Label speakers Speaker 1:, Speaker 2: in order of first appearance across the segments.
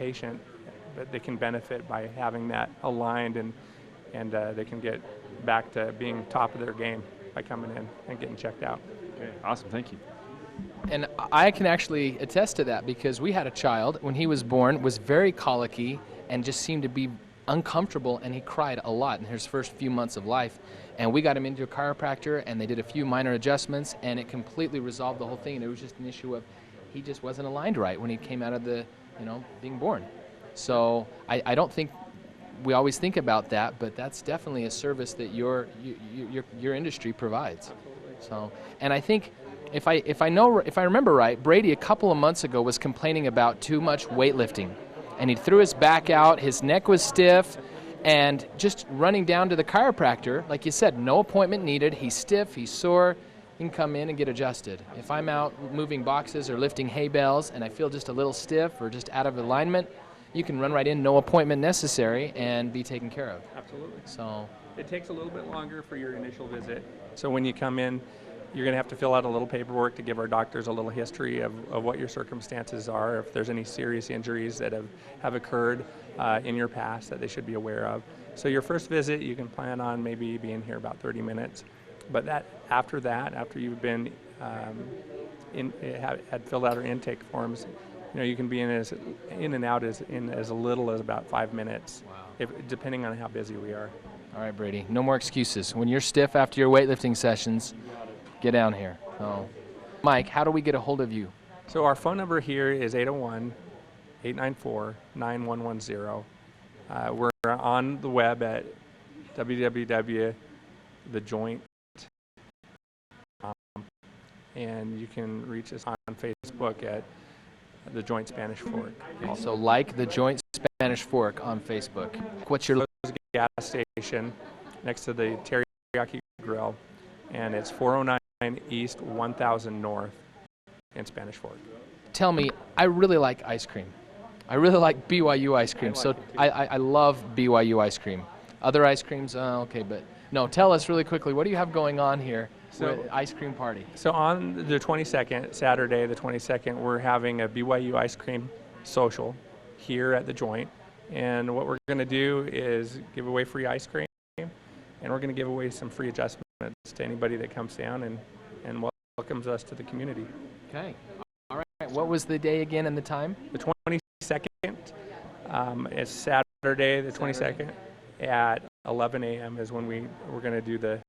Speaker 1: patient, but they can benefit by having that aligned, and they can get back to being top of their game by coming in and getting checked out.
Speaker 2: Okay, awesome, thank you.
Speaker 3: And I can actually attest to that, because we had a child when he was born, was very colicky and just seemed to be uncomfortable, and he cried a lot in his first few months of life. And we got him into a chiropractor, and they did a few minor adjustments, and it completely resolved the whole thing. And it was just an issue of he just wasn't aligned right when he came out of the, being born. So I don't think we always think about that, but that's definitely a service that your industry provides. So, and I think if I remember right, Brady a couple of months ago was complaining about too much weightlifting, and he threw his back out, his neck was stiff, and just running down to the chiropractor, like you said, no appointment needed. He's stiff, he's sore. You can come in and get adjusted. If I'm out moving boxes or lifting hay bales and I feel just a little stiff or just out of alignment, you can run right in, no appointment necessary, and be taken care of.
Speaker 1: Absolutely.
Speaker 3: So
Speaker 1: it takes a little bit longer for your initial visit. So when you come in, you're going to have to fill out a little paperwork to give our doctors a little history of what your circumstances are, if there's any serious injuries that have occurred in your past that they should be aware of. So your first visit, you can plan on maybe being here about 30 minutes. But after you've been had filled out our intake forms, you can be in and out in as little as about 5 minutes.
Speaker 3: Wow.
Speaker 1: Depending on how busy we are.
Speaker 3: All right, Brady, no more excuses. When you're stiff after your weightlifting sessions, get down here. So, Mike, how do we get a hold of you?
Speaker 1: So our phone number here is 801-894-9110. We're on the web at www.thejoint.com, and you can reach us on Facebook at The Joint Spanish Fork.
Speaker 3: Also, like The Joint Spanish Fork on Facebook. What's your
Speaker 1: gas station next to the Teriyaki Grill, and it's 409 East 1000 North in Spanish Fork.
Speaker 3: Tell me, I really like ice cream. I really like BYU ice cream, so I love BYU ice cream. Other ice creams, okay, but no, tell us really quickly, what do you have going on here with ice cream party?
Speaker 1: So on the 22nd, Saturday the 22nd, we're having a BYU ice cream social here at the Joint, and what we're going to do is give away free ice cream, and we're going to give away some free adjustments to anybody that comes down and welcomes us to the community.
Speaker 3: Okay. All right. What was the day again and the time?
Speaker 1: The 22nd. It's Saturday the 22nd at 11 a.m. is when we're going to do the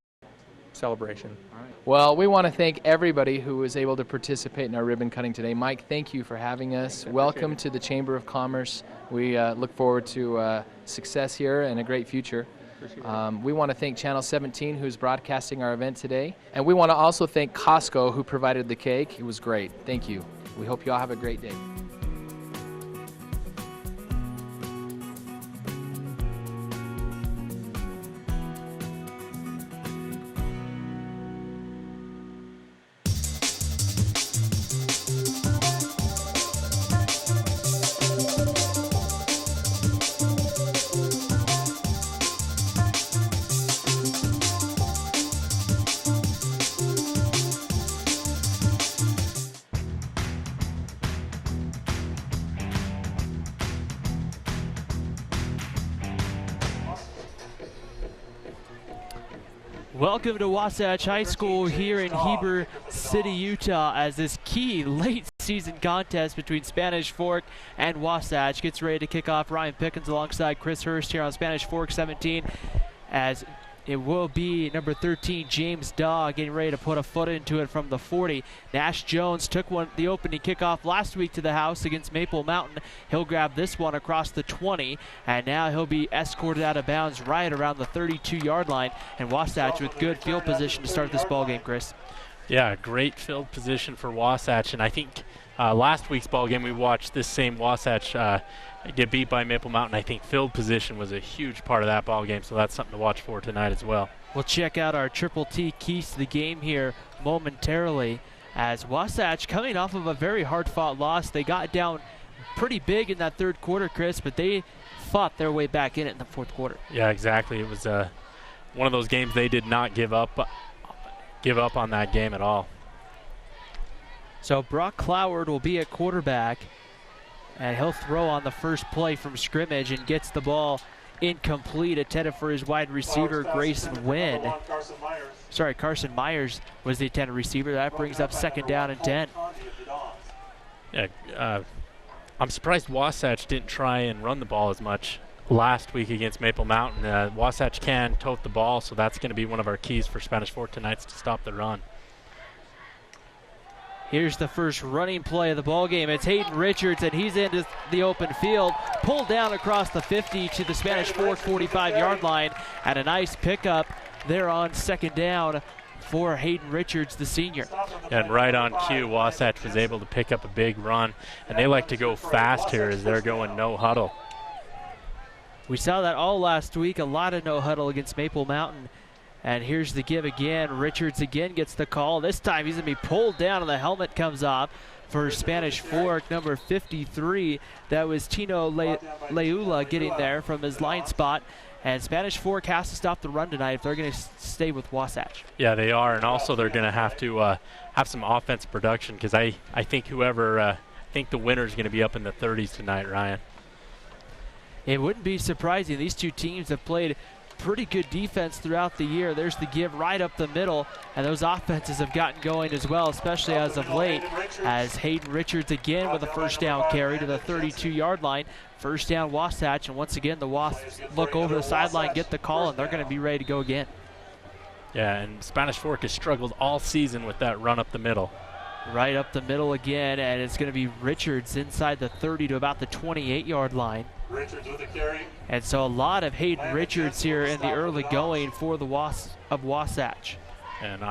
Speaker 1: celebration.
Speaker 3: All right. Well, we want to thank everybody who was able to participate in our ribbon cutting today. Mike, thank you for having us. Welcome to the Chamber of Commerce. We look forward to success here and a great future. We want to thank Channel 17, who's broadcasting our event today. And we want to also thank Costco, who provided the cake. It was great. Thank you. We hope you all have a great day.
Speaker 4: Welcome to Wasatch High School here in Heber City, Utah, as this key late season contest between Spanish Fork and Wasatch gets ready to kick off. Ryan Pickens alongside Chris Hurst here on Spanish Fork 17, as it will be number 13, James Daw, getting ready to put a foot into it from the 40. Nash Jones took the opening kickoff last week to the house against Maple Mountain. He'll grab this one across the 20, and now he'll be escorted out of bounds right around the 32-yard line. And Wasatch with good field position to start this ball game, Chris.
Speaker 5: Yeah, great field position for Wasatch, and I think last week's ball game we watched this same Wasatch get beat by Maple Mountain. I think field position was a huge part of that ball game, so that's something to watch for tonight as well.
Speaker 4: We'll check out our Triple T keys to the game here momentarily, as Wasatch coming off of a very hard-fought loss. They got down pretty big in that third quarter, Chris, but they fought their way back in it in the fourth quarter.
Speaker 5: Yeah, exactly. It was one of those games they did not give up on that game at all.
Speaker 4: So Brock Cloward will be at quarterback, And he'll throw on the first play from scrimmage and gets the ball incomplete, intended for his wide receiver, Grayson Wynn. Sorry, Carson Myers was the intended receiver. That brings up 2nd down and 10.
Speaker 5: Yeah, I'm surprised Wasatch didn't try and run the ball as much last week against Maple Mountain. Wasatch can tote the ball, so that's going to be one of our keys for Spanish Fork tonight, to stop the run.
Speaker 4: Here's the first running play of the ball game. It's Hayden Richards, and he's into the open field, pulled down across the 50 to the Spanish Fork 45-yard line, and a nice pickup there on 2nd down for Hayden Richards, the senior.
Speaker 5: And right on cue, Wasatch was able to pick up a big run, and they like to go fast here as they're going no huddle.
Speaker 4: We saw that all last week, a lot of no huddle against Maple Mountain. And here's the give again. Richards again gets the call. This time he's going to be pulled down and the helmet comes off for Spanish Fork, number 53. That was Tino Leula getting there from his line spot. And Spanish Fork has to stop the run tonight if they're going to stay with Wasatch.
Speaker 5: Yeah, they are. And also they're going to have have some offensive production, because I think I think the winner is going to be up in the 30s tonight, Ryan.
Speaker 4: It wouldn't be surprising. These two teams have played pretty good defense throughout the year. There's the give right up the middle, and those offenses have gotten going as well, especially as of late, as Hayden Richards again with a 1st down carry to the 32-yard line. 1st down Wasatch, and once again the Wasps look over the sideline, get the call, and they're going to be ready to go again.
Speaker 5: Yeah, and Spanish Fork has struggled all season with that run up the middle.
Speaker 4: Right up the middle again, and it's going to be Richards inside the 30 to about the 28-yard line.
Speaker 2: Richards with the carry.
Speaker 4: And so a lot of Hayden Richards here in the early going for the Wasatch.
Speaker 5: And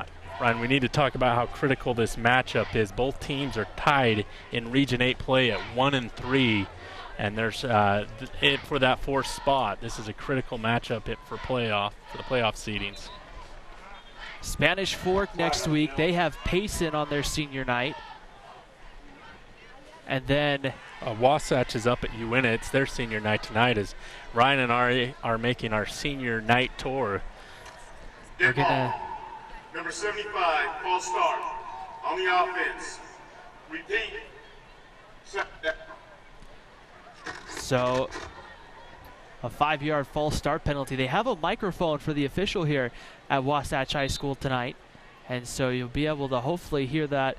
Speaker 5: Ryan, we need to talk about how critical this matchup is. Both teams are tied in Region 8 play at 1-3, and there's for that 4th spot. This is a critical matchup for the playoff seedings.
Speaker 4: Spanish Fork next week, they have Payson on their senior night. And then
Speaker 5: Wasatch is up at Uinta. It's their senior night tonight, as Ryan and Ari are making our senior night tour.
Speaker 4: We're gonna
Speaker 2: number 75, false start on the offense. Repeat.
Speaker 4: So a 5-yard false start penalty. They have a microphone for the official here at Wasatch High School tonight, and so you'll be able to hopefully hear that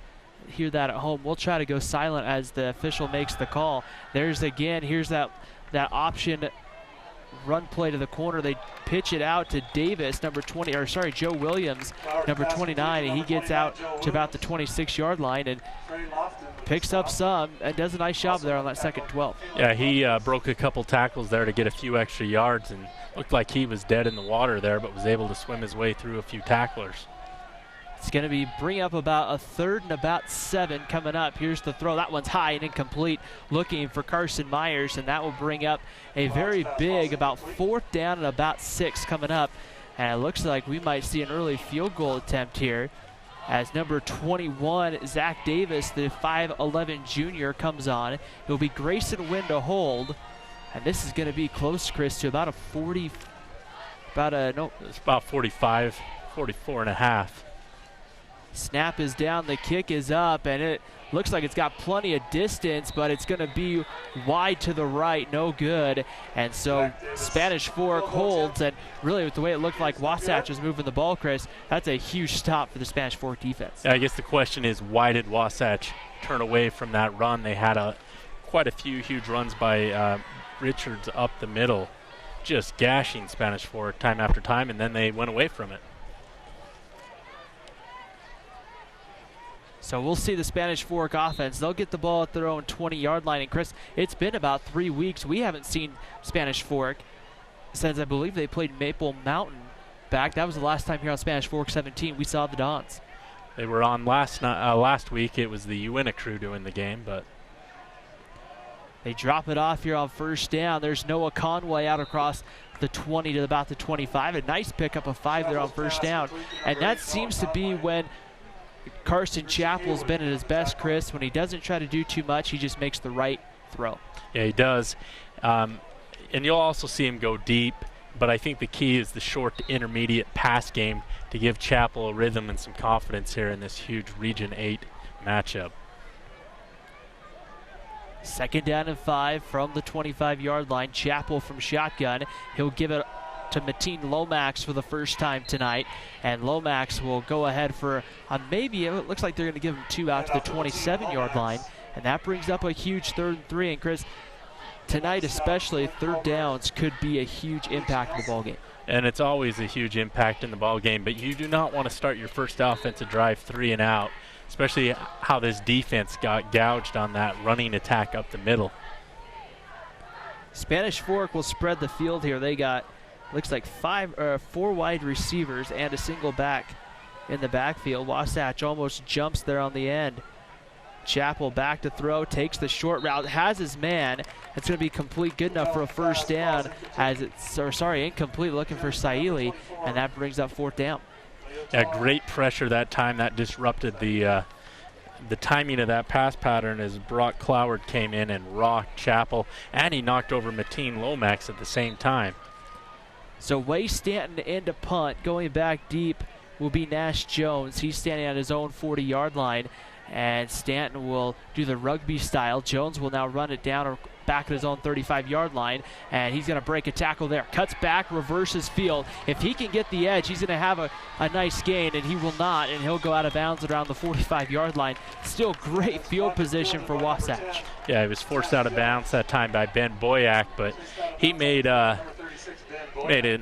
Speaker 4: at home. We'll try to go silent as the official makes the call. Here's that option run play to the corner. They pitch it out to Davis, Joe Williams, number 29, and he gets out to about the 26-yard line and picks up some and does a nice job there on that 2nd 12.
Speaker 5: Yeah, he broke a couple tackles there to get a few extra yards, and looked like he was dead in the water there, but was able to swim his way through a few tacklers.
Speaker 4: It's going to be bring up about a 3rd and about 7 coming up. Here's the throw. That one's high and incomplete, looking for Carson Myers, and that will bring up a very big, about 4th down and about 6 coming up. And it looks like we might see an early field goal attempt here, as number 21, Zach Davis, the 5'11 junior, comes on. It'll be Grayson Wynn to hold, and this is going to be close, Chris, to about a 40,
Speaker 5: It's about 45, 44 and a half.
Speaker 4: Snap is down, the kick is up, and it looks like it's got plenty of distance, but it's going to be wide to the right, no good. And so Spanish Fork holds, and really with the way it looked like Wasatch was moving the ball, Chris, that's a huge stop for the Spanish Fork defense.
Speaker 5: Yeah, I guess the question is, why did Wasatch turn away from that run? They had quite a few huge runs by Richards up the middle, just gashing Spanish Fork time after time, and then they went away from it.
Speaker 4: So we'll see the Spanish Fork offense. They'll get the ball at their own 20-yard line. And Chris, it's been about 3 weeks. We haven't seen Spanish Fork since I believe they played Maple Mountain back. That was the last time here on Spanish Fork 17 we saw the Dons.
Speaker 5: They were on last week. It was the Uinta crew doing the game, but
Speaker 4: they drop it off here on 1st down. There's Noah Conway out across the 20 to about the 25. A nice pickup of 5 there on 1st down. And that seems to be when Carson Chappell's been at his best, Chris. When he doesn't try to do too much, he just makes the right throw.
Speaker 5: Yeah, he does. And you'll also see him go deep, but I think the key is the short to intermediate pass game to give Chappell a rhythm and some confidence here in this huge Region 8 matchup.
Speaker 4: 2nd down and 5 from the 25-yard line. Chappell from shotgun. He'll give it to Mateen Lomax for the first time tonight, and Lomax will go ahead for maybe, it looks like they're going to give him 2 out to the 27-yard line, and that brings up a huge 3rd and 3. And Chris, tonight especially, 3rd downs could be a huge impact in the ball game.
Speaker 5: And it's always a huge impact in the ball game, but you do not want to start your first offensive drive 3 and out, especially how this defense got gouged on that running attack up the middle.
Speaker 4: Spanish Fork will spread the field here. They got, looks like 4 wide receivers and a single back in the backfield. Wasatch almost jumps there on the end. Chappell back to throw, takes the short route, has his man. It's going to be complete, good enough for a 1st down, as it's, incomplete, looking for Saili, and that brings up 4th down.
Speaker 5: Yeah, great pressure that time. That disrupted the timing of that pass pattern as Brock Cloward came in and rocked Chappell, and he knocked over Mateen Lomax at the same time.
Speaker 4: So Way Stanton into punt. Going back deep will be Nash Jones. He's standing at his own 40-yard line, and Stanton will do the rugby style. Jones will now run it down or back at his own 35-yard line, and he's going to break a tackle there. Cuts back, reverses field. If he can get the edge, he's going to have a nice gain, and he will not, and he'll go out of bounds around the 45-yard line. Still great field position for Wasatch.
Speaker 5: Yeah, he was forced out of bounds that time by Ben Boyack, but he made an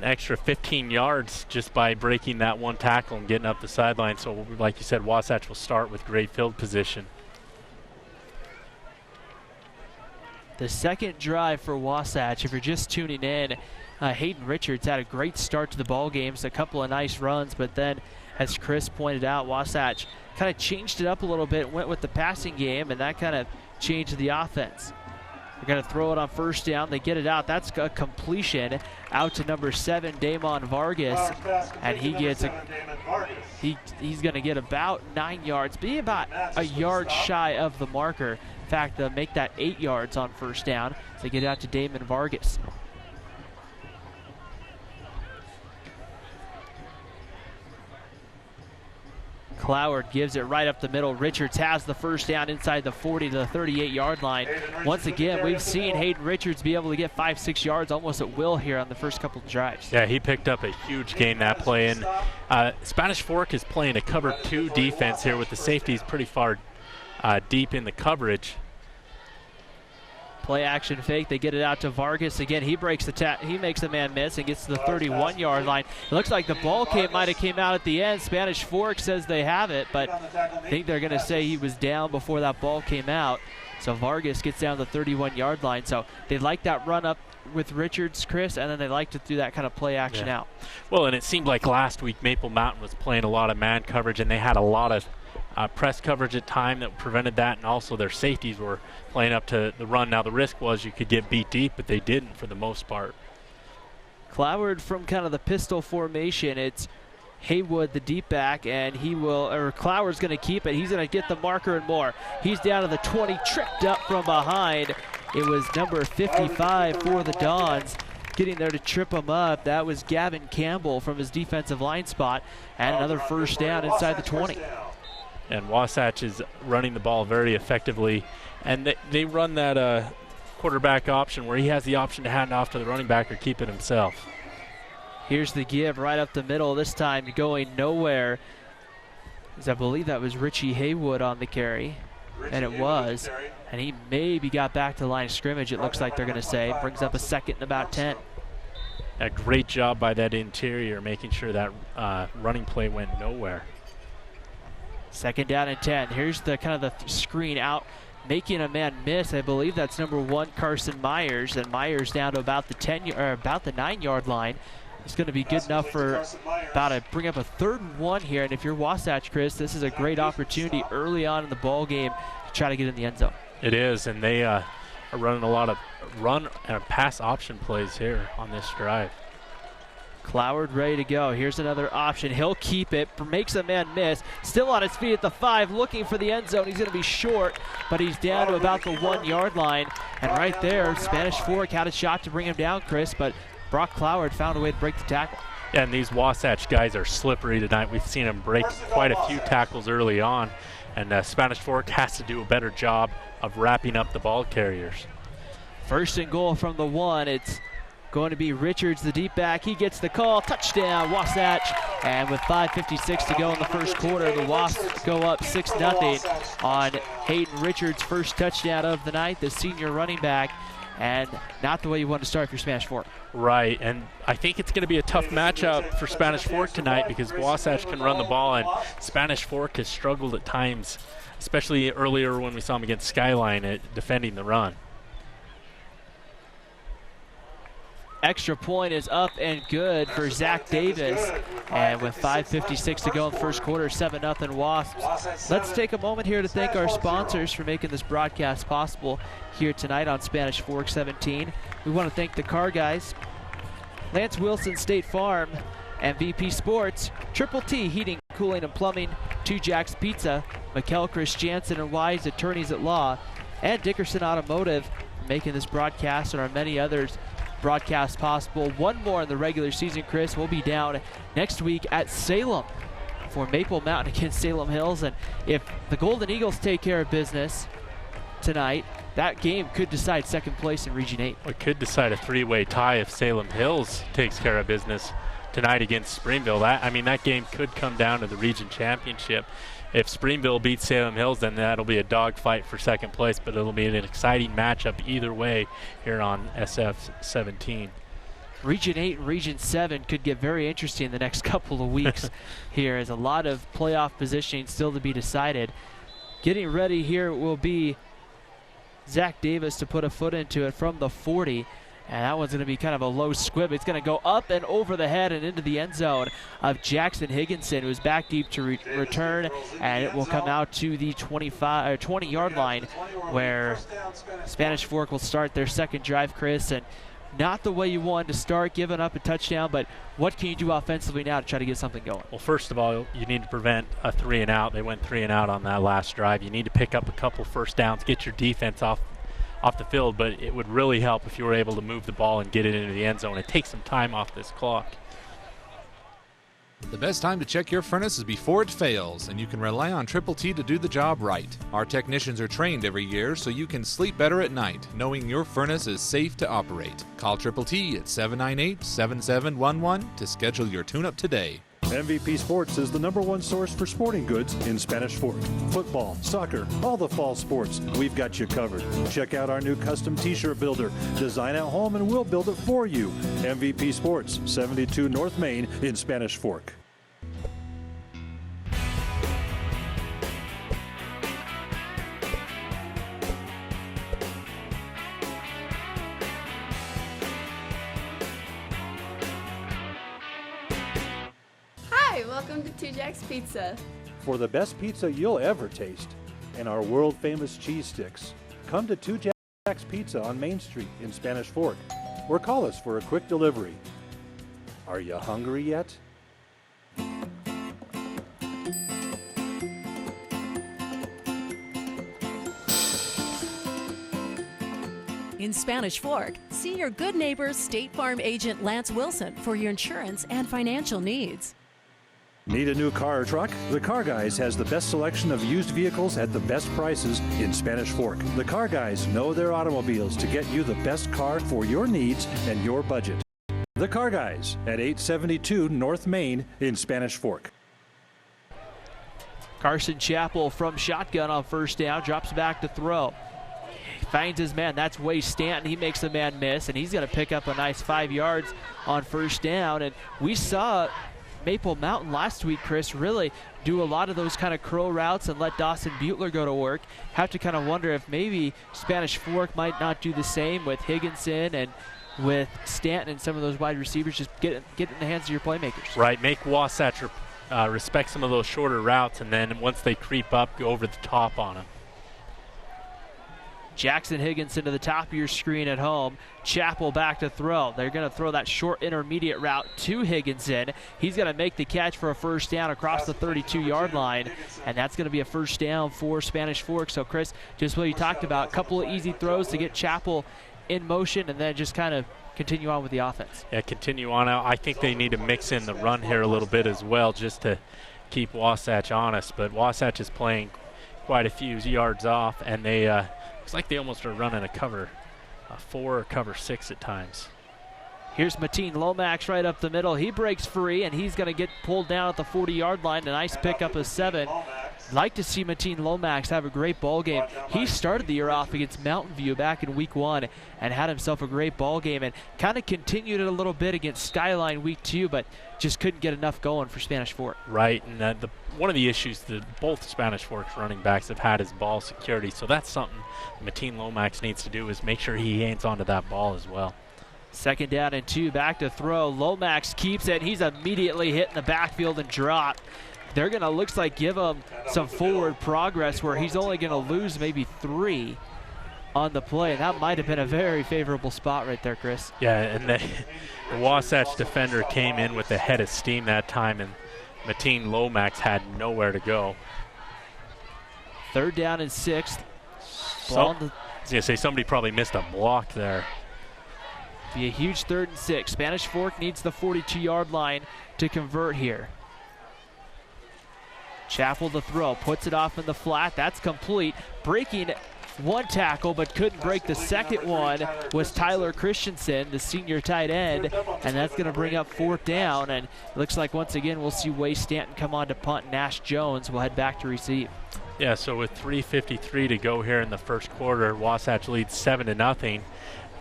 Speaker 5: extra 15 yards just by breaking that one tackle and getting up the sideline. So like you said, Wasatch will start with great field position.
Speaker 4: The second drive for Wasatch, if you're just tuning in, Hayden Richards had a great start to the ball game, so a couple of nice runs, but then, as Chris pointed out, Wasatch kind of changed it up a little bit, went with the passing game, and that kind of changed the offense. They're going to throw it on 1st down. They get it out. That's a completion out to number 7, Damon Vargas, and he gets he's going to get about 9 yards, be about a yard shy of the marker. In fact, they'll make that 8 yards on 1st down. So they get out to Damon Vargas. Cloward gives it right up the middle. Richards has the 1st down inside the 40 to the 38-yard line. Once again, we've seen Hayden Richards be able to get 5-6 yards almost at will here on the first couple of drives.
Speaker 5: Yeah, he picked up a huge gain that play. And Spanish Fork is playing a cover 2 defense here with the safeties pretty far deep in the coverage.
Speaker 4: Play action fake. They get it out to Vargas again. He breaks the he makes the man miss and gets to the 31-yard line. It looks like the ball might have came out at the end. Spanish Fork says they have it, but I think they're going to say he was down before that ball came out. So Vargas gets down the 31-yard line. So they like that run up with Richards, Chris, and then they like to do that kind of play action out.
Speaker 5: Well, and it seemed like last week Maple Mountain was playing a lot of man coverage, and they had a lot of press coverage at time that prevented that, and also their safeties were playing up to the run. Now the risk was you could get beat deep, but they didn't for the most part.
Speaker 4: Cloward from kind of the pistol formation. It's Haywood, the deep back, and Cloward's going to keep it. He's going to get the marker and more. He's down to the 20, tripped up from behind. It was number 55 for the Dons getting there to trip him up. That was Gavin Campbell from his defensive line spot, and another 1st down inside the 20.
Speaker 5: And Wasatch is running the ball very effectively, and they run that quarterback option where he has the option to hand off to the running back or keep it himself.
Speaker 4: Here's the give right up the middle, this time going nowhere, as I believe that was Richie Haywood on the carry, and it was, and he maybe got back to the line of scrimmage, it looks like they're going to say. Brings up a 2nd and about 10.
Speaker 5: A great job by that interior, making sure that running play went nowhere.
Speaker 4: 2nd down and 10. Here's the kind of the screen out, making a man miss. I believe that's number 1, Carson Myers, and Myers down to about the 9-yard line. It's going to be good enough for bring up a 3rd and 1 here. And if you're Wasatch, Chris, this is a great opportunity early on in the ball game to try to get in the end zone.
Speaker 5: It is, and they are running a lot of run and pass option plays here on this drive.
Speaker 4: Cloward ready to go. Here's another option. He'll keep it. Makes a man miss. Still on his feet at the 5, looking for the end zone. He's going to be short, but he's down to about the 1-yard line. And right there, Spanish Fork had a shot to bring him down, Chris, but Brock Cloward found a way to break the tackle.
Speaker 5: Yeah, and these Wasatch guys are slippery tonight. We've seen them break quite a few tackles early on. and Spanish Fork has to do a better job of wrapping up the ball carriers.
Speaker 4: First and goal from the 1. It's going to be Richards, the deep back. He gets the call. Touchdown, Wasatch. And with 5:56 to go in the first quarter, the Wasps go up 6-0 on Hayden Richards' first touchdown of the night, the senior running back. And not the way you want to start for Spanish Fork.
Speaker 5: Right, and I think it's going to be a tough matchup for Spanish Fork tonight because Wasatch can run the ball, and Spanish Fork has struggled at times, especially earlier when we saw them against Skyline at defending the run.
Speaker 4: Extra point is up and good for Zach Davis. And with 5:56 to go in the first quarter, 7-0 Wasps. Let's take a moment here to thank our sponsors for making this broadcast possible here tonight on Spanish Fork 17. We want to thank the car guys, Lance Wilson State Farm, MVP Sports, Triple T Heating, Cooling and Plumbing, Two Jacks Pizza, McKell, Jansen and Wise Attorneys at Law, and Dickerson Automotive for making this broadcast and our many others broadcast possible. One more in the regular season, Chris. We'll be down next week at Salem for Maple Mountain against Salem Hills. And if the Golden Eagles take care of business tonight, that game could decide second place in Region 8.
Speaker 5: It could decide a three-way tie if Salem Hills takes care of business tonight against Springville. That game could come down to the region championship. If Springville beats Salem Hills, then that'll be a dogfight for second place, but it'll be an exciting matchup either way here on SF 17.
Speaker 4: Region 8 and Region 7 could get very interesting in the next couple of weeks here, as a lot of playoff positioning still to be decided. Getting ready here will be Zach Davis to put a foot into it from the 40. And that one's going to be kind of a low squib. It's going to go up and over the head and into the end zone of Jackson Higginson, who's back deep to return. And it will come out to the 20-yard line, where Spanish Fork will start their second drive, Chris. And not the way you wanted to start, giving up a touchdown, but what can you do offensively now to try to get something going?
Speaker 5: Well, first of all, you need to prevent a 3-and-out. They went 3-and-out on that last drive. You need to pick up a couple first downs, get your defense off the field, but it would really help if you were able to move the ball and get it into the end zone and take some time off this clock.
Speaker 6: The best time to check your furnace is before it fails, and you can rely on Triple T to do the job right. Our technicians are trained every year so you can sleep better at night, knowing your furnace is safe to operate. Call Triple T at 798-7711 to schedule your tune-up today.
Speaker 7: MVP Sports is the #1 source for sporting goods in Spanish Fork. Football, soccer, all the fall sports, we've got you covered. Check out our new custom t-shirt builder. Design at home and we'll build it for you. MVP Sports, 72 North Main in Spanish Fork.
Speaker 8: Hi, welcome to Two Jacks Pizza.
Speaker 7: For the best pizza you'll ever taste and our world-famous cheese sticks, come to Two Jacks Pizza on Main Street in Spanish Fork, or call us for a quick delivery. Are you hungry yet?
Speaker 9: In Spanish Fork, see your good neighbor State Farm agent Lance Wilson for your insurance and financial needs.
Speaker 7: Need a new car or truck? The Car Guys has the best selection of used vehicles at the best prices in Spanish Fork. The Car Guys know their automobiles to get you the best car for your needs and your budget. The Car Guys at 872 North Main in Spanish Fork.
Speaker 4: Carson Chappell from shotgun on first down, drops back to throw. Finds his man, that's Wade Stanton. He makes the man miss, and he's going to pick up a nice 5 yards on first down. And we saw Maple Mountain last week, Chris, really do a lot of those kind of curl routes and let Dawson Butler go to work. Have to kind of wonder if maybe Spanish Fork might not do the same with Higginson and with Stanton and some of those wide receivers. Just get in the hands of your playmakers.
Speaker 5: Right, make Wasatch respect some of those shorter routes, and then once they creep up, go over the top on them.
Speaker 4: Jackson Higginson to the top of your screen at home. Chappell back to throw. They're going to throw that short intermediate route to Higginson. He's going to make the catch for a first down across the 32-yard line, and that's going to be a first down for Spanish Fork. So, Chris, just what you talked about, a couple of easy throws to get Chappell in motion and then just kind of continue on with the offense.
Speaker 5: Yeah, continue on. I think they need to mix in the run here a little bit as well just to keep Wasatch honest, but Wasatch is playing quite a few yards off, and they looks like they almost are running a cover 4 or cover 6 at times.
Speaker 4: Here's Mateen Lomax right up the middle. He breaks free, and he's going to get pulled down at the 40-yard line. A nice pickup of 7. Like to see Mateen Lomax have a great ball game. He started the year off against Mountain View back in week 1 and had himself a great ball game, and kind of continued it a little bit against Skyline week 2, but just couldn't get enough going for Spanish Fork.
Speaker 5: Right, and one of the issues that both Spanish Fork's running backs have had is ball security, so that's something Mateen Lomax needs to do, is make sure he hangs onto that ball as well.
Speaker 4: 2nd down and 2, back to throw. Lomax keeps it. He's immediately hit in the backfield and dropped. They're going to, looks like, give him some forward progress where he's only going to lose maybe 3 on the play. And that might have been a very favorable spot right there, Chris.
Speaker 5: Yeah, and the Wasatch defender came in with a head of steam that time, and Mateen Lomax had nowhere to go.
Speaker 4: 3rd down and 6.
Speaker 5: I was going to say, somebody probably missed a block there.
Speaker 4: Be a huge 3rd and 6. Spanish Fork needs the 42-yard line to convert here. Chappell to throw, puts it off in the flat. That's complete. Breaking 1 tackle, but couldn't break the 2nd one, was Tyler Christensen, the senior tight end, and that's going to bring up 4th down. And it looks like once again we'll see Way Stanton come on to punt. Nash Jones will head back to receive.
Speaker 5: Yeah, so with 3:53 to go here in the first quarter, Wasatch leads 7-0.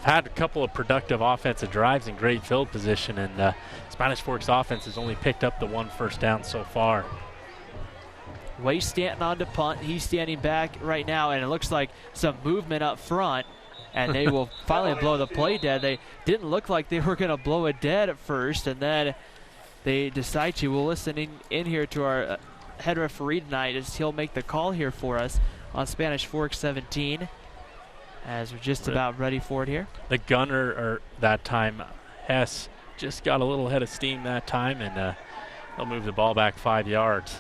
Speaker 5: Had a couple of productive offensive drives in great field position, and Spanish Fork's offense has only picked up the 1 first down so far.
Speaker 4: Way Stanton on to punt. He's standing back right now, and it looks like some movement up front, and they will finally blow the play dead. They didn't look like they were going to blow it dead at first, and then they decide to. We'll listen in here to our head referee tonight as he'll make the call here for us on Spanish Fork 17. As we're just about ready for it here.
Speaker 5: The gunner that time, Hess, just got a little head of steam that time, and they'll move the ball back 5 yards.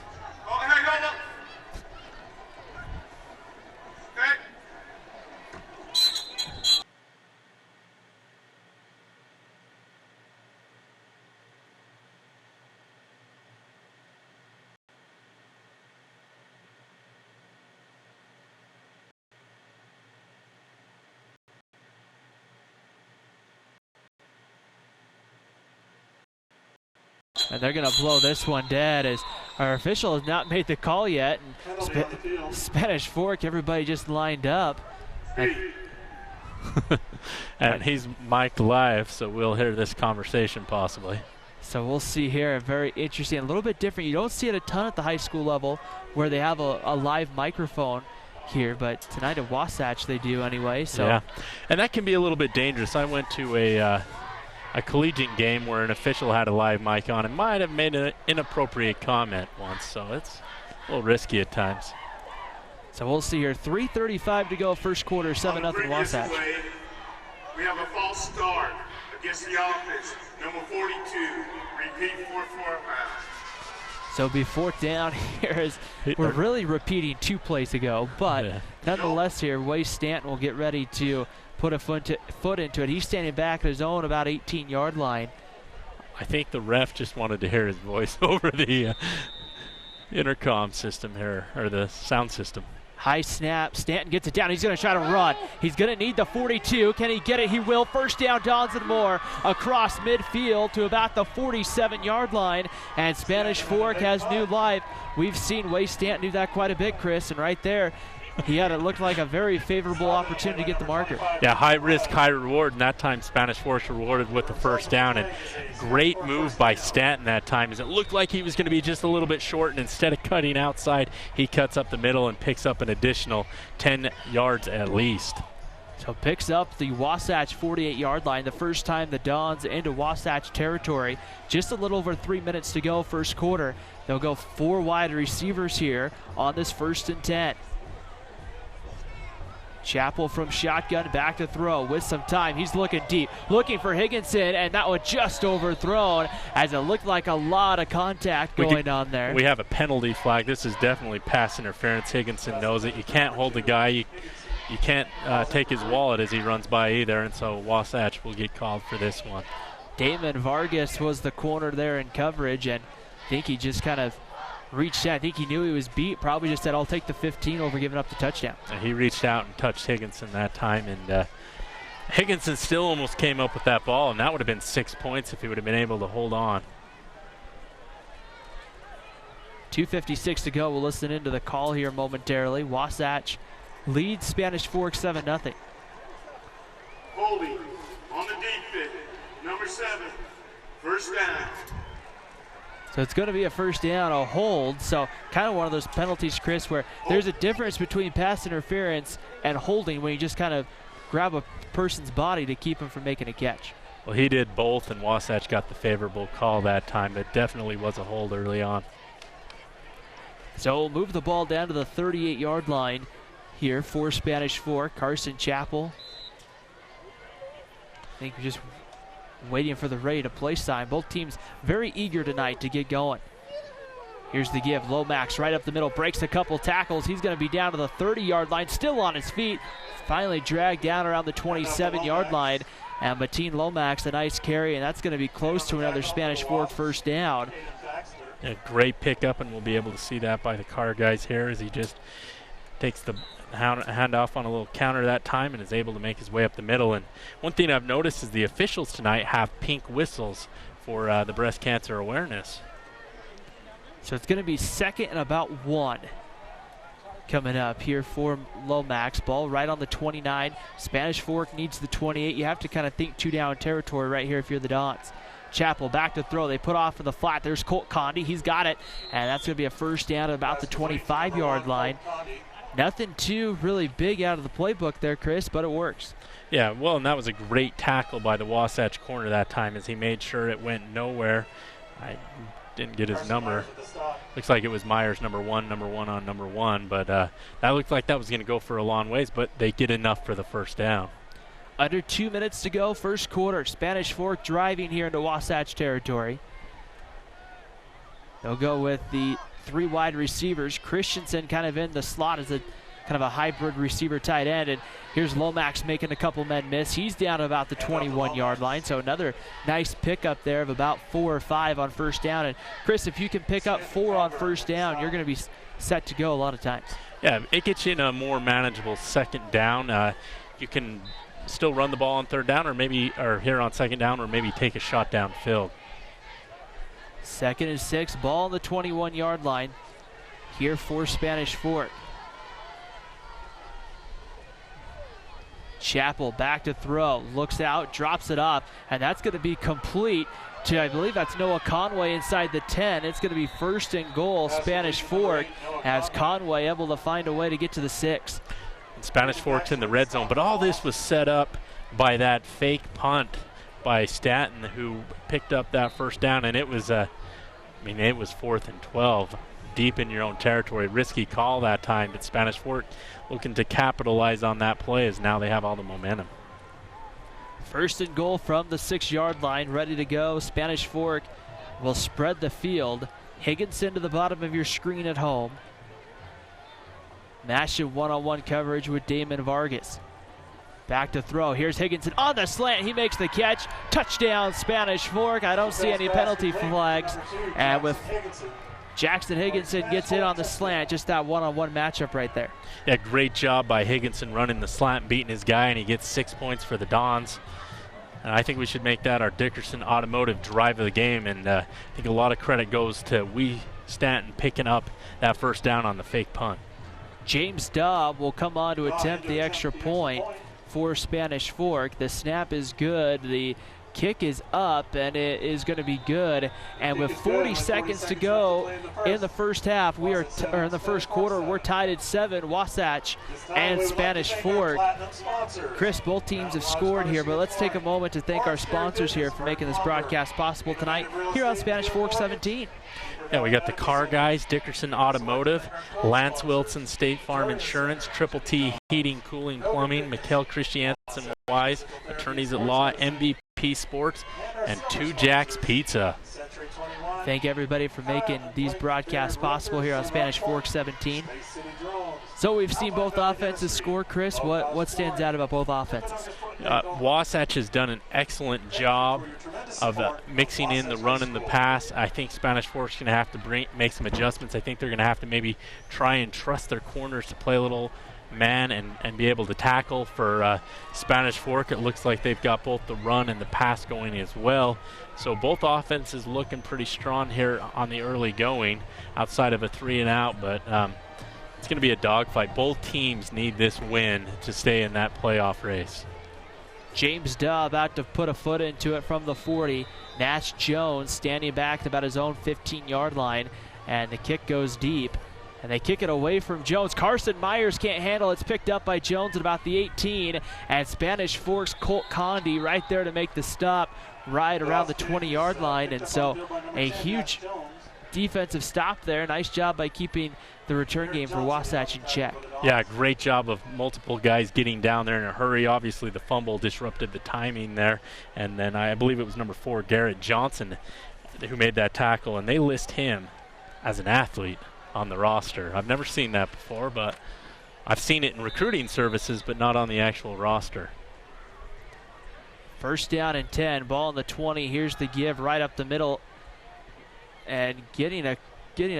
Speaker 4: And they're going to blow this one dead as our official has not made the call yet. And Spanish Fork, everybody just lined up.
Speaker 5: And he's mic'd live, so we'll hear this conversation possibly.
Speaker 4: So we'll see here, very interesting, a little bit different. You don't see it a ton at the high school level where they have a live microphone here, but tonight at Wasatch they do anyway. So
Speaker 5: yeah, and that can be a little bit dangerous. I went to a collegiate game where an official had a live mic on and might have made an inappropriate comment once, so it's a little risky at times.
Speaker 4: So we'll see here, 3:35 to go, first quarter, 7-0 Wasatch.
Speaker 2: We have a false start against the offense, number 42. Repeat 4-4 pass.
Speaker 4: So be 4th down here as we're really repeating 2 plays ago, but nonetheless here, Way Stanton will get ready to put a foot into it. He's standing back at his own about 18-yard line.
Speaker 5: I think the ref just wanted to hear his voice over the intercom system here, or the sound system.
Speaker 4: High snap, Stanton gets it down. He's going to try to run. He's going to need the 42. Can he get it? He will. First down, Dawns and Moore across midfield to about the 47-yard line, and Spanish Fork has new life. We've seen Way Stanton do that quite a bit, Chris, and right there, he had it looked like a very favorable opportunity to get the marker.
Speaker 5: Yeah, high risk, high reward, and that time Spanish Fork rewarded with the first down. And great move by Stanton that time, as it looked like he was going to be just a little bit short, and instead of cutting outside, he cuts up the middle and picks up an additional 10 yards at least.
Speaker 4: So picks up the Wasatch 48-yard line, the first time the Dons into Wasatch territory. Just a little over 3 minutes to go, first quarter. They'll go 4 wide receivers here on this 1st and 10. Chappell from shotgun, back to throw with some time. He's looking deep, looking for Higginson, and that was just overthrown as it looked like a lot of contact going on there.
Speaker 5: We have a penalty flag. This is definitely pass interference. Higginson knows it. You can't hold the guy. You can't take his wallet as he runs by either, and so Wasatch will get called for this one.
Speaker 4: Damon Vargas was the corner there in coverage, and I think he just kind of reached out. I think he knew he was beat. Probably just said, I'll take the 15 over giving up the touchdown.
Speaker 5: He reached out and touched Higginson that time, and Higginson still almost came up with that ball, and that would have been 6 points if he would have been able to hold on.
Speaker 4: 2:56 to go. We'll listen into the call here momentarily. Wasatch leads Spanish Fork 7-0.
Speaker 2: Holding on the defense, number 7, first down.
Speaker 4: So it's going to be a first down, a hold. So kind of one of those penalties, Chris, where there's a difference between pass interference and holding when you just kind of grab a person's body to keep him from making a catch.
Speaker 5: Well, he did both, and Wasatch got the favorable call that time. It definitely was a hold early on.
Speaker 4: So we'll move the ball down to the 38-yard line here for Spanish Fork. Carson Chappell, I think we're just waiting for the ready to play sign. Both teams very eager tonight to get going. Here's the give. Lomax right up the middle, breaks a couple tackles. He's going to be down to the 30-yard line, still on his feet. Finally dragged down around the 27-yard line. And Mateen Lomax, a nice carry, and that's going to be close to another Spanish Fork first down.
Speaker 5: A great pickup, and we'll be able to see that by the car guys here as he just takes the handoff on a little counter that time and is able to make his way up the middle. And one thing I've noticed is the officials tonight have pink whistles for the breast cancer awareness.
Speaker 4: So it's going to be second and about 1 coming up here for Lomax. Ball right on the 29. Spanish Fork needs the 28. You have to kind of think 2-down territory right here if you're the Dons. Chappell back to throw. They put off in the flat. There's Colt Condi. He's got it. And that's going to be a first down at about the 25-yard line. Nothing too really big out of the playbook there, Chris, but it works.
Speaker 5: Yeah, well, and that was a great tackle by the Wasatch corner that time as he made sure it went nowhere. I didn't get his number. Looks like it was Myers, number one on number 1. But that looked like that was going to go for a long ways, but they get enough for the first down.
Speaker 4: Under 2 minutes to go, first quarter. Spanish Fork driving here into Wasatch territory. They'll go with the 3 wide receivers. Christensen kind of in the slot as a kind of a hybrid receiver tight end. And here's Lomax making a couple men miss. He's down to about the 21-yard line. So another nice pickup there of about 4 or 5 on first down. And Chris, if you can pick up 4 on first down, you're going to be set to go a lot of times.
Speaker 5: Yeah, it gets you in a more manageable second down. You can still run the ball on third down or here on second down, or maybe take a shot downfield.
Speaker 4: 2nd and 6, ball on the 21-yard line here for Spanish Fork. Chappell back to throw, looks out, drops it off, and that's going to be complete to, I believe that's Noah Conway inside the 10. It's going to be first and goal, Spanish Fork, as Conway able to find a way to get to the 6.
Speaker 5: Spanish Fork's in the red zone, but all this was set up by that fake punt by Stanton, who picked up that first down, and it was it was 4th and 12, deep in your own territory. Risky call that time, but Spanish Fork looking to capitalize on that play as now they have all the momentum.
Speaker 4: First and goal from the 6-yard line, ready to go. Spanish Fork will spread the field. Higginson to the bottom of your screen at home. Mashing one-on-one coverage with Damon Vargas. Back to throw. Here's Higginson on the slant. He makes the catch. Touchdown, Spanish Fork. I don't see any penalty flags. And with Jackson Higginson gets in on the slant, just that one-on-one matchup right there.
Speaker 5: Yeah, great job by Higginson running the slant, beating his guy, and he gets 6 points for the Dons. And I think we should make that our Dickerson Automotive drive of the game. And I think a lot of credit goes to Stanton picking up that first down on the fake punt.
Speaker 4: James Dobb will come on to attempt the extra point for Spanish Fork. The snap is good. The kick is up, and it is going to be good. And with 40 seconds to go in the first half, or in the first quarter, we're tied at 7, Wasatch and Spanish Fork. Chris, both teams have scored here, but let's take a moment to thank our sponsors here for making this broadcast possible tonight here on Spanish Fork 17.
Speaker 5: Yeah, we got the car guys, Dickerson Automotive, Lance Wilson State Farm Insurance, Triple T Heating, Cooling, Plumbing, Mikkel Christiansen Wise, Attorneys at Law, MVP Sports, and 2 Jacks Pizza.
Speaker 4: Thank everybody for making these broadcasts possible here on Spanish Fork 17. So we've seen both offenses score, Chris. What stands out about both offenses?
Speaker 5: Wasatch has done an excellent job mixing in the run and the pass. I think Spanish Fork's going to have to make some adjustments. I think they're going to have to maybe try and trust their corners to play a little man and be able to tackle. For Spanish Fork, it looks like they've got both the run and the pass going as well. So both offenses looking pretty strong here on the early going, outside of a 3-and-out, but it's going to be a dogfight. Both teams need this win to stay in that playoff race.
Speaker 4: James Duh about to put a foot into it from the 40. Nash Jones standing back at about his own 15-yard line, and the kick goes deep. And they kick it away from Jones. Carson Myers can't handle it. It's picked up by Jones at about the 18. And Spanish Fork's Colt Condi right there to make the stop right around the 20-yard line. And so a huge defensive stop there. Nice job by keeping the return game for Wasatch in check.
Speaker 5: Yeah, great job of multiple guys getting down there in a hurry. Obviously, the fumble disrupted the timing there. And then I believe it was number 4, Garrett Johnson, who made that tackle. And they list him as an athlete on the roster. I've never seen that before, but I've seen it in recruiting services, but not on the actual roster.
Speaker 4: First down and 10, ball on the 20. Here's the give right up the middle, and getting a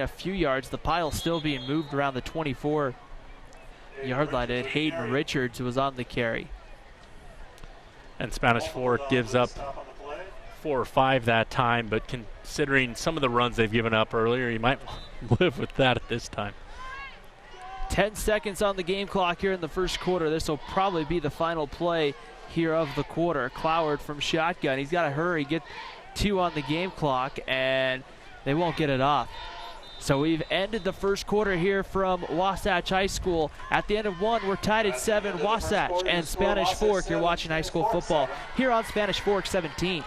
Speaker 4: few yards. The pile still being moved around the 24-yard line, and Hayden Richards was on the carry.
Speaker 5: And Spanish Fork gives up 4 or 5 that time, but considering some of the runs they've given up earlier, you might live with that at this time.
Speaker 4: 10 seconds on the game clock here in the first quarter. This will probably be the final play here of the quarter. Cloward from shotgun. He's got to hurry, get 2 on the game clock, and they won't get it off. So we've ended the first quarter here from Wasatch High School. At the end of 1, we're tied at 7. Wasatch and Spanish Fork. You're watching high school football here on Spanish Fork 17.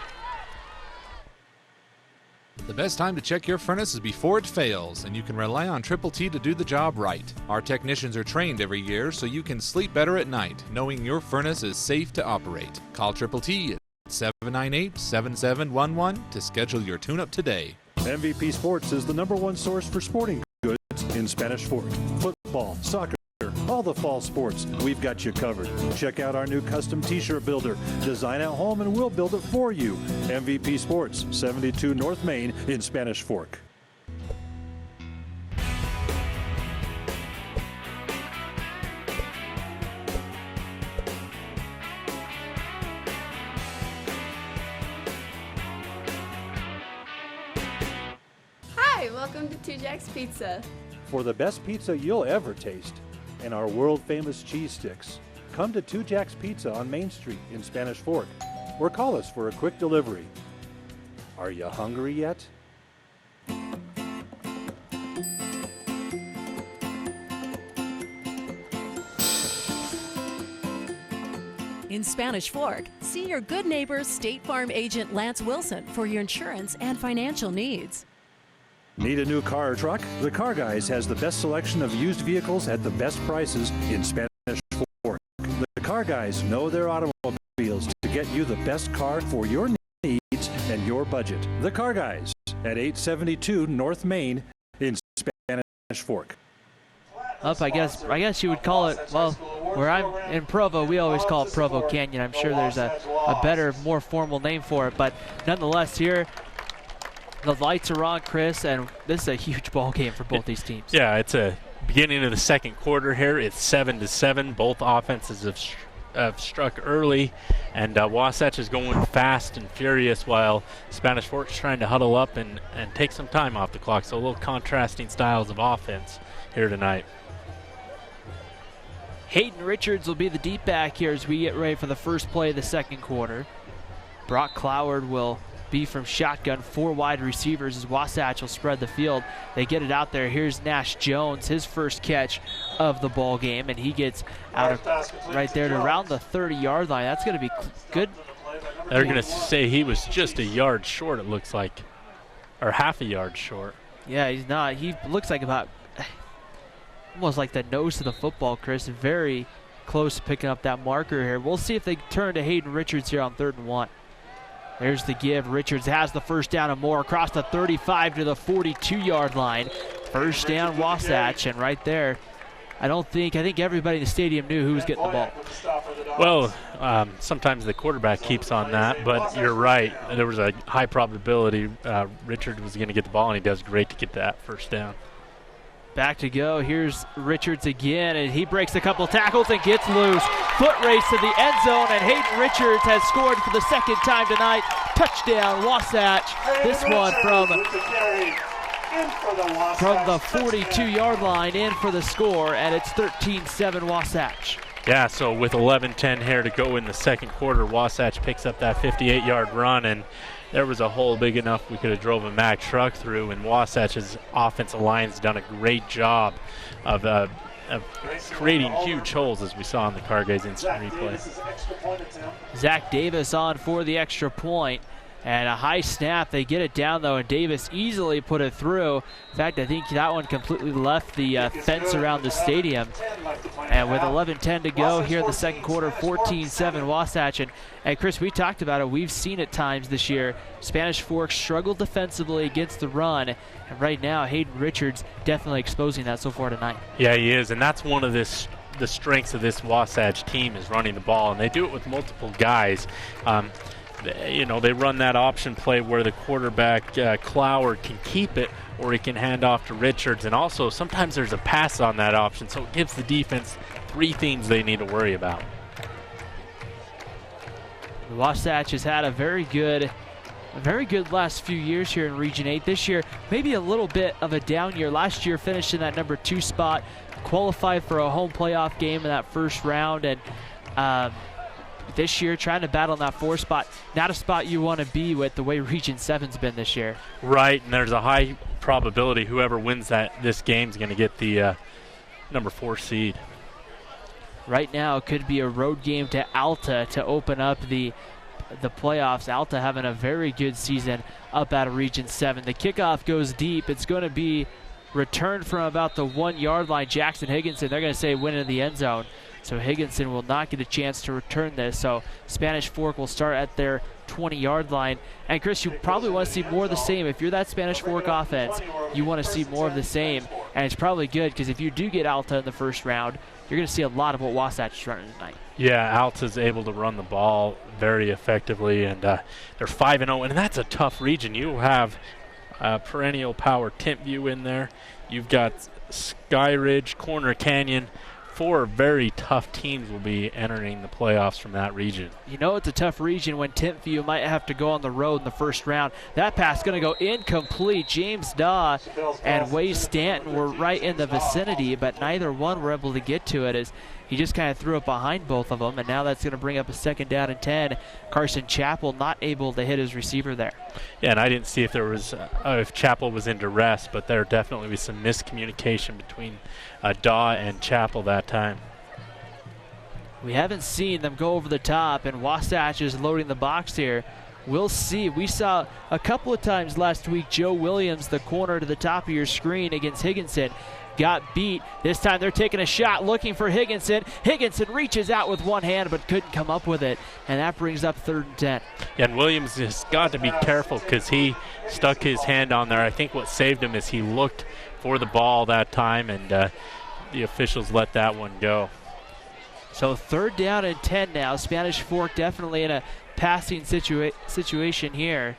Speaker 6: The best time to check your furnace is before it fails, and you can rely on Triple T to do the job right. Our technicians are trained every year so you can sleep better at night, knowing your furnace is safe to operate. Call Triple T at 798-7711 to schedule your tune-up today.
Speaker 7: MVP Sports is the #1 source for sporting goods in Spanish Fork. Football, soccer, all the fall sports, we've got you covered. Check out our new custom t-shirt builder. Design at home and we'll build it for you. MVP Sports, 72 North Main in Spanish Fork.
Speaker 8: Hi, welcome to Two Jacks Pizza.
Speaker 7: For the best pizza you'll ever taste and our world-famous cheese sticks, come to Two Jacks Pizza on Main Street in Spanish Fork, or call us for a quick delivery. Are you hungry yet?
Speaker 9: In Spanish Fork, see your good neighbor State Farm agent Lance Wilson for your insurance and financial needs.
Speaker 7: Need a new car or truck? The Car Guys has the best selection of used vehicles at the best prices in Spanish Fork. The Car Guys know their automobiles to get you the best car for your needs and your budget. The Car Guys at 872 North Main in Spanish Fork.
Speaker 4: I guess you would call it, well, where I'm in Provo, we always call it Provo Canyon. I'm sure there's a better, more formal name for it, but nonetheless here, the lights are on, Chris, and this is a huge ball game for both these teams.
Speaker 5: Yeah, it's a beginning of the second quarter here. It's 7-7. Both offenses have struck early, and Wasatch is going fast and furious while Spanish Fork's trying to huddle up and take some time off the clock. So a little contrasting styles of offense here tonight.
Speaker 4: Hayden Richards will be the deep back here as we get ready for the first play of the second quarter. Brock Cloward will be from shotgun, 4 wide receivers as Wasatch will spread the field. They get it out there. Here's Nash Jones, his first catch of the ball game, and he gets out of right there to around the 30-yard line. That's going to be good.
Speaker 5: They're going to say he was just a yard short, it looks like, or half a yard short.
Speaker 4: Yeah, he's not. He looks like about almost like the nose of the football, Chris. Very close to picking up that marker here. We'll see if they turn to Hayden Richards here on 3rd and 1. There's the give. Richards has the first down and more across the 35 to the 42-yard line. First down, Wasatch, and right there, I think everybody in the stadium knew who was getting the ball.
Speaker 5: Well, sometimes the quarterback keeps on that, but you're right. There was a high probability Richard was going to get the ball, and he does great to get that first down.
Speaker 4: Back to go. Here's Richards again, and he breaks a couple tackles and gets loose. Foot race to the end zone, and Hayden Richards has scored for the second time tonight. Touchdown, Wasatch. This one from the 42-yard line in for the score, and it's 13-7 Wasatch.
Speaker 5: Yeah, so with 11:10 here to go in the second quarter, Wasatch picks up that 58-yard run, and there was a hole big enough we could have drove a Mack truck through, and Wasatch's offensive line's done a great job of creating huge holes, as we saw in the Cargay's instant replay.
Speaker 4: Zach Davis on for the extra point. And a high snap. They get it down, though, and Davis easily put it through. In fact, I think that one completely left the fence around the stadium. And with 11:10 to go here in the second quarter, 14-7 Wasatch. And Chris, we talked about it. We've seen it times this year. Spanish Fork struggled defensively against the run. And right now, Hayden Richards definitely exposing that so far tonight.
Speaker 5: Yeah, he is. And that's one of the strengths of this Wasatch team is running the ball. And they do it with multiple guys. You know, they run that option play where the quarterback, Cloward, can keep it or he can hand off to Richards. And also, sometimes there's a pass on that option, so it gives the defense three things they need to worry about.
Speaker 4: Wasatch has had a very good last few years here in Region 8. This year, maybe a little bit of a down year. Last year, finished in that number 2 spot, qualified for a home playoff game in that first round, and this year trying to battle in that 4 spot. Not a spot you want to be with the way Region 7's been this year.
Speaker 5: Right, and there's a high probability whoever wins this game is going to get the number 4 seed.
Speaker 4: Right now, it could be a road game to Alta to open up the playoffs. Alta having a very good season up out of Region 7. The kickoff goes deep. It's going to be returned from about the 1-yard line. Jackson Higginson, they're going to say win in the end zone. So Higginson will not get a chance to return this. So Spanish Fork will start at their 20-yard line. And Chris, you probably want to see more of the same. If you're that Spanish Fork offense, you want to see more of the same. And it's probably good because if you do get Alta in the first round, you're going to see a lot of what Wasatch is running tonight.
Speaker 5: Yeah, Alta's able to run the ball very effectively, and they're 5-0, and that's a tough region. You have perennial power Timpview in there. You've got Sky Ridge, Corner Canyon. 4 very tough teams will be entering the playoffs from that region.
Speaker 4: You know it's a tough region when Timpview might have to go on the road in the first round. That pass going to go incomplete. James Daw and Wade Stanton were right in the vicinity, but neither one were able to get to it as he just kind of threw it behind both of them, and now that's going to bring up a 2nd down and 10. Carson Chappell not able to hit his receiver there.
Speaker 5: Yeah, and I didn't see if there was if Chappell was in duress, but there definitely was some miscommunication between Daw and Chappell that time.
Speaker 4: We haven't seen them go over the top, and Wasatch is loading the box here. We'll see. We saw a couple of times last week Joe Williams, the corner to the top of your screen against Higginson, got beat. This time they're taking a shot looking for Higginson. Higginson reaches out with one hand but couldn't come up with it, and that brings up 3rd and 10.
Speaker 5: Yeah, and Williams has got to be careful because he stuck his hand on there. I think what saved him is he looked for the ball that time, and the officials let that one go.
Speaker 4: So 3rd down and 10 now. Spanish Fork definitely in a passing situation here.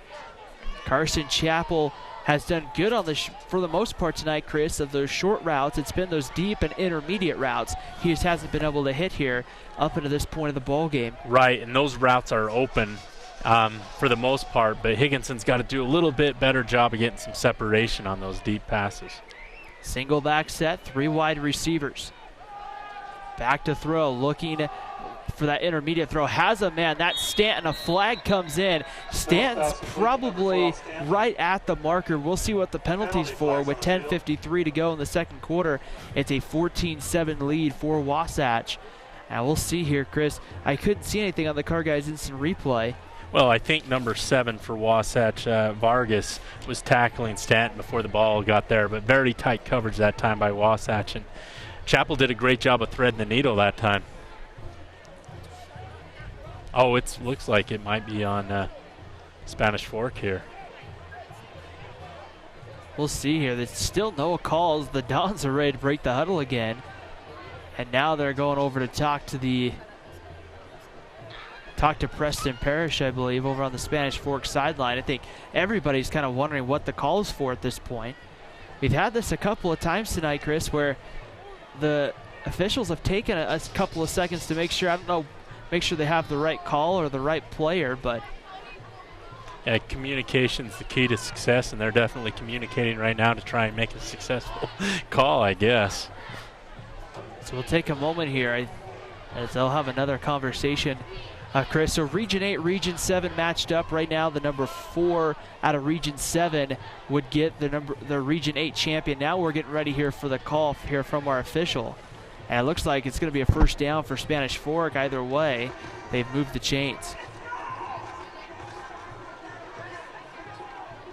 Speaker 4: Carson Chappell has done good on for the most part tonight, Chris, of those short routes. It's been those deep and intermediate routes he just hasn't been able to hit here up into this point of the ball game.
Speaker 5: Right, and those routes are open for the most part, but Higginson's got to do a little bit better job of getting some separation on those deep passes.
Speaker 4: Single back set, 3 wide receivers. Back to throw, looking for that intermediate throw. Has a man. That's Stanton. A flag comes in. Stanton's probably right at the marker. We'll see what the penalty's for with 10:53 to go in the second quarter. It's a 14-7 lead for Wasatch. And we'll see here, Chris. I couldn't see anything on the Cargay's instant replay.
Speaker 5: Well, I think number 7 for Wasatch, Vargas, was tackling Stanton before the ball got there, but very tight coverage that time by Wasatch. And Chappell did a great job of threading the needle that time. Oh, it looks like it might be on Spanish Fork here.
Speaker 4: We'll see here. There's still no calls. The Dons are ready to break the huddle again. And now they're going over to talk to the talked to Preston Parrish, I believe, over on the Spanish Fork sideline. I think everybody's kind of wondering what the call is for at this point. We've had this a couple of times tonight, Chris, where the officials have taken a couple of seconds to make sure, I don't know, make sure they have the right call or the right player, but
Speaker 5: yeah, communication's the key to success, and they're definitely communicating right now to try and make a successful call, I guess.
Speaker 4: So we'll take a moment here as they'll have another conversation. Chris, so Region 8, Region 7 matched up right now. The number 4 out of Region 7 would get the Region 8 champion. Now we're getting ready here for the call here from our official. And it looks like it's going to be a first down for Spanish Fork. Either way, they've moved the chains.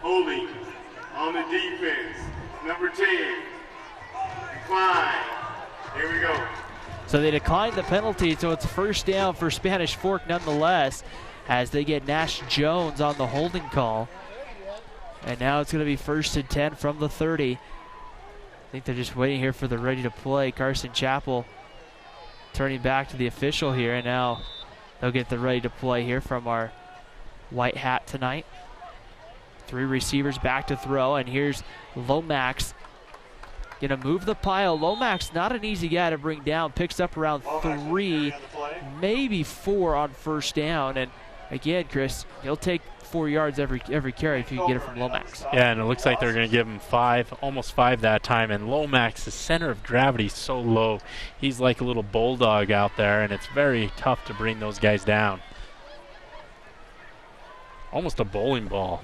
Speaker 2: Holding on the defense, number 10, decline. Here we go.
Speaker 4: So they declined the penalty, so it's a first down for Spanish Fork nonetheless, as they get Nash Jones on the holding call. And now it's going to be 1st and 10 from the 30. I think they're just waiting here for the ready to play. Carson Chappell turning back to the official here, and now they'll get the ready to play here from our white hat tonight. 3 receivers back to throw, and here's Lomax. Gonna move the pile. Lomax, not an easy guy to bring down. Picks up around 3, maybe 4 on first down. And again, Chris, he'll take 4 yards every carry if you can get it from Lomax.
Speaker 5: Yeah, and it looks like they're going to give him 5, almost 5 that time. And Lomax, the center of gravity is so low. He's like a little bulldog out there, and it's very tough to bring those guys down. Almost a bowling ball.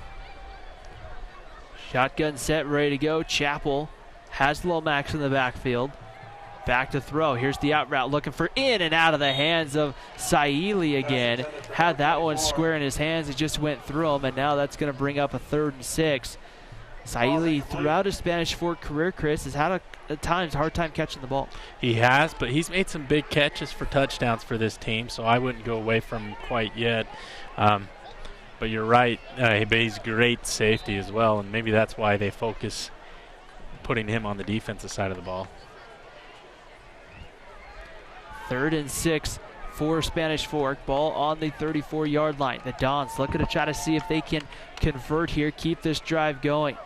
Speaker 4: Shotgun set, ready to go. Chappell has Lomax in the backfield. Back to throw. Here's the out route, looking for in and out of the hands of Saili again. Had that one square in his hands. It just went through him, and now that's going to bring up a 3rd and 6. Saili, throughout his Spanish Fork career, Chris, has had at times a hard time catching the ball.
Speaker 5: He has, but he's made some big catches for touchdowns for this team, so I wouldn't go away from him quite yet. But you're right, but he's great safety as well, and maybe that's why they focus putting him on the defensive side of the ball.
Speaker 4: 3rd and 6 for Spanish Fork. Ball on the 34-yard line. The Dons looking to try to see if they can convert here, keep this drive going.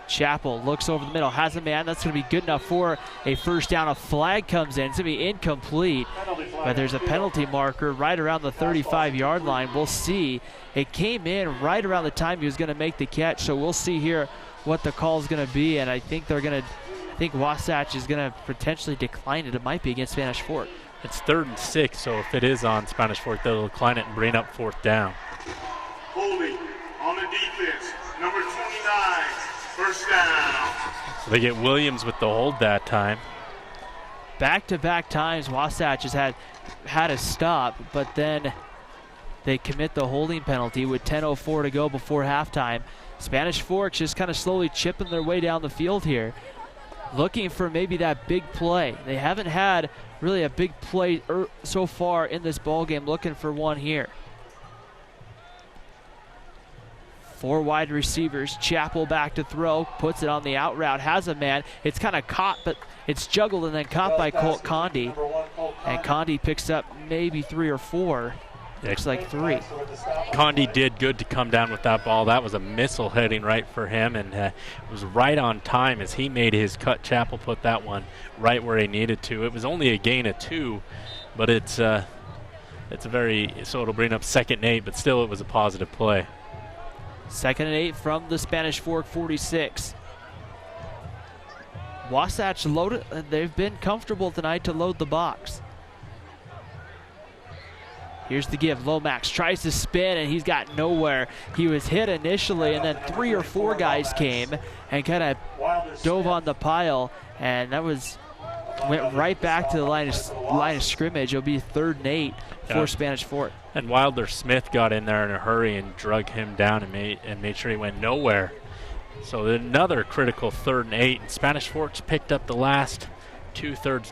Speaker 4: Chappell looks over the middle, has a man. That's going to be good enough for a first down. A flag comes in. It's going to be incomplete, but there's a penalty marker right around the 35-yard line. We'll see. It came in right around the time he was going to make the catch, so we'll see here what the call is going to be, and I think Wasatch is going to potentially decline it. It might be against Spanish Fork.
Speaker 5: It's 3rd and 6, so if it is on Spanish Fork, they'll decline it and bring up 4th down.
Speaker 2: Holding on the defense, number 29, first down.
Speaker 5: So they get Williams with the hold that time.
Speaker 4: Back-to-back times, Wasatch has had a stop, but then they commit the holding penalty with 10:04 to go before halftime. Spanish Fork's just kind of slowly chipping their way down the field here, looking for maybe that big play. They haven't had really a big play so far in this ball game, looking for one here. 4 wide receivers. Chappell back to throw, puts it on the out route, has a man. It's kind of caught, but it's juggled and then caught by Colt Condi. And Condi picks up maybe 3 or 4. Looks like 3.
Speaker 5: Condi did good to come down with that ball. That was a missile heading right for him, and it was right on time as he made his cut. Chappell put that one right where he needed to. It was only a gain of 2, but it's a very, so it'll bring up 2nd and 8, but still it was a positive play.
Speaker 4: 2nd and 8 from the Spanish Fork 46. Wasatch loaded. They've been comfortable tonight to load the box. Here's the give. Lomax tries to spin, and he's got nowhere. He was hit initially, and then 3 or 4 guys came and kind of dove on the pile, and that went right back to the line of scrimmage. It'll be 3rd and 8 for Spanish Fork.
Speaker 5: And Wilder Smith got in there in a hurry and drug him down and made sure he went nowhere. So another critical 3rd and 8. And Spanish Fork's picked up the last 2 third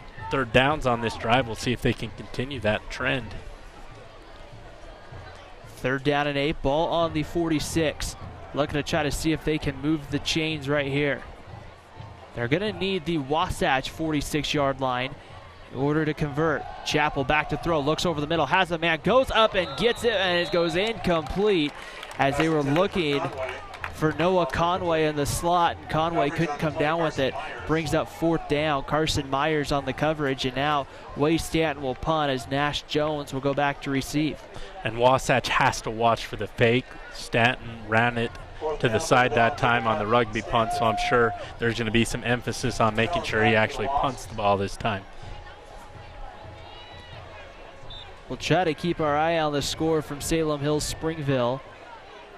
Speaker 5: downs on this drive. We'll see if they can continue that trend.
Speaker 4: 3rd down and 8, ball on the 46. Looking to try to see if they can move the chains right here. They're going to need the Wasatch 46-yard line in order to convert. Chappell back to throw, looks over the middle, has a man, goes up and gets it, and it goes incomplete as they were looking for Noah Conway in the slot, and Conway couldn't come down with it. Brings up 4th down. Carson Myers on the coverage, and now Wade Stanton will punt as Nash Jones will go back to receive.
Speaker 5: And Wasatch has to watch for the fake. Stanton ran it to the side that time on the rugby punt, so I'm sure there's going to be some emphasis on making sure he actually punts the ball this time.
Speaker 4: We'll try to keep our eye on the score from Salem Hills Springville.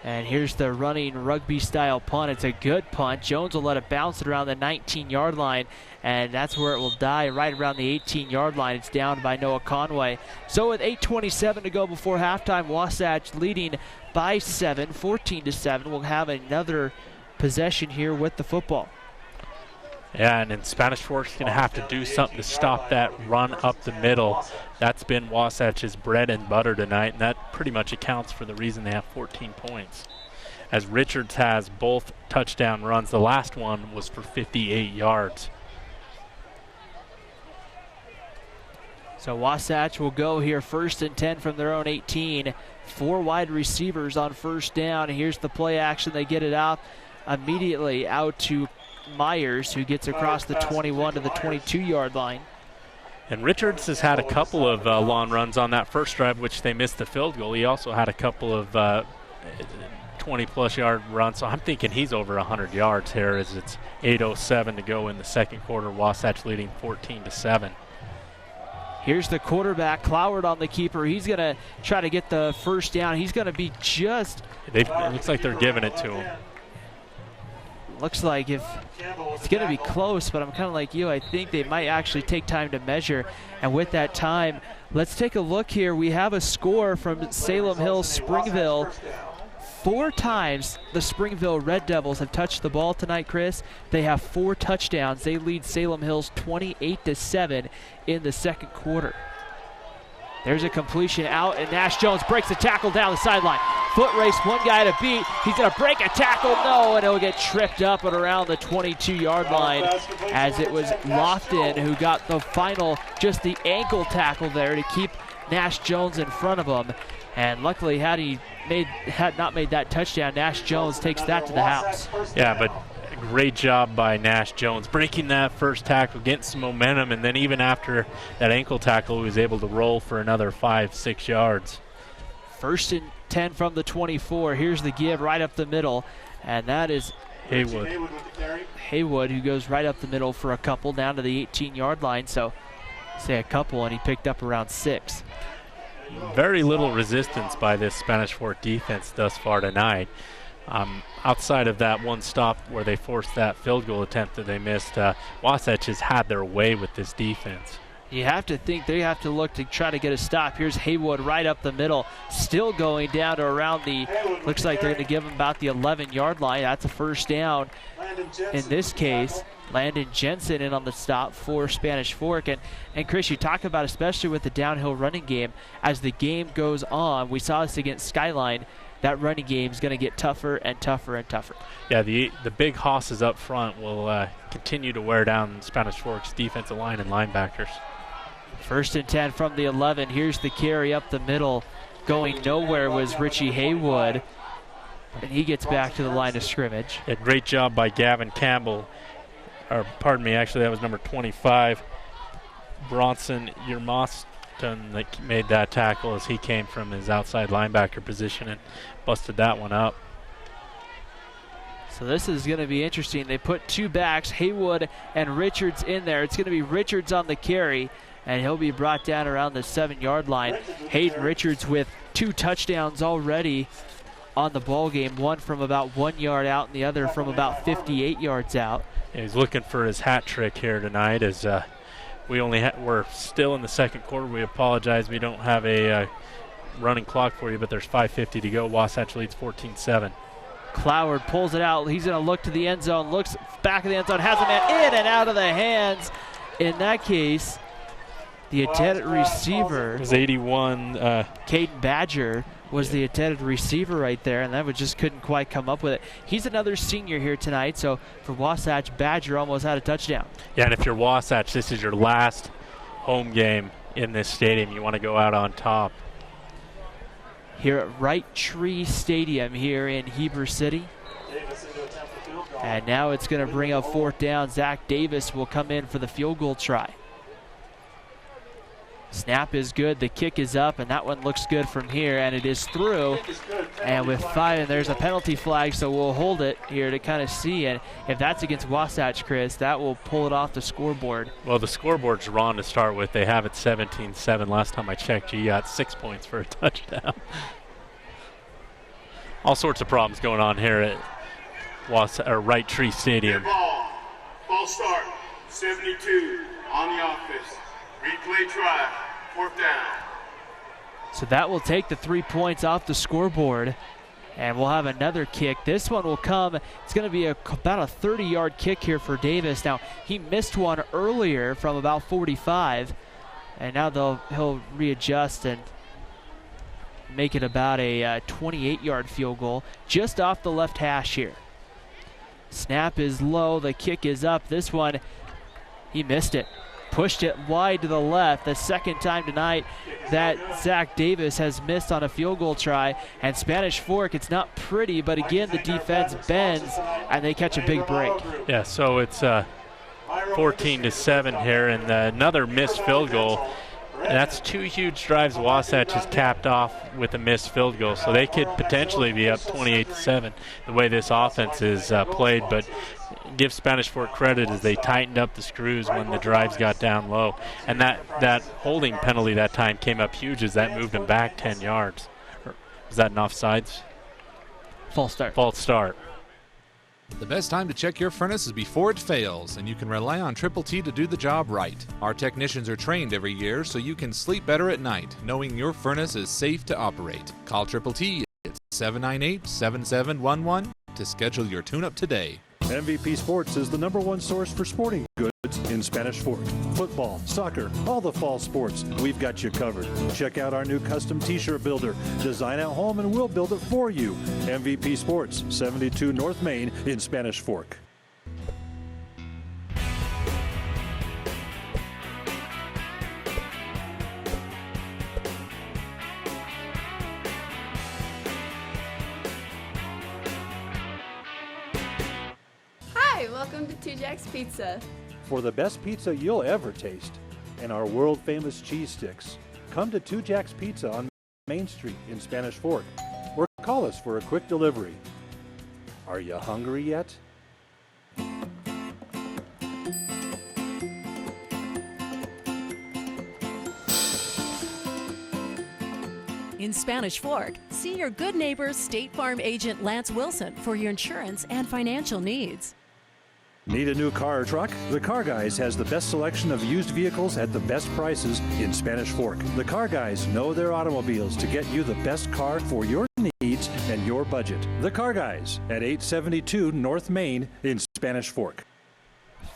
Speaker 4: And here's the running rugby-style punt. It's a good punt. Jones will let it bounce it around the 19-yard line, and that's where it will die, right around the 18-yard line. It's down by Noah Conway. So with 8:27 to go before halftime, Wasatch leading by 7, 14-7. We'll have another possession here with the football.
Speaker 5: Yeah, and then Spanish Fork's going to have to do something to stop that run up the middle. That's been Wasatch's bread and butter tonight, and that pretty much accounts for the reason they have 14 points. As Richards has both touchdown runs. The last one was for 58 yards.
Speaker 4: So Wasatch will go here 1st and 10 from their own 18. 4 wide receivers on 1st down. Here's the play action. They get it out immediately out to Myers, who gets across the 21 to the 22-yard line.
Speaker 5: And Richards has had a couple of long runs on that first drive, which they missed the field goal. He also had a couple of 20-plus yard runs, so I'm thinking he's over 100 yards here as it's 8:07 to go in the second quarter. Wasatch leading 14-7.
Speaker 4: Here's the quarterback, Cloward on the keeper. He's going to try to get the 1st down. He's going to be just...
Speaker 5: It looks like they're giving it to him.
Speaker 4: Looks like if it's going to be close, but I'm kind of like you. I think they might actually take time to measure. And with that time, let's take a look here. We have a score from Salem Hills Springville. 4 times the Springville Red Devils have touched the ball tonight, Chris. They have 4 touchdowns. They lead Salem Hills 28-7 in the second quarter. There's a completion out, and Nash Jones breaks a tackle down the sideline. Foot race, one guy to beat. He's going to break a tackle. No, and he'll get tripped up and around the 22-yard line as it was Lofton who got the final, just the ankle tackle there to keep Nash Jones in front of him. And luckily, had not made that touchdown, Nash Jones takes that to the house.
Speaker 5: Yeah, but great job by Nash Jones breaking that first tackle, getting some momentum, and then even after that ankle tackle, he was able to roll for another 5-6 yards.
Speaker 4: 1st and 10 from the 24. Here's the give right up the middle, and that is Haywood, who goes right up the middle for a couple down to the 18-yard line. So say a couple, and he picked up around 6.
Speaker 5: Very little resistance by this Spanish Fort defense thus far tonight. Outside of that one stop where they forced that field goal attempt that they missed, Wasatch has had their way with this defense.
Speaker 4: You have to think they have to look to try to get a stop. Here's Haywood right up the middle, still going down to around the, looks like they're going to give him about the 11-yard line. That's a 1st down in this case. Landon Jensen in on the stop for Spanish Fork. And Chris, you talk about, especially with the downhill running game, as the game goes on, we saw this against Skyline, that running game is going to get tougher and tougher and tougher.
Speaker 5: Yeah, the big hosses up front will continue to wear down Spanish Fork's defensive line and linebackers.
Speaker 4: 1st and 10 from the 11. Here's the carry up the middle. Going nowhere was Richie Haywood, and he gets back to the line of scrimmage.
Speaker 5: A great job by Gavin Campbell. Or pardon me, actually that was number 25, Bronson Yermoston, that made that tackle as he came from his outside linebacker position and busted that one up.
Speaker 4: So this is going to be interesting. They put 2 backs, Haywood and Richards, in there. It's going to be Richards on the carry, and he'll be brought down around the 7-yard line. Hayden Richards with 2 touchdowns already on the ball game, one from about 1 yard out and the other from about 58 yards out.
Speaker 5: Yeah, he's looking for his hat trick here tonight as we're still in the second quarter. We apologize. We don't have a running clock for you, but there's 5:50 to go. Wasatch leads 14-7.
Speaker 4: Cloward pulls it out. He's going to look to the end zone, looks back of the end zone, has a man in and out of the hands. In that case, the intended receiver,
Speaker 5: it was 81.
Speaker 4: Caden Badger was the intended receiver right there, and that just couldn't quite come up with it. He's another senior here tonight, so for Wasatch, Badger almost had a touchdown.
Speaker 5: Yeah, and if you're Wasatch, this is your last home game in this stadium. You want to go out on top.
Speaker 4: Here at Wright Tree Stadium here in Heber City. And now it's going to bring up fourth down. Zach Davis will come in for the field goal try. Snap is good, the kick is up, and that one looks good from here, and it is through. And with 5, and there's a penalty flag, so we'll hold it here to kind of see. And if that's against Wasatch, Chris, that will pull it off the scoreboard.
Speaker 5: Well, the scoreboard's wrong to start with. They have it 17-7. Last time I checked, you got 6 points for a touchdown. All sorts of problems going on here at Wright Tree Stadium.
Speaker 2: Ball start, 72 on the offense. Replay try, fourth down.
Speaker 4: So that will take the 3 points off the scoreboard, and we'll have another kick. This one will come, it's going to be about a 30-yard kick here for Davis. Now, he missed one earlier from about 45, and now he'll readjust and make it about a 28-yard field goal just off the left hash here. Snap is low, the kick is up. This one, he missed it. Pushed it wide to the left. The second time tonight that Zach Davis has missed on a field goal try. And Spanish Fork, it's not pretty, but again, the defense bends and they catch a big break.
Speaker 5: Yeah, so it's 14-7 here, and another missed field goal. And that's 2 huge drives Wasatch has capped off with a missed field goal, so they could potentially be up 28-7 the way this offense is played. But give Spanish Fork credit as they tightened up the screws when the drives got down low. And that holding penalty that time came up huge as that moved them back 10 yards. Was that an offsides?
Speaker 4: False start.
Speaker 5: False start.
Speaker 6: The best time to check your furnace is before it fails, and you can rely on Triple T to do the job right. Our technicians are trained every year so you can sleep better at night, knowing your furnace is safe to operate. Call Triple T at 798-7711 to schedule your tune-up today.
Speaker 7: MVP Sports is the #1 source for sporting goods in Spanish Fork. Football, soccer, all the fall sports, we've got you covered. Check out our new custom t-shirt builder. Design at home and we'll build it for you. MVP Sports, 72 North Main in Spanish Fork.
Speaker 8: Hi, welcome to Two Jacks Pizza.
Speaker 7: For the best pizza you'll ever taste and our world-famous cheese sticks, come to Two Jacks Pizza on Main Street in Spanish Fork or call us for a quick delivery. Are you hungry yet?
Speaker 9: In Spanish Fork, see your good neighbor State Farm agent Lance Wilson for your insurance and financial needs.
Speaker 7: Need a new car or truck? The Car Guys has the best selection of used vehicles at the best prices in Spanish Fork. The Car Guys know their automobiles to get you the best car for your needs and your budget. The Car Guys at 872 North Main in Spanish Fork.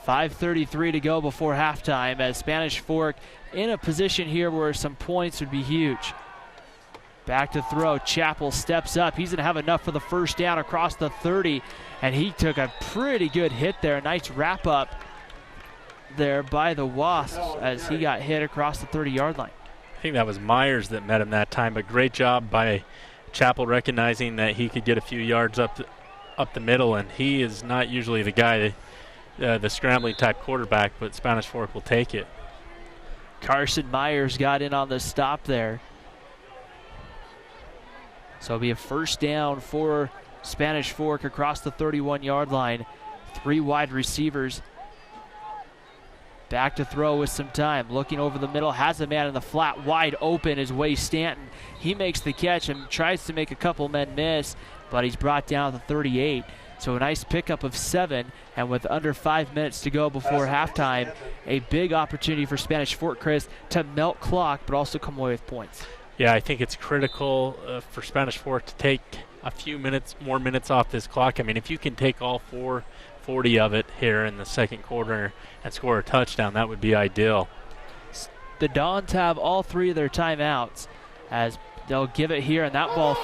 Speaker 4: 5:33 to go before halftime as Spanish Fork in a position here where some points would be huge. Back to throw, Chappell steps up. He's gonna have enough for the first down across the 30, and he took a pretty good hit there. Nice wrap up there by the Wasps as he got hit across the 30-yard line.
Speaker 5: I think that was Myers that met him that time, but great job by Chappell recognizing that he could get a few yards up the middle, and he is not usually the guy, the scrambling type quarterback, but Spanish Fork will take it.
Speaker 4: Carson Myers got in on the stop there. So it'll be a first down for Spanish Fork across the 31-yard line. 3 wide receivers. Back to throw with some time. Looking over the middle, has a man in the flat, wide open is Way Stanton. He makes the catch and tries to make a couple men miss, but he's brought down to 38. So a nice pickup of 7, and with under 5 minutes to go before halftime, a big opportunity for Spanish Fork, Chris, to melt clock, but also come away with points.
Speaker 5: Yeah, I think it's critical for Spanish Fork to take a few more minutes off this clock. I mean, if you can take all 4:40 of it here in the second quarter and score a touchdown, that would be ideal.
Speaker 4: The Dons have all 3 of their timeouts as they'll give it here, and that ball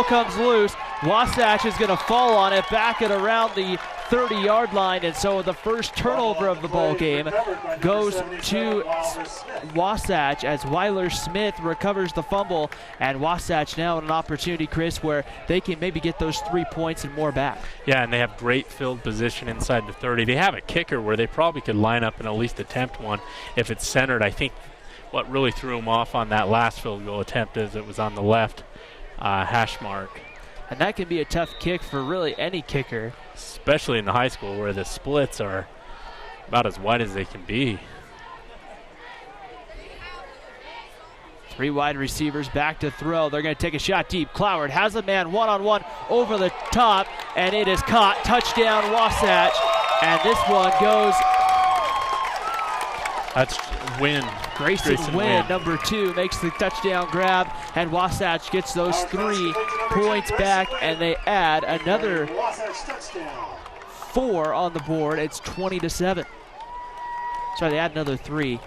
Speaker 4: comes loose. Wasatch is going to fall on it back at around the 30-yard line, and so the first turnover of the ball game goes to Wasatch as Weiler Smith recovers the fumble, and Wasatch now in an opportunity, Chris, where they can maybe get those 3 points and more back.
Speaker 5: Yeah, and they have great field position inside the 30. They have a kicker where they probably could line up and at least attempt one if it's centered. I think what really threw them off on that last field goal attempt is it was on the left hash mark.
Speaker 4: And that can be a tough kick for really any kicker.
Speaker 5: Especially in the high school where the splits are about as wide as they can be.
Speaker 4: 3 wide receivers back to throw. They're going to take a shot deep. Cloward has a man one-on-one over the top, and it is caught. Touchdown, Wasatch. And this one goes.
Speaker 5: That's Wynn.
Speaker 4: Grayson Wynn, number 2, makes the touchdown grab, and Wasatch gets those 3 points back, and they add another 4 on the board. It's 20-7. Sorry, they add another 3.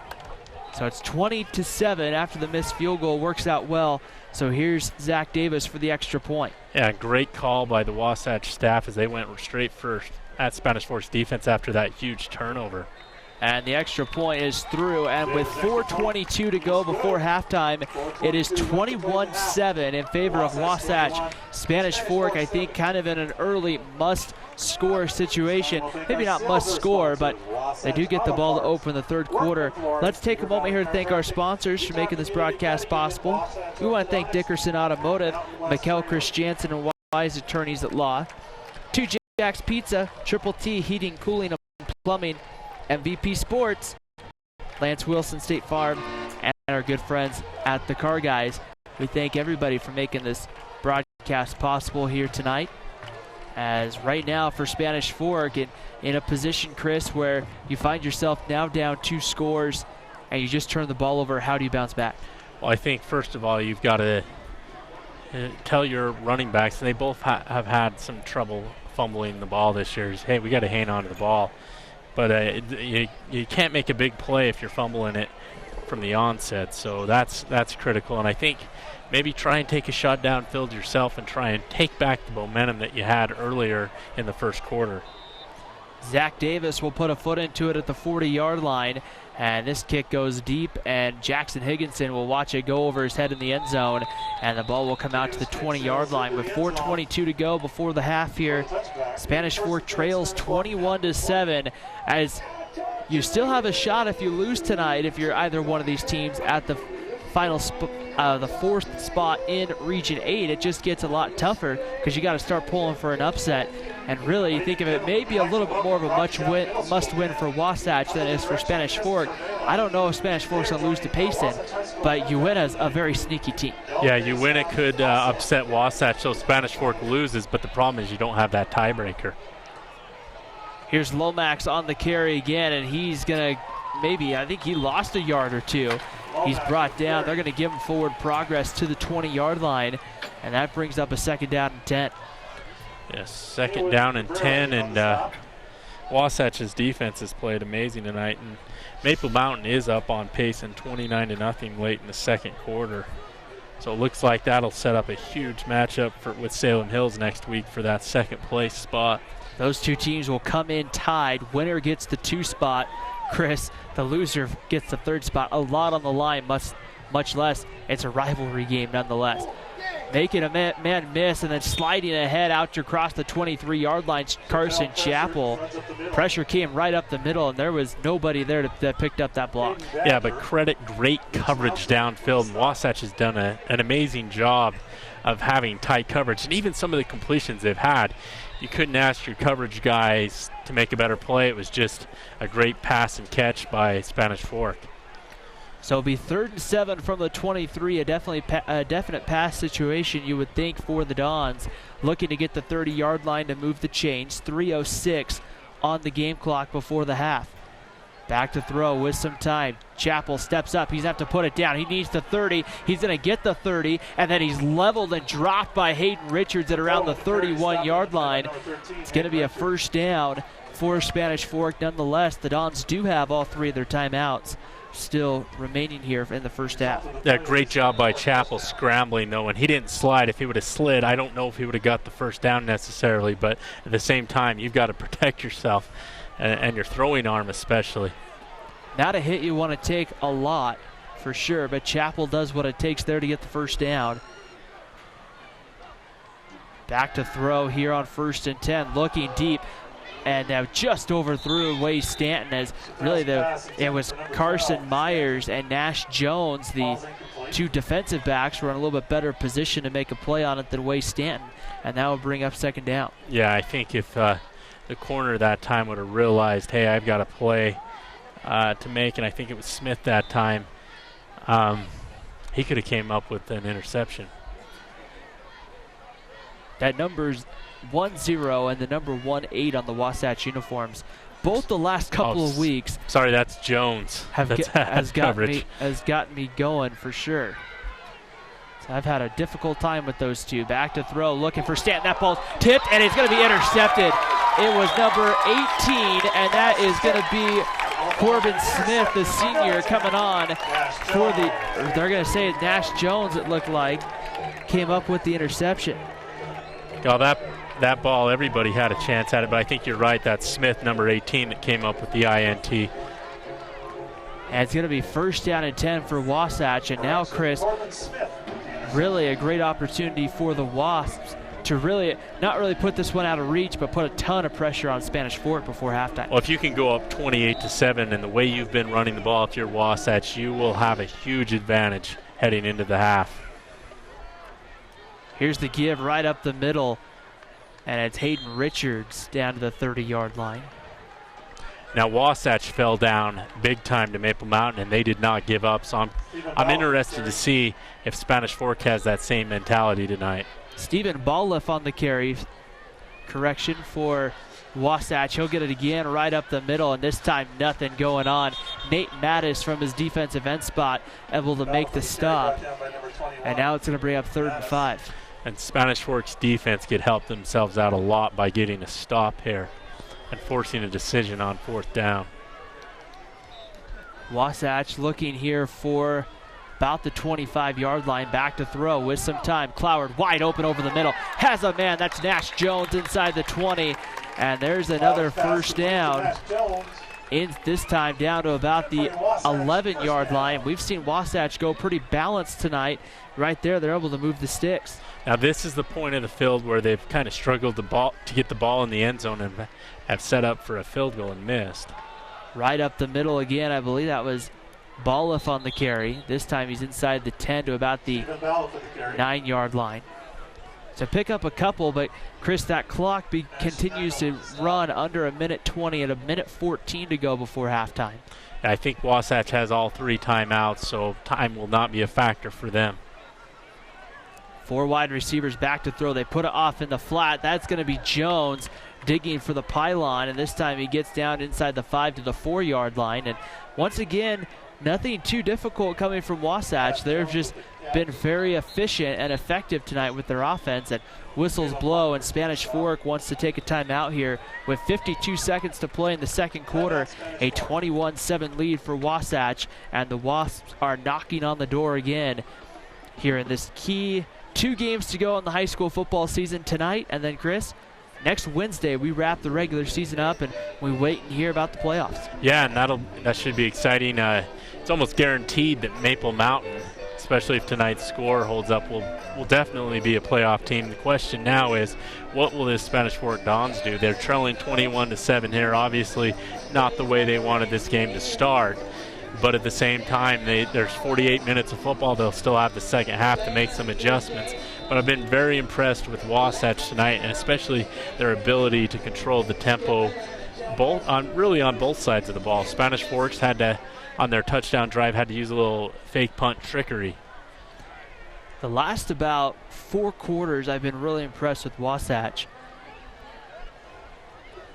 Speaker 4: So it's 20-7 after the missed field goal. Works out well. So here's Zach Davis for the extra point.
Speaker 5: Yeah, great call by the Wasatch staff as they went straight first at Spanish Fork's defense after that huge turnover.
Speaker 4: And the extra point is through, and with 4:22 to go before halftime, it is 21-7 in favor of Wasatch. Spanish Fork, I think, kind of in an early must-score situation. Maybe not must-score, but they do get the ball to open the third quarter. Let's take a moment here to thank our sponsors for making this broadcast possible. We want to thank Dickerson Automotive, Mikkel Christiansen, and Wise Attorneys at Law. 2 Jack's Pizza, Triple T Heating, Cooling, and Plumbing, MVP Sports, Lance Wilson State Farm, and our good friends at the Car Guys. We thank everybody for making this broadcast possible here tonight. As right now for Spanish Fork, in a position, Chris, where you find yourself now down 2 scores and you just turn the ball over, how do you bounce back?
Speaker 5: Well, I think first of all you've got to tell your running backs, and they both have had some trouble fumbling the ball this year, is, hey, we got to hang on to the ball. But you can't make a big play if you're fumbling it from the onset, so that's critical. And I think maybe try and take a shot downfield yourself and try and take back the momentum that you had earlier in the first quarter.
Speaker 4: Zach Davis will put a foot into it at the 40-yard line, and this kick goes deep, and Jackson Higginson will watch it go over his head in the end zone, and the ball will come out to the 20-yard line with 4:22 to go before the half here. Spanish Fork trails 21-7, as you still have a shot if you lose tonight, if you're either one of these teams, at the final the 4th spot in Region 8. It just gets a lot tougher because you got to start pulling for an upset. And really, you think of it maybe a little bit more of a must-win for Wasatch than it is for Spanish Fork. I don't know if Spanish Fork's going to lose to Payson, but you win as a very sneaky team.
Speaker 5: Yeah, you win, it could upset Wasatch, so Spanish Fork loses, but the problem is you don't have that tiebreaker.
Speaker 4: Here's Lomax on the carry again, and he's going to I think he lost a yard or 2. He's brought down. They're going to give him forward progress to the 20-yard line, and that brings up a 2nd down and 10.
Speaker 5: Yes, 2nd down and 10, and Wasatch's defense has played amazing tonight, and Maple Mountain is up on pace and 29-0 late in the second quarter. So it looks like that'll set up a huge matchup with Salem Hills next week for that 2nd place spot.
Speaker 4: Those 2 teams will come in tied. Winner gets the 2 spot. Chris, the loser gets the 3rd spot. A lot on the line, much less. It's a rivalry game nonetheless. Making a man miss and then sliding ahead out to across the 23-yard line, Carson Chappell. Pressure came right up the middle, and there was nobody there that picked up that block.
Speaker 5: Yeah, but credit great coverage downfield. Wasatch has done an amazing job of having tight coverage, and even some of the completions they've had, you couldn't ask your coverage guys to make a better play. It was just a great pass and catch by Spanish Fork.
Speaker 4: So it'll be 3rd and 7 from the 23, a definite pass situation, you would think, for the Dons. Looking to get the 30-yard line to move the chains. 3:06 on the game clock before the half. Back to throw with some time. Chappell steps up. He's going to have to put it down. He needs the 30. He's going to get the 30, and then he's leveled and dropped by Hayden Richards at around the 31-yard line. It's going to be a 1st down for Spanish Fork. Nonetheless, the Dons do have all 3 of their timeouts. still remaining here in the first half.
Speaker 5: Yeah, great job by Chappell scrambling, though, and he didn't slide. If he would have slid, I don't know if he would have got the first down necessarily, but at the same time, you've got to protect yourself and your throwing arm especially.
Speaker 4: Not a hit you want to take a lot, for sure, but Chappell does what it takes there to get the first down. Back to throw here on 1st and 10, looking deep. And now just overthrew Wade Stanton, as really it was Carson Myers and Nash Jones, the two defensive backs, were in a little bit better position to make a play on it than Wade Stanton, and that will bring up 2nd down.
Speaker 5: Yeah, I think if the corner that time would have realized, hey, I've got a play to make, and I think it was Smith that time, he could have came up with an interception.
Speaker 4: That number's 1-0 and the number 1-8 on the Wasatch uniforms. Both the last couple of weeks.
Speaker 5: Sorry, that's Jones.
Speaker 4: Has gotten me going for sure. So I've had a difficult time with those two. Back to throw, looking for Stanton. That ball's tipped, and it's going to be intercepted. It was number 18, and that is going to be Corbin Smith, the senior, coming on for they're going to say Nash Jones, it looked like, came up with the interception.
Speaker 5: Oh, that ball, everybody had a chance at it, but I think you're right. That's Smith, number 18, that came up with the INT.
Speaker 4: And it's going to be 1st down and 10 for Wasatch. And now, Chris, really a great opportunity for the Wasps to really, not really put this one out of reach, but put a ton of pressure on Spanish Fort before halftime.
Speaker 5: Well, if you can go up 28-7, and the way you've been running the ball, if you're Wasatch, you will have a huge advantage heading into the half.
Speaker 4: Here's the give right up the middle. And it's Hayden Richards down to the 30-yard line.
Speaker 5: Now Wasatch fell down big time to Maple Mountain, and they did not give up. So I'm interested to see if Spanish Fork has that same mentality tonight.
Speaker 4: Stephen Balliff on the carry. Correction for Wasatch. He'll get it again right up the middle, and this time nothing going on. Nate Mattis from his defensive end spot able to make the stop. And now it's going to bring up 3rd and 5.
Speaker 5: And Spanish Fork's defense could help themselves out a lot by getting a stop here and forcing a decision on 4th down.
Speaker 4: Wasatch looking here for about the 25-yard line. Back to throw with some time. Cloward wide open over the middle. Has a man. That's Nash Jones inside the 20. And there's another 1st down. This time down to about the 11-yard line. We've seen Wasatch go pretty balanced tonight. Right there, they're able to move the sticks.
Speaker 5: Now this is the point of the field where they've kind of struggled to get the ball in the end zone and have set up for a field goal and missed.
Speaker 4: Right up the middle again, I believe that was Balliff on the carry. This time he's inside the 10 to about the 9-yard line. So pick up a couple, but Chris, that clock continues to run under 1:20 and 1:14 to go before halftime.
Speaker 5: I think Wasatch has all 3 timeouts, so time will not be a factor for them.
Speaker 4: 4 wide receivers back to throw. They put it off in the flat. That's going to be Jones digging for the pylon, and this time he gets down inside the 5 to the 4-yard line. And once again, nothing too difficult coming from Wasatch. They've just been very efficient and effective tonight with their offense. And whistles blow, and Spanish Fork wants to take a timeout here with 52 seconds to play in the 2nd quarter. A 21-7 lead for Wasatch, and the Wasps are knocking on the door again here in this key 2 games to go in the high school football season tonight. And then, Chris, next Wednesday we wrap the regular season up and we wait and hear about the playoffs.
Speaker 5: Yeah, and that should be exciting. It's almost guaranteed that Maple Mountain, especially if tonight's score holds up, will definitely be a playoff team. The question now is, what will this Spanish Fort Dons do? They're trailing 21-7 here. Obviously not the way they wanted this game to start. But at the same time, there's 48 minutes of football. They'll still have the second half to make some adjustments. But I've been very impressed with Wasatch tonight, and especially their ability to control the tempo on both sides of the ball. Spanish Forks had to, on their touchdown drive, had to use a little fake punt trickery.
Speaker 4: The last about 4 quarters, I've been really impressed with Wasatch.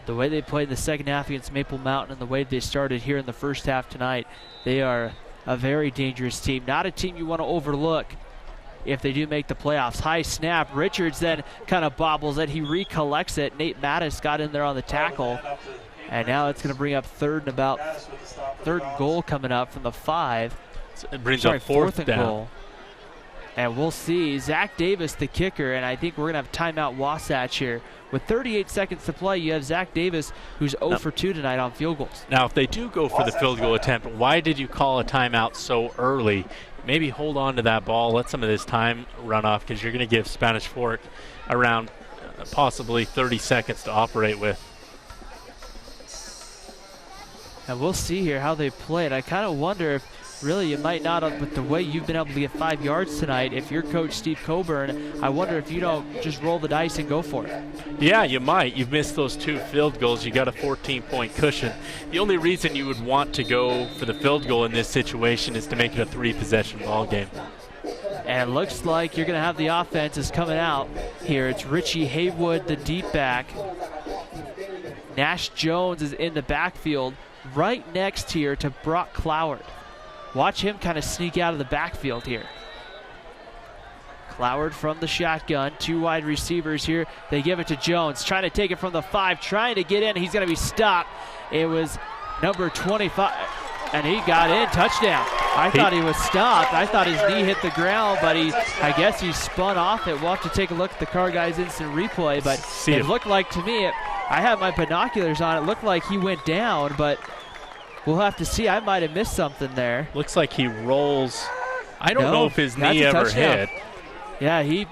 Speaker 4: The way they played the second half against Maple Mountain and the way they started here in the first half tonight, they are a very dangerous team. Not a team you want to overlook if they do make the playoffs. High snap. Richards then kind of bobbles it. He recollects it. Nate Mattis got in there on the tackle. And now it's going to bring up 3rd and about third goal coming up from the 5.
Speaker 5: So it brings up fourth
Speaker 4: and
Speaker 5: down.
Speaker 4: goal. And we'll see Zach Davis, the kicker, and I think we're going to have timeout Wasatch here. With 38 seconds to play, you have Zach Davis, who's 0 for 2 tonight on field goals.
Speaker 5: Now, if they do go for the field goal attempt, why did you call a timeout so early? Maybe hold on to that ball, let some of this time run off, because you're going to give Spanish Fork around possibly 30 seconds to operate with.
Speaker 4: And we'll see here how they play it. I kind of wonder if really you might not have, with the way you've been able to get 5 yards tonight, if you're Coach Steve Coburn, I wonder if you don't just roll the dice and go for it.
Speaker 5: Yeah, you might. You've missed those 2 field goals. You got a 14-point cushion. The only reason you would want to go for the field goal in this situation is to make it a 3-possession ball game.
Speaker 4: And it looks like you're going to have the offense is coming out here. It's Richie Haywood, the deep back. Nash Jones is in the backfield right next here to Brock Cloward. Watch him kind of sneak out of the backfield here. Cloward from the shotgun, 2 wide receivers here. They give it to Jones, trying to take it from the 5, trying to get in. He's going to be stopped. It was number 25, and he got in. Touchdown. I thought he was stopped. I thought his knee hit the ground, but I guess he spun off it. We'll have to take a look at the Car Guys instant replay, but it looked like to me, I have my binoculars on, it looked like he went down, but we'll have to see. I might have missed something there.
Speaker 5: Looks like he rolls. I don't know if his knee ever hit.
Speaker 4: Yeah, he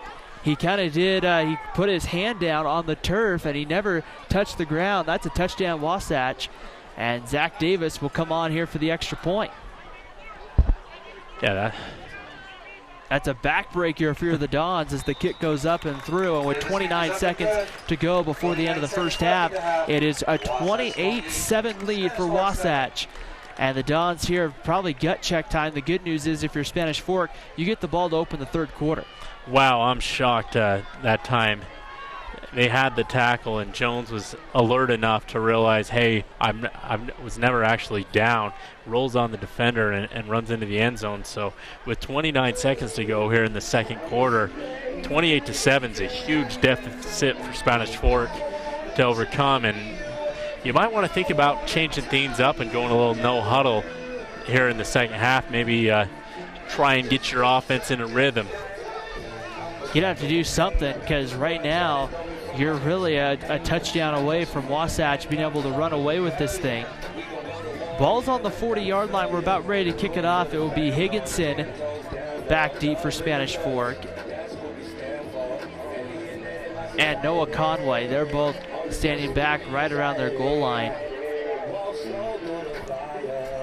Speaker 4: kind of did. He put his hand down on the turf, and he never touched the ground. That's a touchdown, Wasatch. And Zach Davis will come on here for the extra point.
Speaker 5: Yeah,
Speaker 4: that's a backbreaker if you're the Dons as the kick goes up and through. And with 29 seconds to go before the end of the first half, it is a 28-7 lead for Wasatch. And the Dons here probably gut check time. The good news is if you're Spanish Fork, you get the ball to open the third quarter.
Speaker 5: Wow, I'm shocked that time. They had the tackle, and Jones was alert enough to realize, hey, I was never actually down. Rolls on the defender and runs into the end zone. So with 29 seconds to go here in the second quarter, 28-7 is a huge deficit for Spanish Fork to overcome. And you might want to think about changing things up and going a little no huddle here in the second half. Maybe try and get your offense in a rhythm.
Speaker 4: You'd have to do something, because right now you're really a touchdown away from Wasatch being able to run away with this thing. Ball's on the 40-yard line. We're about ready to kick it off. It will be Higginson back deep for Spanish Fork. And Noah Conway. They're both standing back right around their goal line.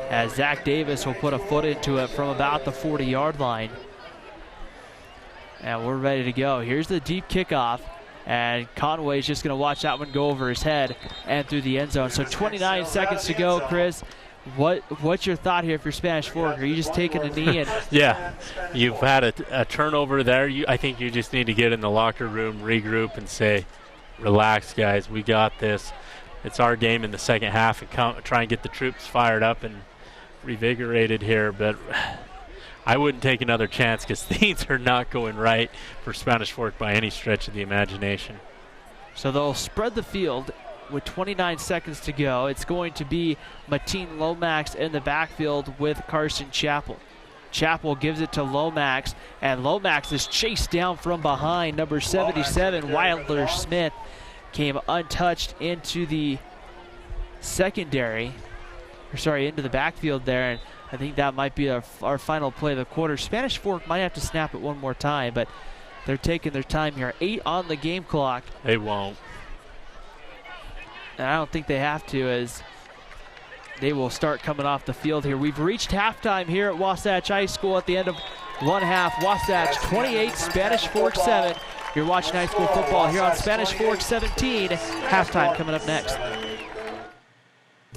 Speaker 4: As Zach Davis will put a foot into it from about the 40-yard line. And we're ready to go. Here's the deep kickoff. And Conway's just going to watch that one go over his head and through the end zone. So 29 seconds to go, Chris. What's your thought here if you're Spanish Fork? Are you just taking a knee? And
Speaker 5: yeah, you've had a turnover there. I think you just need to get in the locker room, regroup, and say, relax, guys. We got this. It's our game in the second half, and try and get the troops fired up and revigorated here. But I wouldn't take another chance, because things are not going right for Spanish Fork by any stretch of the imagination.
Speaker 4: So they'll spread the field with 29 seconds to go. It's going to be Mateen Lomax in the backfield with Carson Chappell. Chappell gives it to Lomax, and Lomax is chased down from behind. Number 77, Wilder Smith, came untouched into the secondary, into the backfield there, and I think that might be our final play of the quarter. Spanish Fork might have to snap it one more time, but they're taking their time here. 8 on the game clock.
Speaker 5: They won't.
Speaker 4: And I don't think they have to, as they will start coming off the field here. We've reached halftime here at Wasatch High School at the end of one half. Wasatch 28, Spanish Fork 7. You're watching high school football here on Spanish Fork 17. Halftime coming up next.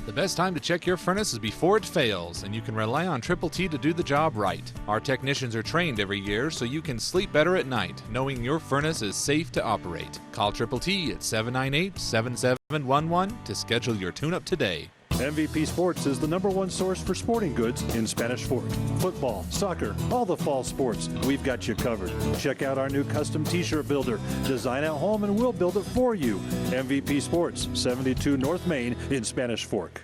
Speaker 6: The best time to check your furnace is before it fails, and you can rely on Triple T to do the job right. Our technicians are trained every year so you can sleep better at night, knowing your furnace is safe to operate. Call Triple T at 798-7711 to schedule your tune-up today.
Speaker 7: MVP Sports is the #1 source for sporting goods in Spanish Fork. Football, soccer, all the fall sports, we've got you covered. Check out our new custom t-shirt builder. Design at home and we'll build it for you. MVP Sports, 72 North Main in Spanish Fork.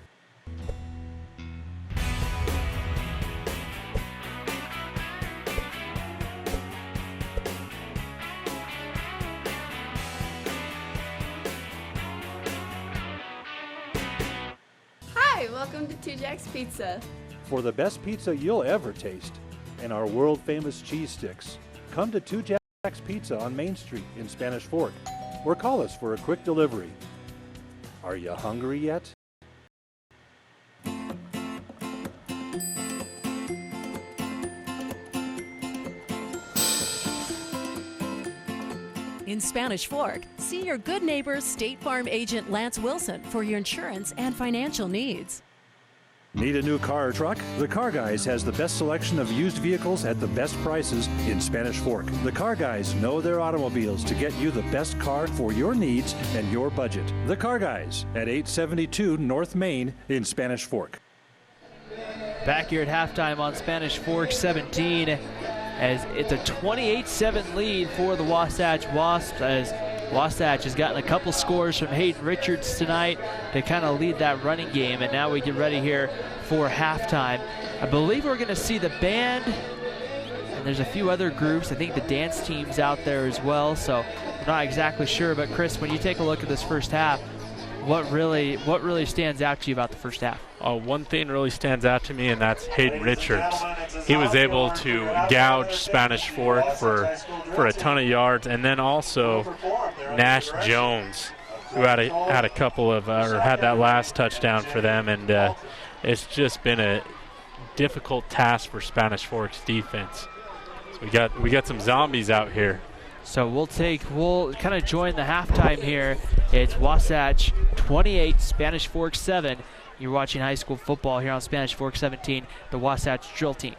Speaker 8: Hi, welcome to Two Jacks Pizza.
Speaker 7: For the best pizza you'll ever taste and our world-famous cheese sticks, come to Two Jacks Pizza on Main Street in Spanish Fork, or call us for a quick delivery. Are you hungry yet?
Speaker 9: In Spanish Fork, see your good neighbor State Farm agent Lance Wilson for your insurance and financial needs.
Speaker 7: Need a new car or truck? The Car Guys has the best selection of used vehicles at the best prices in Spanish Fork. The Car Guys know their automobiles to get you the best car for your needs and your budget. The Car Guys at 872 North Main in Spanish Fork.
Speaker 4: Back here at halftime on Spanish Fork 17, as it's a 28-7 lead for the Wasatch Wasps, as Wasatch has gotten a couple scores from Hayden Richards tonight to kind of lead that running game, and now we get ready here for halftime. I believe we're going to see the band, and there's a few other groups. I think the dance team's out there as well, so I'm not exactly sure. But Chris, when you take a look at this first half, what really stands out to you about the first half?
Speaker 5: One thing really stands out to me, and that's Hayden Richards. He was able to gouge Spanish Fork for a ton of yards, and then also Nash Jones, who had a couple of or had that last touchdown for them, and it's just been a difficult task for Spanish Fork's defense. So we got some zombies out here.
Speaker 4: So we'll kind of join the halftime here. It's Wasatch 28, Spanish Fork 7. You're watching high school football here on Spanish Fork 17, the Wasatch drill team.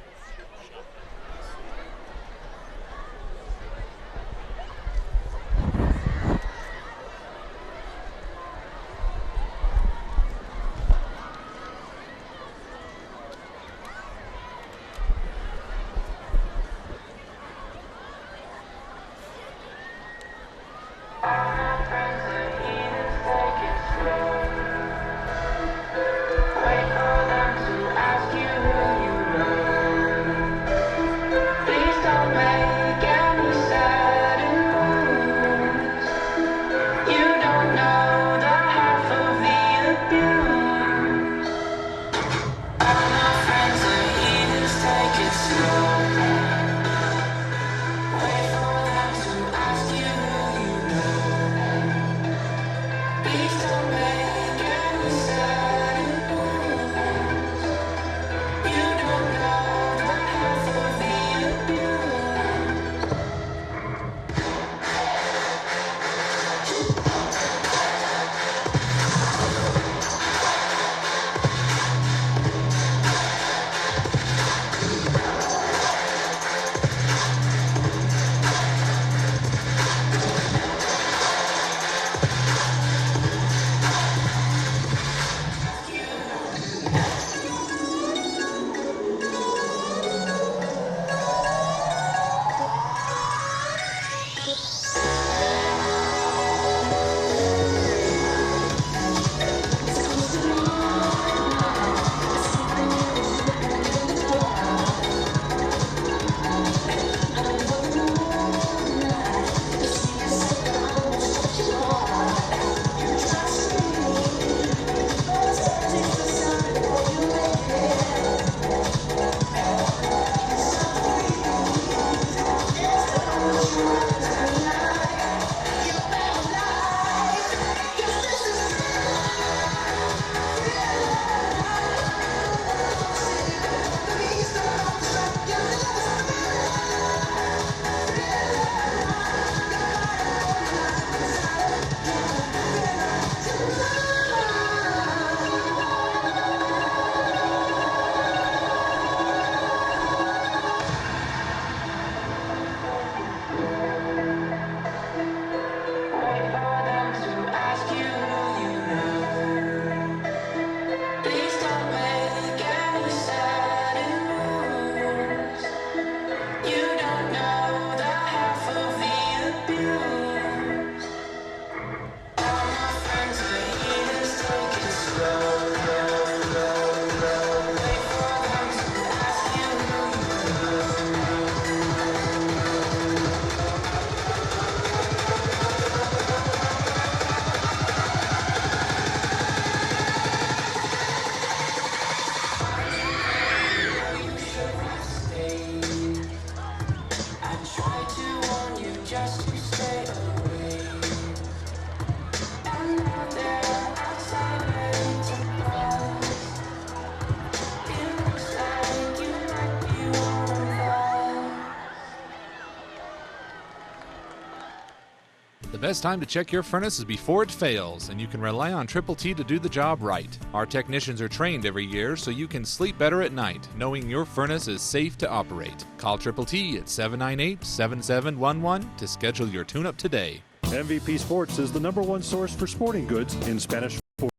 Speaker 6: best time to check your furnace is before it fails, and you can rely on Triple T to do the job right. Our technicians are trained every year so you can sleep better at night, knowing your furnace is safe to operate. Call Triple T at 798-7711 to schedule your tune-up today.
Speaker 7: MVP Sports is the #1 source for sporting goods in Spanish Fork.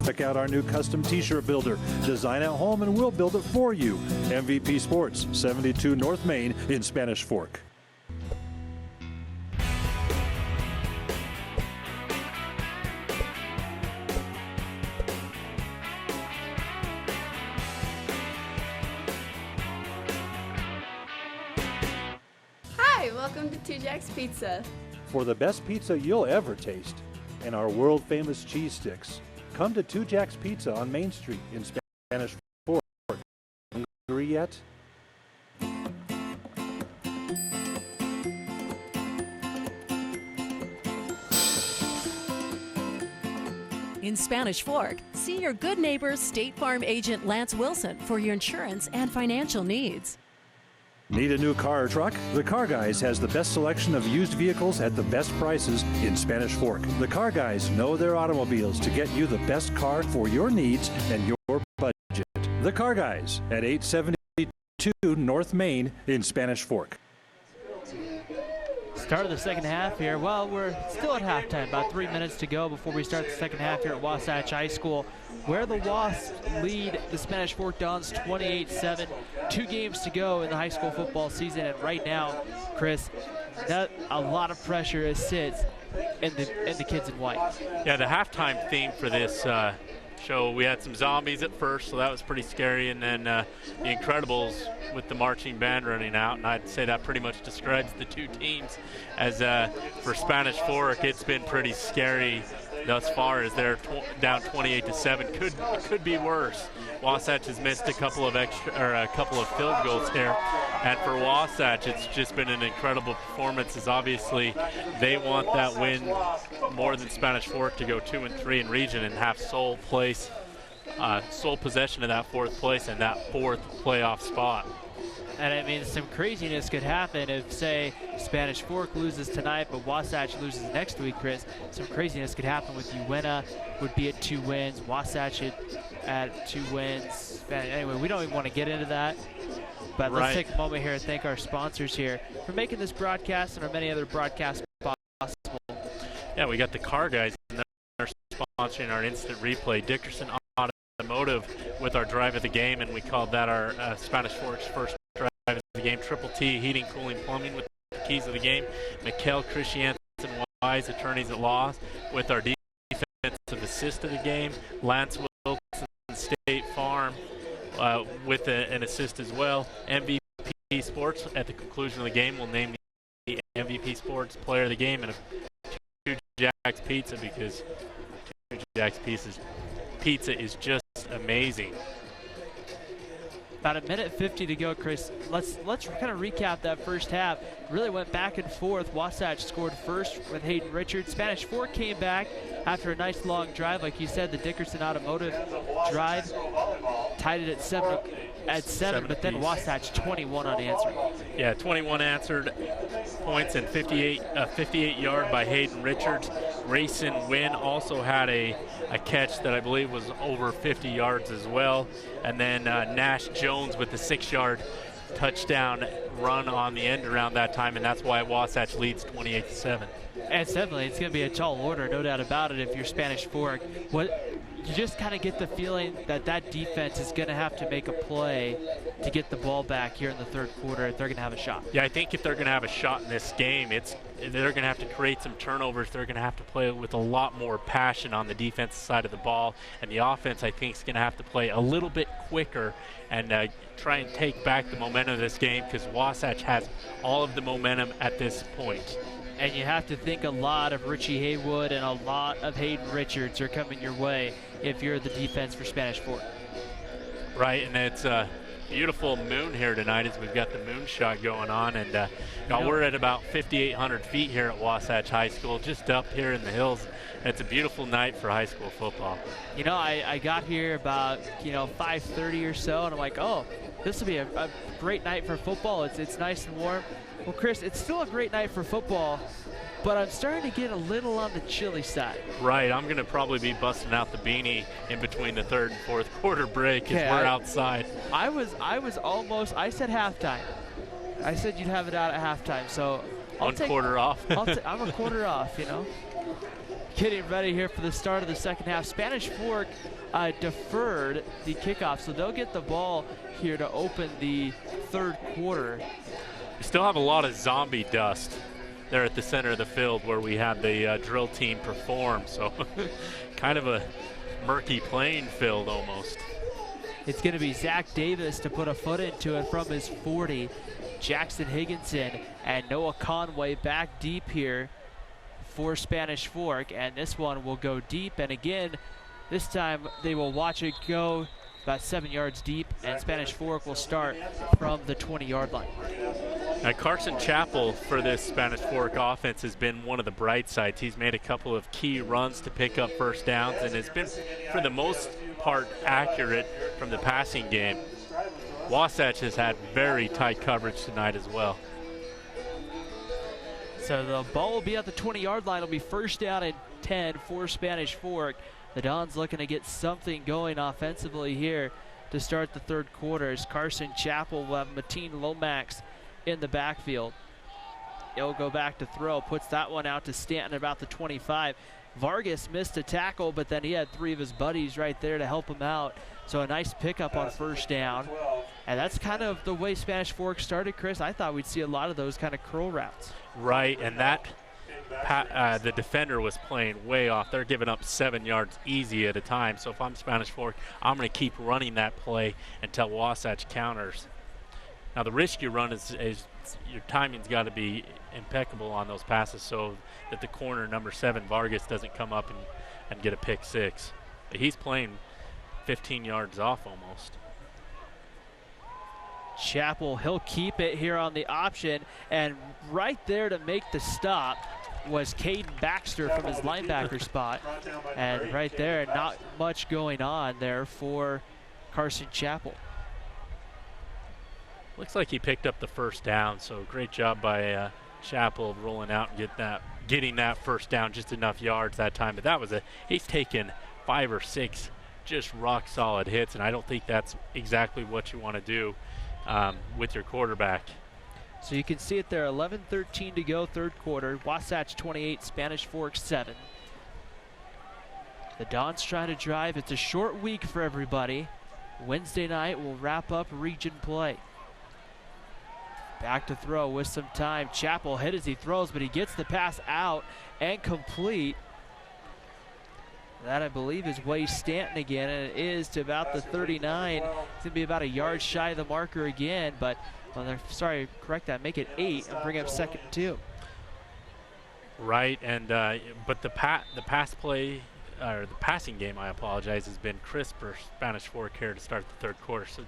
Speaker 7: Check out our new custom t-shirt builder. Design at home and we'll build it for you. MVP Sports, 72 North Main in Spanish Fork.
Speaker 8: Hi, welcome to Two Jacks Pizza.
Speaker 7: For the best pizza you'll ever taste and our world-famous cheese sticks, come to Two Jacks Pizza on Main Street in Spanish Fork. Hungry yet?
Speaker 9: In Spanish Fork, see your good neighbor State Farm agent Lance Wilson for your insurance and financial needs.
Speaker 7: Need a new car or truck? The Car Guys has the best selection of used vehicles at the best prices in Spanish Fork. The Car Guys know their automobiles to get you the best car for your needs and your budget. The Car Guys at 872 North Main in Spanish Fork.
Speaker 4: Start of the second half here. Well, we're still at halftime, about 3 minutes to go before we start the second half here at Wasatch High School, where the Wasps lead the Spanish Fork Dons 28-7. 2 games to go in the high school football season, and right now, Chris, a lot of pressure sits in the kids in white.
Speaker 5: Yeah, the halftime theme for this show, we had some zombies at first, so that was pretty scary, and then the Incredibles with the marching band running out, and I'd say that pretty much describes the two teams. As for Spanish Fork, it's been pretty scary thus far, as they're down 28-7. Could be worse. Wasatch has missed a couple of field goals here, and for Wasatch, it's just been an incredible performance. As obviously they want that win more than Spanish Fork to go 2-3 in region and have sole possession of that 4th place and that 4th playoff spot.
Speaker 4: And I mean, some craziness could happen if, say, Spanish Fork loses tonight, but Wasatch loses next week, Chris. Some craziness could happen with Uena would be at 2 wins, Wasatch at 2 wins. Anyway, we don't even want to get into that. But let's take a moment here and thank our sponsors here for making this broadcast and our many other broadcasts possible.
Speaker 5: Yeah, we got the Car Guys, and they're sponsoring our instant replay. Dickerson Automotive with our drive of the game, and we called that our Spanish Fork's first drive of the game. Triple T Heating, Cooling, Plumbing with the keys of the game. Mikkel Christiansen Wise, attorneys at law, with our defensive assist of the game. Lance Wilson, State Farm, with an assist as well. MVP Sports, at the conclusion of the game, will name the MVP Sports Player of the game, and Two Jacks Pizza, because Two Jacks Pizza is just amazing.
Speaker 4: About 1:50 to go, Chris. Let's kind of recap that first half. Really went back and forth. Wasatch scored first with Hayden Richards. Spanish Fork came back after a nice long drive, like you said. The Dickerson Automotive drive tied it at 7, but then Wasatch 21 unanswered.
Speaker 5: Yeah, 21 answered points and 58 yard by Hayden Richards. Rayson Wynn also had a catch that I believe was over 50 yards as well. And then Nash Jones with the 6-yard touchdown run on the end around that time, and that's why Wasatch leads 28-7.
Speaker 4: And definitely, it's going to be a tall order, no doubt about it, if you're Spanish Fork. You just kind of get the feeling that defense is going to have to make a play to get the ball back here in the third quarter if they're going to have a shot.
Speaker 5: Yeah, I think if they're going to have a shot in this game, they're going to have to create some turnovers. They're going to have to play with a lot more passion on the defensive side of the ball. And the offense, I think, is going to have to play a little bit quicker and try and take back the momentum of this game, because Wasatch has all of the momentum at this point.
Speaker 4: And you have to think a lot of Richie Haywood and a lot of Hayden Richards are coming your way if you're the defense for Spanish Fork.
Speaker 5: Right, and it's a beautiful moon here tonight as we've got the moon shot going on. And we're at about 5,800 feet here at Wasatch High School, just up here in the hills. It's a beautiful night for high school football.
Speaker 4: You know, I got here about 5:30 or so, and I'm like, oh, this will be a great night for football. It's nice and warm. Well, Chris, it's still a great night for football but I'm starting to get a little on the chilly side.
Speaker 5: Right, I'm going to probably be busting out the beanie in between the third and fourth quarter break as we're outside.
Speaker 4: I said halftime. I said you'd have it out at halftime, so
Speaker 5: One quarter off.
Speaker 4: I'm a quarter off, you know. Getting ready here for the start of the second half. Spanish Fork deferred the kickoff, so they'll get the ball here to open the third quarter.
Speaker 5: We still have a lot of zombie dust there at the center of the field where we had the drill team perform, so kind of a murky playing field almost.
Speaker 4: It's going to be Zach Davis to put a foot into it from his 40. Jackson Higginson and Noah Conway back deep here for Spanish Fork, and this one will go deep, and again, this time they will watch it go about 7 yards deep, and Spanish Fork will start from the 20-yard line.
Speaker 5: Now Carson Chappell for this Spanish Fork offense has been one of the bright sides. He's made a couple of key runs to pick up first downs and has been, for the most part, accurate from the passing game. Wasatch has had very tight coverage tonight as well.
Speaker 4: So the ball will be at the 20-yard line. It'll be first down and 10 for Spanish Fork. The Dons looking to get something going offensively here to start the third quarter as Carson Chappell will have Mateen Lomax in the backfield. He'll go back to throw, puts that one out to Stanton about the 25. Vargas missed a tackle, but then he had three of his buddies right there to help him out. So a nice pickup on first down. And that's kind of the way Spanish Fork started, Chris. I thought we'd see a lot of those kind of curl routes.
Speaker 5: Right, and that the defender was playing way off. They're giving up 7 yards easy at a time. So if I'm Spanish Fork, I'm going to keep running that play until Wasatch counters. Now the risk you run is your timing's got to be impeccable on those passes so that the corner number 7 Vargas doesn't come up and get a pick six. But he's playing 15 yards off almost.
Speaker 4: Chappell, he'll keep it here on the option, and right there to make the stop was Caden Baxter from his linebacker spot. And right there, not much going on there for Carson Chappell.
Speaker 5: Looks like he picked up the first down, so great job by Chappell rolling out and getting that first down, just enough yards that time. But he's taken 5 or 6 just rock solid hits, and I don't think that's exactly what you want to do with your quarterback.
Speaker 4: So you can see it there, 11:13 to go, third quarter. Wasatch 28, Spanish Fork 7. The Dons trying to drive. It's a short week for everybody. Wednesday night we'll wrap up region play. Back to throw with some time. Chappell hit as he throws, but he gets the pass out and complete. That, I believe, is Wade Stanton again, and it is to about the 39. It's going to be about a yard shy of the marker again, but, correct that, make it 8 and bring up second and 2.
Speaker 5: Right, and but the passing game, I apologize, has been crisp for Spanish Fork here to start the third quarter. So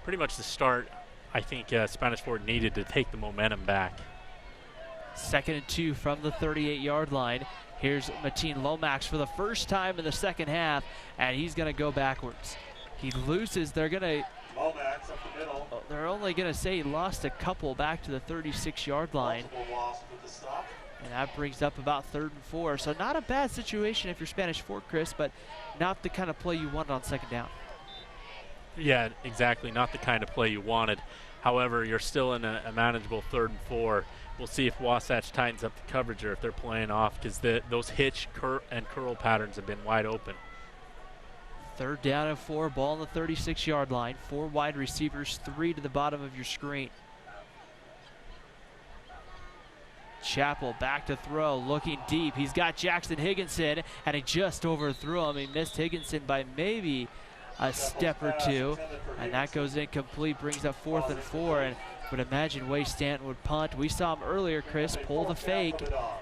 Speaker 5: pretty much the start, I think Spanish Fork needed to take the momentum back.
Speaker 4: Second and 2 from the 38-yard line. Here's Mateen Lomax for the first time in the second half, and he's going to go backwards. He loses. They're going to.
Speaker 2: Lomax up the middle.
Speaker 4: They're only going to say he lost a couple back to the 36-yard line. And that brings up about 3rd and 4. So not a bad situation if you're Spanish Fork, Chris, but not the kind of play you wanted on second down.
Speaker 5: Yeah, exactly. Not the kind of play you wanted. However, you're still in a manageable 3rd and 4. We'll see if Wasatch tightens up the coverage or if they're playing off, because those hitch and curl patterns have been wide open.
Speaker 4: 3rd down and 4, ball on the 36-yard line. 4 wide receivers, 3 to the bottom of your screen. Chappell back to throw, looking deep. He's got Jackson Higginson, and he just overthrew him. He missed Higginson by maybe a step or 2, and that goes incomplete, brings up 4th and 4. And would imagine Wade Stanton would punt. We saw him earlier, Chris, pull the fake,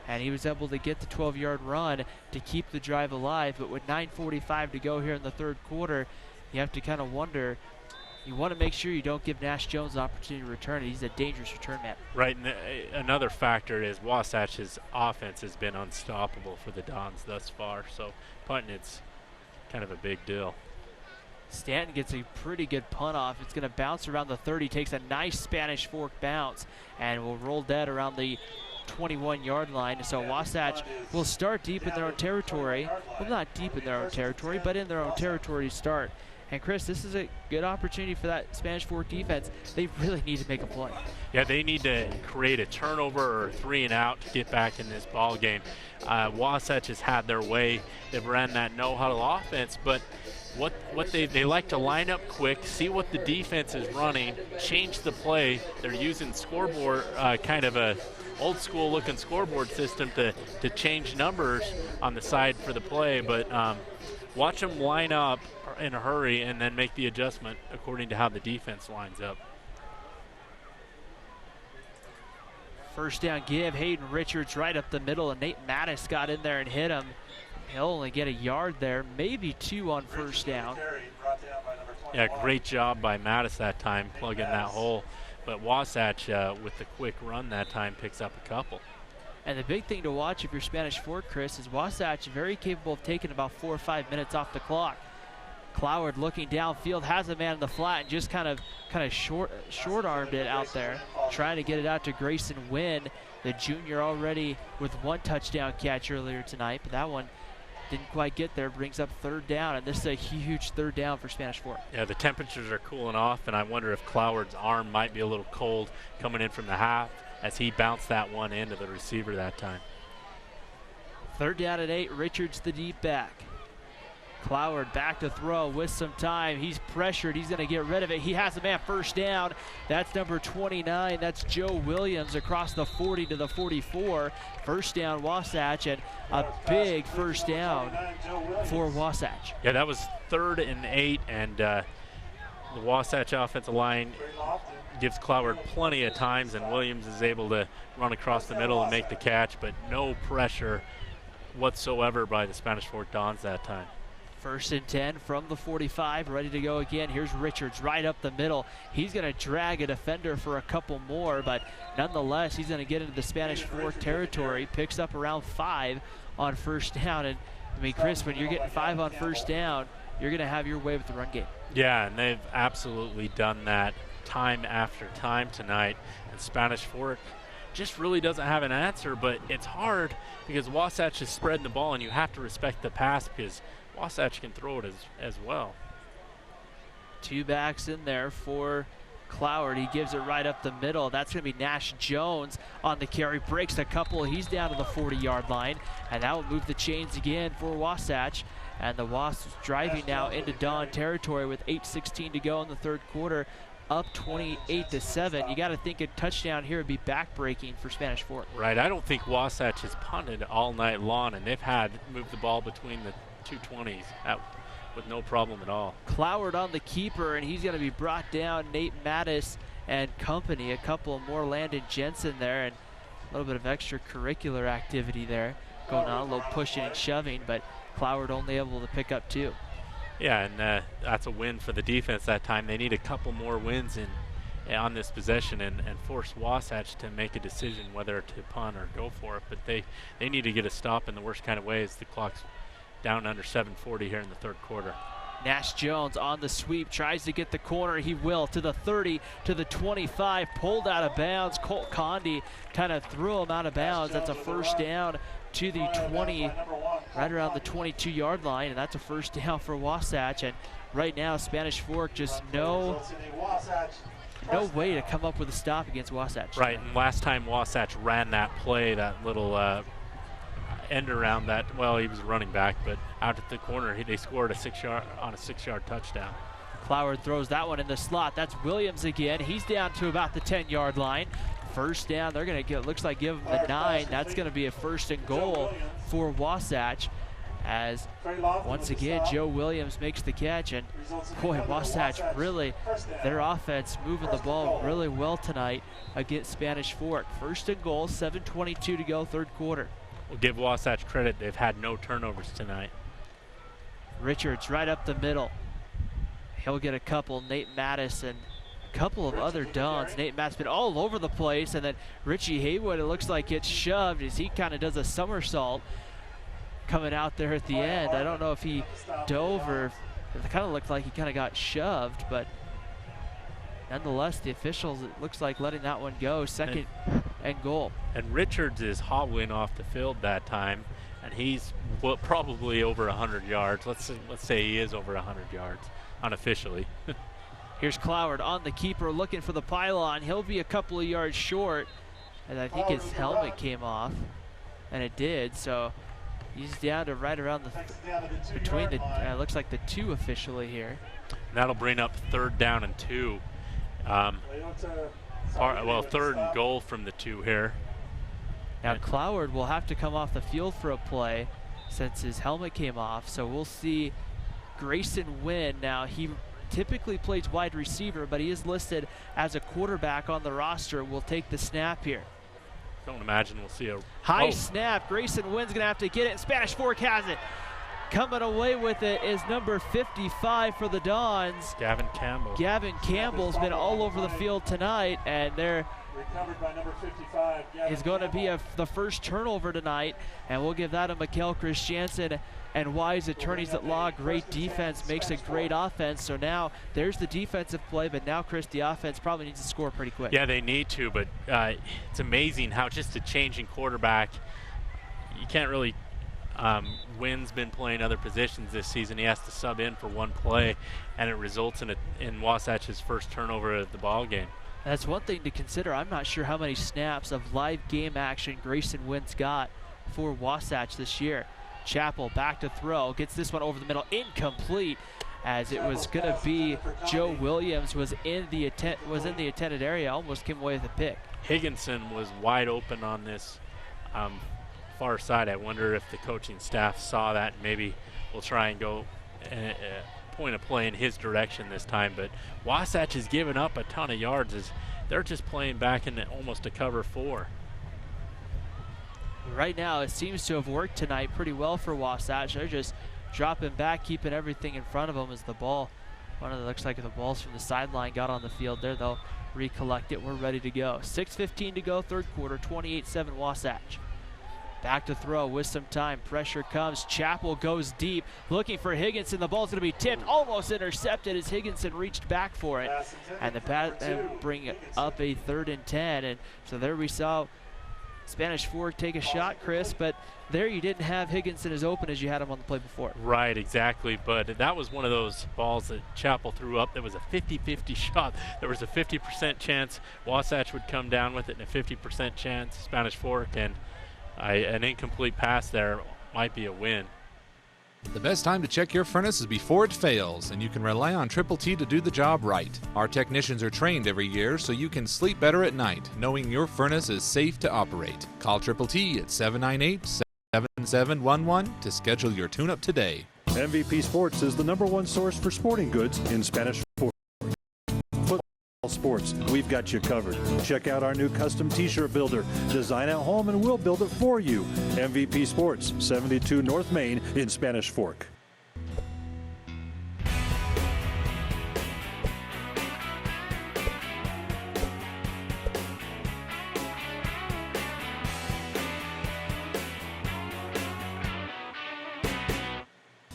Speaker 4: and he was able to get the 12-yard run to keep the drive alive. But with 9:45 to go here in the third quarter, you have to kind of wonder. You want to make sure you don't give Nash Jones an opportunity to return it. He's a dangerous return man.
Speaker 5: Right, and another factor is Wasatch's offense has been unstoppable for the Dons thus far. So punting, it's kind of a big deal.
Speaker 4: Stanton gets a pretty good punt off. It's going to bounce around the 30, takes a nice Spanish Fork bounce, and will roll dead around the 21-yard line. So Wasatch will start deep in their own territory. Well, not deep in their own territory, but in their own territory to start. And Chris, this is a good opportunity for that Spanish Fork defense. They really need to make a play.
Speaker 5: Yeah, they need to create a turnover or 3 and out to get back in this ball game. Wasatch has had their way. They've ran that no-huddle offense, but what they like to line up quick, see what the defense is running, change the play. They're using scoreboard, kind of a old school looking scoreboard system to change numbers on the side for the play, but watch them line up in a hurry and then make the adjustment according to how the defense lines up.
Speaker 4: First down give, Hayden Richards right up the middle, and Nate Mattis got in there and hit him. He'll only get a yard there, maybe 2 on first down.
Speaker 5: Yeah, great job by Mattis that time, plugging that hole. But Wasatch, with the quick run that time, picks up a couple.
Speaker 4: And the big thing to watch if you're Spanish Fork, Chris, is Wasatch very capable of taking about 4 or 5 minutes off the clock. Cloward looking downfield, has a man in the flat, and just kind of short-armed it out there, trying to get it out to Grayson Wynn, the junior, already with 1 touchdown catch earlier tonight, but that one didn't quite get there. Brings up 3rd down, and this is a huge 3rd down for Spanish Fork.
Speaker 5: Yeah, the temperatures are cooling off, and I wonder if Cloward's arm might be a little cold coming in from the half as he bounced that one into the receiver that time.
Speaker 4: 3rd down at 8, Richards the deep back. Cloward back to throw with some time. He's pressured. He's going to get rid of it. He has a man first down. That's number 29. That's Joe Williams across the 40 to the 44. First down, Wasatch, and a big first down for Wasatch.
Speaker 5: Yeah, that was 3rd and 8, and the Wasatch offensive line gives Cloward plenty of times, and Williams is able to run across the middle and make the catch, but no pressure whatsoever by the Spanish Fork Dons that time.
Speaker 4: 1st and 10 from the 45, ready to go again. Here's Richards right up the middle. He's going to drag a defender for a couple more, but nonetheless, he's going to get into the Spanish Fork territory. Picks up around 5 on first down. And I mean, Chris, when you're getting 5 on first down, you're going to have your way with the run game.
Speaker 5: Yeah, and they've absolutely done that time after time tonight. And Spanish Fork just really doesn't have an answer, but it's hard because Wasatch is spreading the ball, and you have to respect the pass because Wasatch can throw it as well.
Speaker 4: 2 backs in there for Cloward. He gives it right up the middle. That's going to be Nash Jones on the carry. Breaks a couple. He's down to the 40-yard line. And that will move the chains again for Wasatch. And the Wasps driving now into Don territory with 8:16 to go in the 3rd quarter. Up 28-7. You got to think a touchdown here would be backbreaking for Spanish Fork.
Speaker 5: Right. I don't think Wasatch has punted all night long, and they've had moved the ball between the 220s with no problem at all.
Speaker 4: Cloward on the keeper, and he's going to be brought down. Nate Mattis and company. A couple more. Landon Jensen there, and a little bit of extracurricular activity there going on. A little pushing and shoving, but Cloward only able to pick up 2.
Speaker 5: Yeah, and that's a win for the defense that time. They need a couple more wins on this possession and force Wasatch to make a decision whether to punt or go for it. But they need to get a stop in the worst kind of way as the clock's down under 7:40 here in the 3rd quarter.
Speaker 4: Nash Jones on the sweep, tries to get the corner. He will, to the 30, to the 25, pulled out of bounds. Colt Condi kind of threw him out of bounds. That's a first down to the 20, right around the 22-yard line, and that's a first down for Wasatch. And right now, Spanish Fork just no way to come up with a stop against Wasatch.
Speaker 5: Right, and last time Wasatch ran that play, that little end around that, well, he was running back, but out at the corner, they scored a 6-yard touchdown.
Speaker 4: Cloward throws that one in the slot. That's Williams again. He's down to about the 10-yard line. First down, they're going to give him the 9. That's going to be a 1st and goal for Wasatch, as once again Joe Williams makes the catch. And boy, Wasatch really, their offense moving the ball really well tonight against Spanish Fork. 1st and goal, 7:22 to go, 3rd quarter.
Speaker 5: We'll give Wasatch credit. They've had no turnovers tonight.
Speaker 4: Richards right up the middle. He'll get a couple. Nate Mattis and a couple of other Dons. Nate Mattis been all over the place, and then Richie Haywood, it looks like, gets shoved as he kind of does a somersault coming out there at the end. I don't know if he dove or it kind of looked like he kind of got shoved, but nonetheless, the officials, it looks like, letting that one go. Second and goal.
Speaker 5: And Richards is hobbling off the field that time, and he's probably over 100 yards. Let's say he is over 100 yards unofficially.
Speaker 4: Here's Cloward on the keeper looking for the pylon. He'll be a couple of yards short, and I think his helmet came off, and it did. So he's down to right around between the looks like the 2 officially here.
Speaker 5: And that'll bring up 3rd down and 2. Well, 3rd and goal from the 2 here.
Speaker 4: Now Cloward will have to come off the field for a play since his helmet came off. So we'll see Grayson Wynn. Now he typically plays wide receiver, but he is listed as a quarterback on the roster. Will take the snap here.
Speaker 5: Don't imagine we'll see a
Speaker 4: high snap. Grayson Wynn's gonna have to get it, and Spanish Fork has it. Coming away with it is number 55 for the Dons.
Speaker 5: Gavin Campbell.
Speaker 4: Gavin Campbell's been all over the field tonight, and there is going to be the first turnover tonight, and we'll give that to Mikkel Christiansen and Wise Attorneys at Law. Great defense makes a great offense. So now there's the defensive play, but now, Chris, the offense probably needs to score pretty quick.
Speaker 5: Yeah, they need to, but it's amazing how just a change in quarterback, you can't really Wynn's been playing other positions this season. He has to sub in for 1 play, and it results in Wasatch's first turnover of the ball game.
Speaker 4: That's one thing to consider. I'm not sure how many snaps of live game action Grayson Wynn's got for Wasatch this year. Chappell back to throw, gets this one over the middle, incomplete, as it was going to be Joe Williams was in the intended area, almost came away with a pick.
Speaker 5: Higginson was wide open on this far side. I wonder if the coaching staff saw that, and maybe we'll try and go point a play in his direction this time. But Wasatch has given up a ton of yards as they're just playing back in almost a cover 4.
Speaker 4: Right now it seems to have worked tonight pretty well for Wasatch. They're just dropping back, keeping everything in front of them as the ball, looks like the balls from the sideline got on the field there. They'll recollect it. We're ready to go. 6:15 to go, 3rd quarter, 28-7 Wasatch. Back to throw with some time. Pressure comes. Chappell goes deep, looking for Higginson. The ball's going to be tipped, almost intercepted as Higginson reached back for it. And the pass bring up a 3rd and 10. And so there we saw Spanish Fork take a shot, Chris, but there you didn't have Higginson as open as you had him on the play before.
Speaker 5: Right, exactly. But that was one of those balls that Chappell threw up. There was a 50-50 shot. There was a 50% chance Wasatch would come down with it, and a 50% chance Spanish Fork, and an incomplete pass there might be a win.
Speaker 6: The best time to check your furnace is before it fails, and you can rely on Triple T to do the job right. Our technicians are trained every year so you can sleep better at night, knowing your furnace is safe to operate. Call Triple T at 798-7711 to schedule your tune-up today.
Speaker 7: MVP Sports is the #1 source for sporting goods in Spanish Fork. Sports, we've got you covered. Check out our new custom t-shirt builder. Design at home and we'll build it for you. MVP Sports, 72 North Main in Spanish Fork.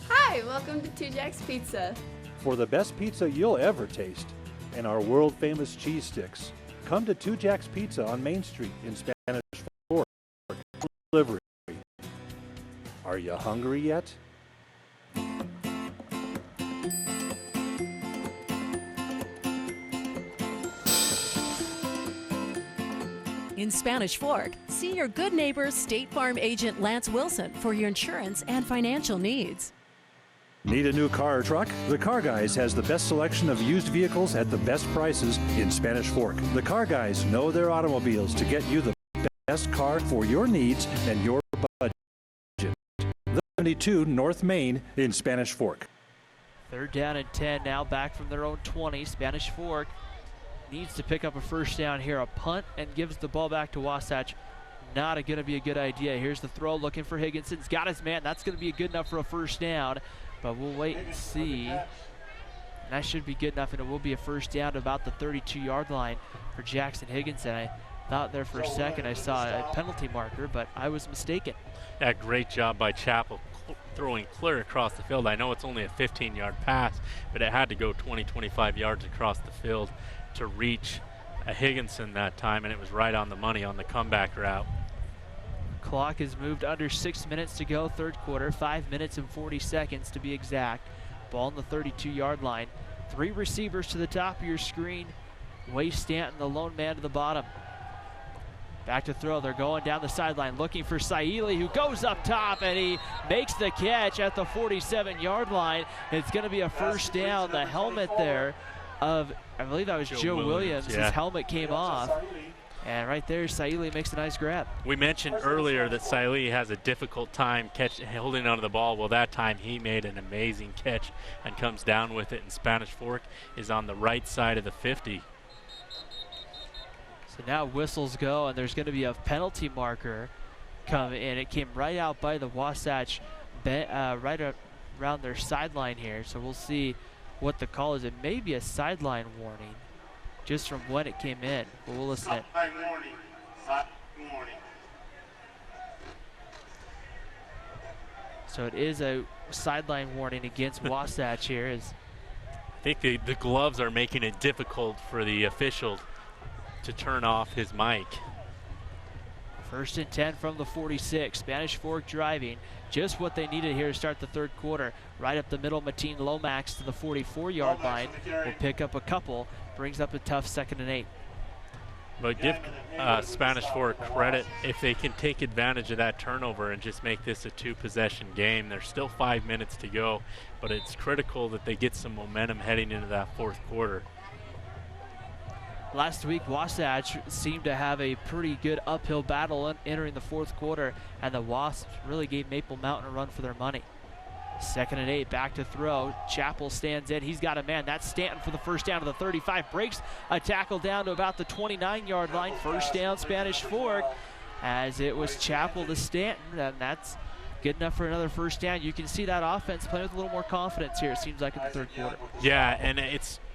Speaker 8: Hi, welcome to Two Jacks Pizza.
Speaker 7: For the best pizza you'll ever taste and our world-famous cheese sticks, come to Two Jacks Pizza on Main Street in Spanish Fork. Delivery. Are you hungry yet?
Speaker 9: In Spanish Fork, see your good neighbor State Farm agent Lance Wilson for your insurance and financial needs.
Speaker 7: Need a new car or truck? The Car Guys has the best selection of used vehicles at the best prices in Spanish Fork. The Car Guys know their automobiles to get you the best car for your needs and your budget. 72 North Main in Spanish Fork.
Speaker 4: 3rd down and 10 now, back from their own 20. Spanish Fork needs to pick up a first down here. A punt and gives the ball back to Wasatch. Not going to be a good idea. Here's the throw, looking for Higginson. He's got his man. That's going to be good enough for a first down. But we'll wait and see. And that should be good enough, and it will be a first down to about the 32-yard line for Jackson Higginson. I thought there for a second I saw a penalty marker, but I was mistaken.
Speaker 5: Yeah, great job by Chappell throwing clear across the field. I know it's only a 15-yard pass, but it had to go 20, 25 yards across the field to reach Higginson that time, and it was right on the money on the comeback route.
Speaker 4: Clock has moved under 6 minutes to go, third quarter, 5 minutes and 40 seconds to be exact. Ball on the 32-yard line. 3 receivers to the top of your screen. Wade Stanton, the lone man to the bottom. Back to throw, they're going down the sideline looking for Saili, who goes up top, and he makes the catch at the 47-yard line. It's going to be a first down. The helmet there of, I believe that was Joe Williams.
Speaker 5: Yeah.
Speaker 4: His helmet came off. And right there, Saili makes a nice grab.
Speaker 5: We mentioned earlier that Saili has a difficult time holding onto the ball. Well, that time he made an amazing catch and comes down with it, and Spanish Fork is on the right side of the 50.
Speaker 4: So now whistles go, and there's going to be a penalty marker come in. It came right out by the Wasatch, right around their sideline here. So we'll see what the call is. It may be a sideline warning just from when it came in, but we'll listen in. So it is a sideline warning against Wasatch here.
Speaker 5: I think the gloves are making it difficult for the official to turn off his mic.
Speaker 4: 1st and 10 from the 46. Spanish Fork driving. Just what they needed here to start the third quarter. Right up the middle, Mateen Lomax to the 44-yard line. Will pick up a couple. Brings up a tough 2nd and 8.
Speaker 5: But give Spanish Fork credit if they can take advantage of that turnover and just make this a 2-possession game. There's still 5 minutes to go, but it's critical that they get some momentum heading into that fourth quarter.
Speaker 4: Last week, Wasatch seemed to have a pretty good uphill battle entering the fourth quarter, and the Wasps really gave Maple Mountain a run for their money. 2nd and 8, back to throw. Chappell stands in. He's got a man. That's Stanton for the first down to the 35. Breaks a tackle down to about the 29-yard line. First down, Spanish Fork, as it was Chappell to Stanton, and that's good enough for another first down. You can see that offense playing with a little more confidence here, it seems like, in the third quarter.
Speaker 5: Yeah, and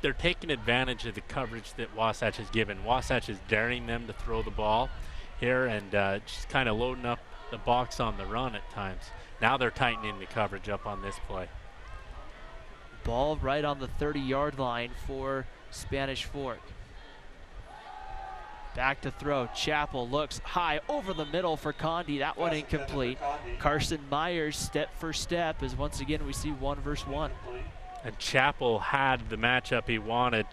Speaker 5: they're taking advantage of the coverage that Wasatch has given. Wasatch is daring them to throw the ball here and just kind of loading up the box on the run at times. Now they're tightening the coverage up on this play.
Speaker 4: Ball right on the 30-yard line for Spanish Fork. Back to throw. Chappell looks high over the middle for Condi. That one incomplete. Carson Myers, step for step, as once again we see 1 versus 1.
Speaker 5: And Chappell had the matchup he wanted.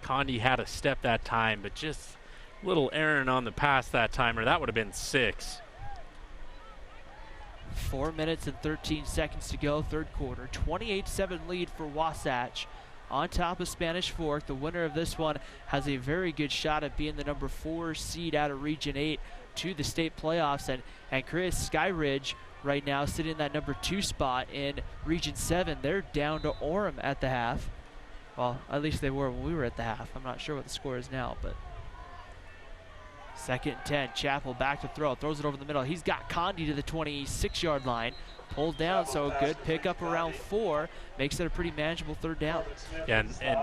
Speaker 5: Condi had a step that time, but just a little errant on the pass that time, or that would have been 6.
Speaker 4: 4 minutes and 13 seconds to go, third quarter. 28-7 lead for Wasatch on top of Spanish Fork. The winner of this one has a very good shot at being the number 4 seed out of Region 8 to the state playoffs. And Chris, Skyridge right now sitting in that number 2 spot in Region 7. They're down to Orem at the half. Well, at least they were when we were at the half. I'm not sure what the score is now, but 2nd and 10. Chappell back to throw. Throws it over the middle. He's got Condi to the 26-yard line. Pulled down, so a good pickup around 4. Makes it a pretty manageable third down.
Speaker 5: Yeah, and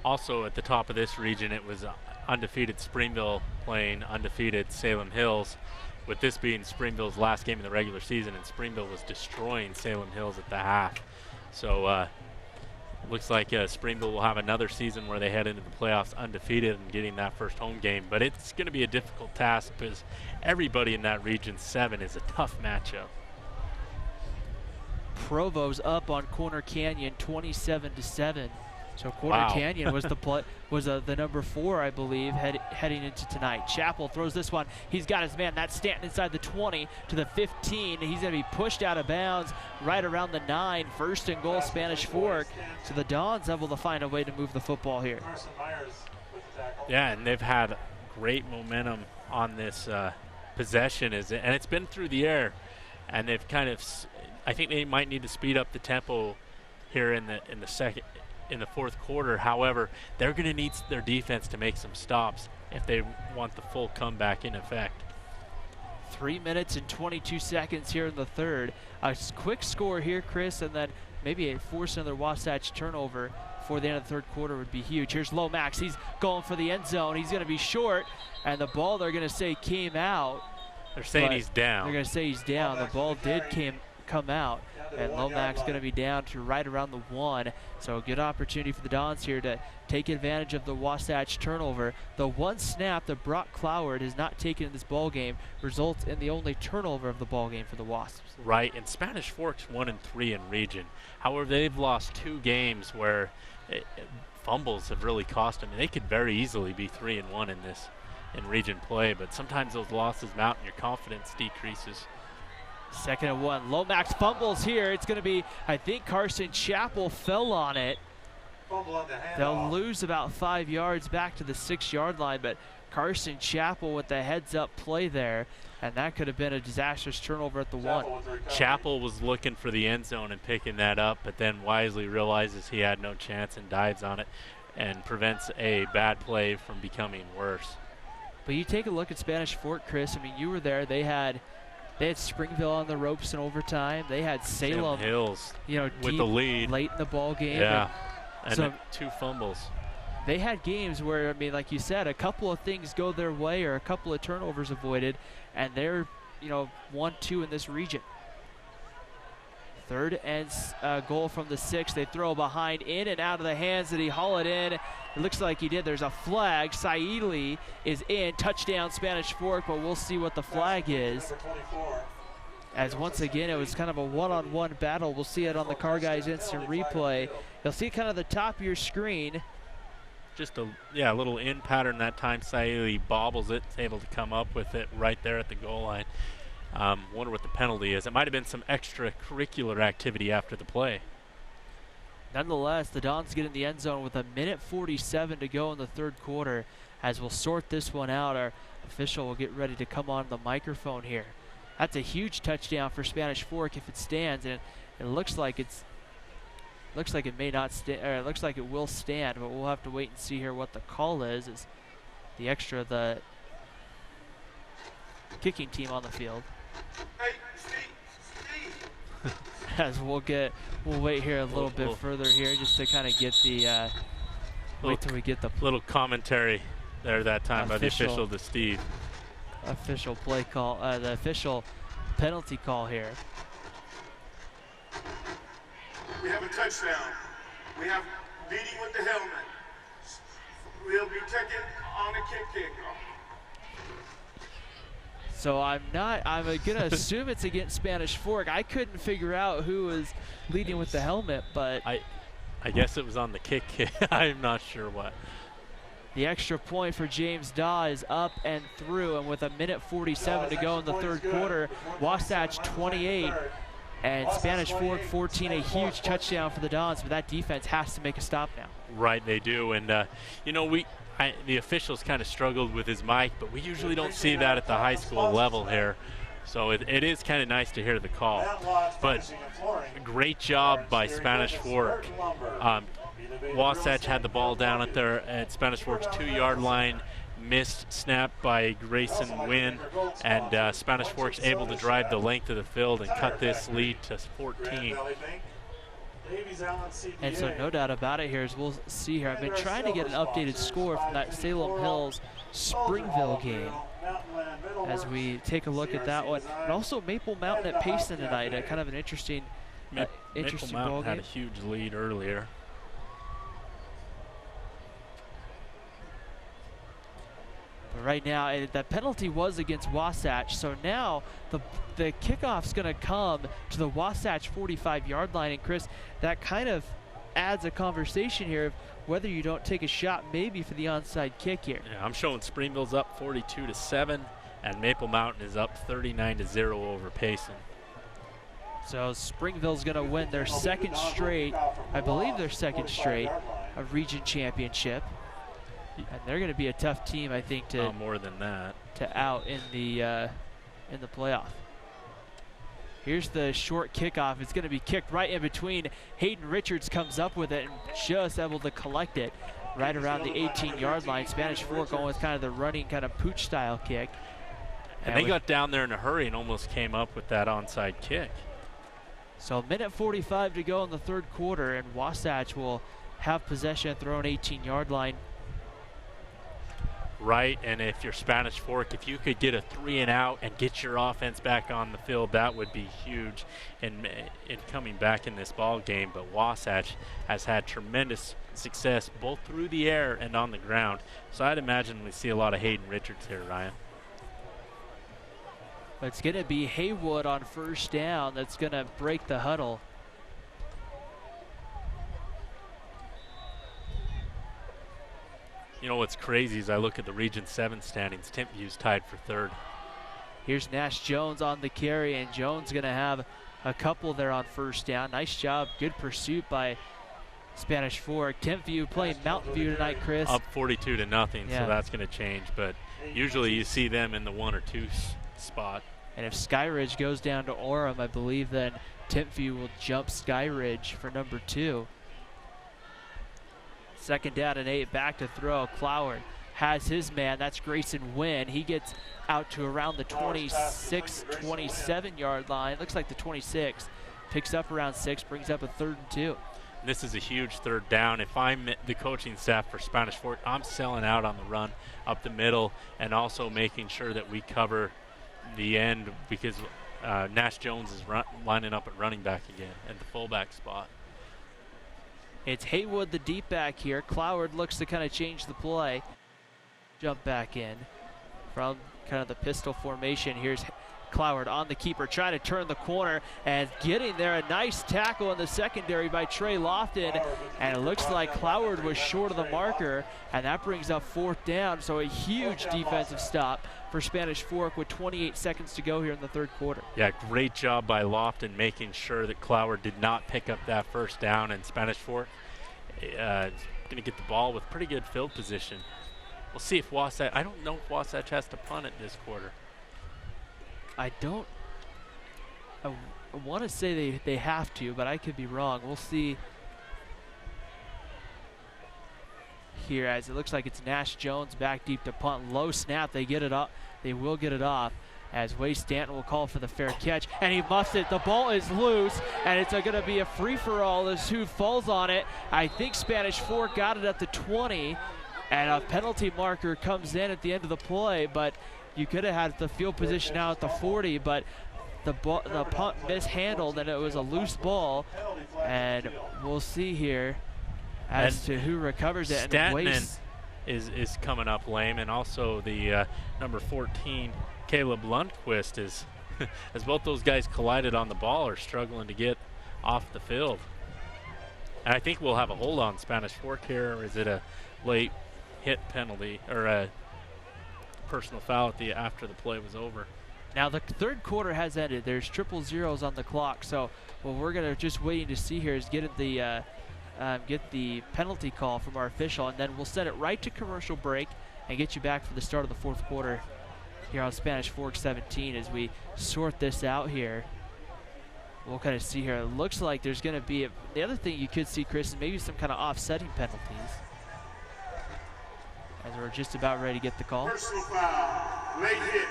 Speaker 5: also at the top of this region, it was undefeated Springville playing undefeated Salem Hills, with this being Springville's last game in the regular season, and Springville was destroying Salem Hills at the half. So looks like Springville will have another season where they head into the playoffs undefeated and getting that first home game. But it's going to be a difficult task because everybody in that Region 7 is a tough matchup.
Speaker 4: Provo's up on Corner Canyon 27-7. So Corner Canyon was the number 4, I believe, heading into tonight. Chappell throws this one. He's got his man. That's Stanton inside the 20 to the 15. He's going to be pushed out of bounds right around the 9. 1st and goal, Spanish Fork. So the Dons able to find a way to move the football here.
Speaker 5: Yeah, and they've had great momentum on this possession, and it's been through the air. And they've kind of, I think they might need to speed up the tempo here in the fourth quarter. However, they're going to need their defense to make some stops if they want the full comeback in effect.
Speaker 4: 3 minutes and 22 seconds here in the third. A quick score here, Chris, and then maybe force another Wasatch turnover before the end of the third quarter would be huge. Here's Lomax. He's going for the end zone. He's going to be short, and the ball they're going to say came out.
Speaker 5: They're saying he's down.
Speaker 4: They're going to say he's down. The ball did come out. And Lomax going to be down to right around the 1. So a good opportunity for the Dons here to take advantage of the Wasatch turnover. The one snap that Brock Cloward has not taken in this ball game results in the only turnover of the ball game for the Wasps.
Speaker 5: Right, and Spanish Fork's 1-3 in region. However, they've lost 2 games where fumbles have really cost them. They could very easily be 3-1 in region play, but sometimes those losses mount and your confidence decreases.
Speaker 4: 2nd and 1. Lomax fumbles here. It's going to be, I think Carson Chappell fell on it. They'll lose about 5 yards back to the 6-yard line, but Carson Chappell with the heads-up play there, and that could have been a disastrous turnover at the 1.
Speaker 5: Chappell was looking for the end zone and picking that up, but then wisely realizes he had no chance and dives on it and prevents a bad play from becoming worse.
Speaker 4: But you take a look at Spanish Fort, Chris. I mean, you were there. They had Springville on the ropes in overtime. They had Salem
Speaker 5: Hills, with
Speaker 4: deep
Speaker 5: the lead
Speaker 4: late in the ball game.
Speaker 5: Yeah, and
Speaker 4: so
Speaker 5: 2 fumbles.
Speaker 4: They had games where, I mean, like you said, a couple of things go their way or a couple of turnovers avoided, and they're 1-2 in this region. 3rd and goal from the 6. They throw behind, in and out of the hands. Did he haul it in? It looks like he did. There's a flag. Saili is in. Touchdown Spanish Fork, but we'll see what the flag is. As once again, it was kind of a one-on-one battle. We'll see it on the Car Guys instant replay. You'll see kind of the top of your screen.
Speaker 5: Just a little in pattern that time. Saili bobbles it, is able to come up with it right there at the goal line. Wonder what the penalty is. It might have been some extracurricular activity after the play.
Speaker 4: Nonetheless, the Dons get in the end zone with 1:47 to go in the 3rd quarter. As we'll sort this one out, our official will get ready to come on the microphone here. That's a huge touchdown for Spanish Fork if it stands, and it looks like it may not stand, or it looks like it will stand, but we'll have to wait and see here what the call is. Is the kicking team on the field?
Speaker 2: Hey, Steve.
Speaker 4: As we'll wait here a little bit further here just to kind of get the wait till we get the
Speaker 5: little commentary there that time by the official to Steve.
Speaker 4: Official play call, the official penalty call here.
Speaker 2: We have a touchdown. We have leading with the helmet. We'll be taking on a kick.
Speaker 4: So I'm gonna assume it's against Spanish Fork. I couldn't figure out who was leading with the helmet, but
Speaker 5: I guess it was on the kick. I'm not sure what.
Speaker 4: The extra point for James Daw is up and through, and with 1:47 to go in the 3rd quarter, Wasatch 28 and Spanish Fork 14. A huge touchdown for the Dons, but that defense has to make a stop now.
Speaker 5: Right, they do, and the officials kind of struggled with his mic, but we usually don't see that at the high school level here. So it is kind of nice to hear the call. But a great job by Spanish Fork. Wasatch had the ball down at Spanish Fork's 2-yard line. Missed snap by Grayson Wynn, and Spanish Fork's able to drive the length of the field and cut this lead to 14.
Speaker 4: And so no doubt about it here, as we'll see here, I've been trying to get an updated score from that Salem Hills Springville game as we take a look at that one. And also Maple Mountain at Payson tonight, kind of an interesting
Speaker 5: Maple
Speaker 4: ball
Speaker 5: Mountain
Speaker 4: game.
Speaker 5: had a huge lead earlier.
Speaker 4: But right now, that penalty was against Wasatch, so now the kickoff's going to come to the Wasatch 45-yard line. And Chris, that kind of adds a conversation here of whether you don't take a shot maybe for the onside kick here.
Speaker 5: Yeah, I'm showing Springville's up 42-7, and Maple Mountain is up 39-0 over Payson.
Speaker 4: So Springville's going to win their 2nd straight, I believe their 2nd straight, a region championship. And they're going to be a tough team, I think, to
Speaker 5: more than that
Speaker 4: to out in the playoff. Here's the short kickoff. It's going to be kicked right in between. Hayden Richards comes up with it and just able to collect it right around the 18-yard line. Spanish Fork going with kind of the running kind of pooch style kick.
Speaker 5: And they got down there in a hurry and almost came up with that onside kick.
Speaker 4: So 1:45 to go in the 3rd quarter, and Wasatch will have possession at their own 18-yard line.
Speaker 5: right, and if you're Spanish Fork, if you could get a 3 and out and get your offense back on the field, that would be huge in coming back in this ball game. But Wasatch has had tremendous success both through the air and on the ground, so I'd imagine we see a lot of Hayden Richards here, Ryan.
Speaker 4: It's going to be Haywood on first down that's going to break the huddle.
Speaker 5: You know what's crazy is I look at the Region 7 standings. Timpview's tied for third.
Speaker 4: Here's Nash Jones on the carry, and Jones going to have a couple there on first down. Nice job. Good pursuit by Spanish Fork. Timpview playing Mountain View tonight, Chris.
Speaker 5: Up 42 to nothing,
Speaker 4: yeah.
Speaker 5: So that's going to change. But usually you see them in the 1 or 2 spot.
Speaker 4: And if Skyridge goes down to Orem, I believe then Timpview will jump Skyridge for number 2. Second down and 8, back to throw. Cloward has his man. That's Grayson Wynn. He gets out to around the 26, 27-yard line. Looks like the 26. Picks up around 6, brings up a 3rd and 2.
Speaker 5: This is a huge third down. If I'm the coaching staff for Spanish Fork, I'm selling out on the run up the middle and also making sure that we cover the end because Nash Jones is lining up at running back again at the fullback spot.
Speaker 4: It's Haywood, the deep back here. Cloward looks to kind of change the play. Jump back in from kind of the pistol formation. Here's Cloward on the keeper, trying to turn the corner and getting there. A nice tackle in the secondary by Trey Lofton. And it looks like Cloward was short of the marker, and that brings up 4th down. So a huge defensive stop for Spanish Fork with 28 seconds to go here in the 3rd quarter.
Speaker 5: Yeah, great job by Lofton making sure that Cloward did not pick up that first down, and Spanish Fork going to get the ball with pretty good field position. We'll see if Wasatch, I don't know if Wasatch has to punt it this quarter.
Speaker 4: I want to say they have to, but I could be wrong. We'll see here as it looks like it's Nash Jones back deep to punt. Low snap, they get it up. They will get it off as Wade Stanton will call for the fair catch, and he muffs it. The ball is loose, and it's going to be a free-for-all as who falls on it. I think Spanish Fork got it at the 20, and a penalty marker comes in at the end of the play, but you could have had the field position out at the 40, but the punt mishandled, and it was a loose ball, and we'll see here as to who recovers it.
Speaker 5: Stanton is coming up lame, and also the number 14, Caleb Lundquist, is as both those guys collided on the ball are struggling to get off the field. And I think we'll have a hold on Spanish Fork here, or is it a late hit penalty or a personal foul after the play was over?
Speaker 4: Now the 3rd quarter has ended. There's triple zeros on the clock. So what we're gonna just waiting to see here is get the penalty call from our official, and then we'll set it right to commercial break and get you back for the start of the 4th quarter here on Spanish Fork 17 as we sort this out here. We'll kind of see here. It looks like there's going to be the other thing you could see, Chris, is maybe some kind of offsetting penalties as we're just about ready to get the call.
Speaker 2: Personal foul, late hit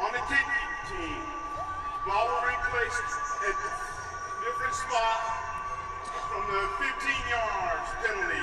Speaker 2: on the kicking team. Ball will be placed at a different spot from the 15 yards penalty.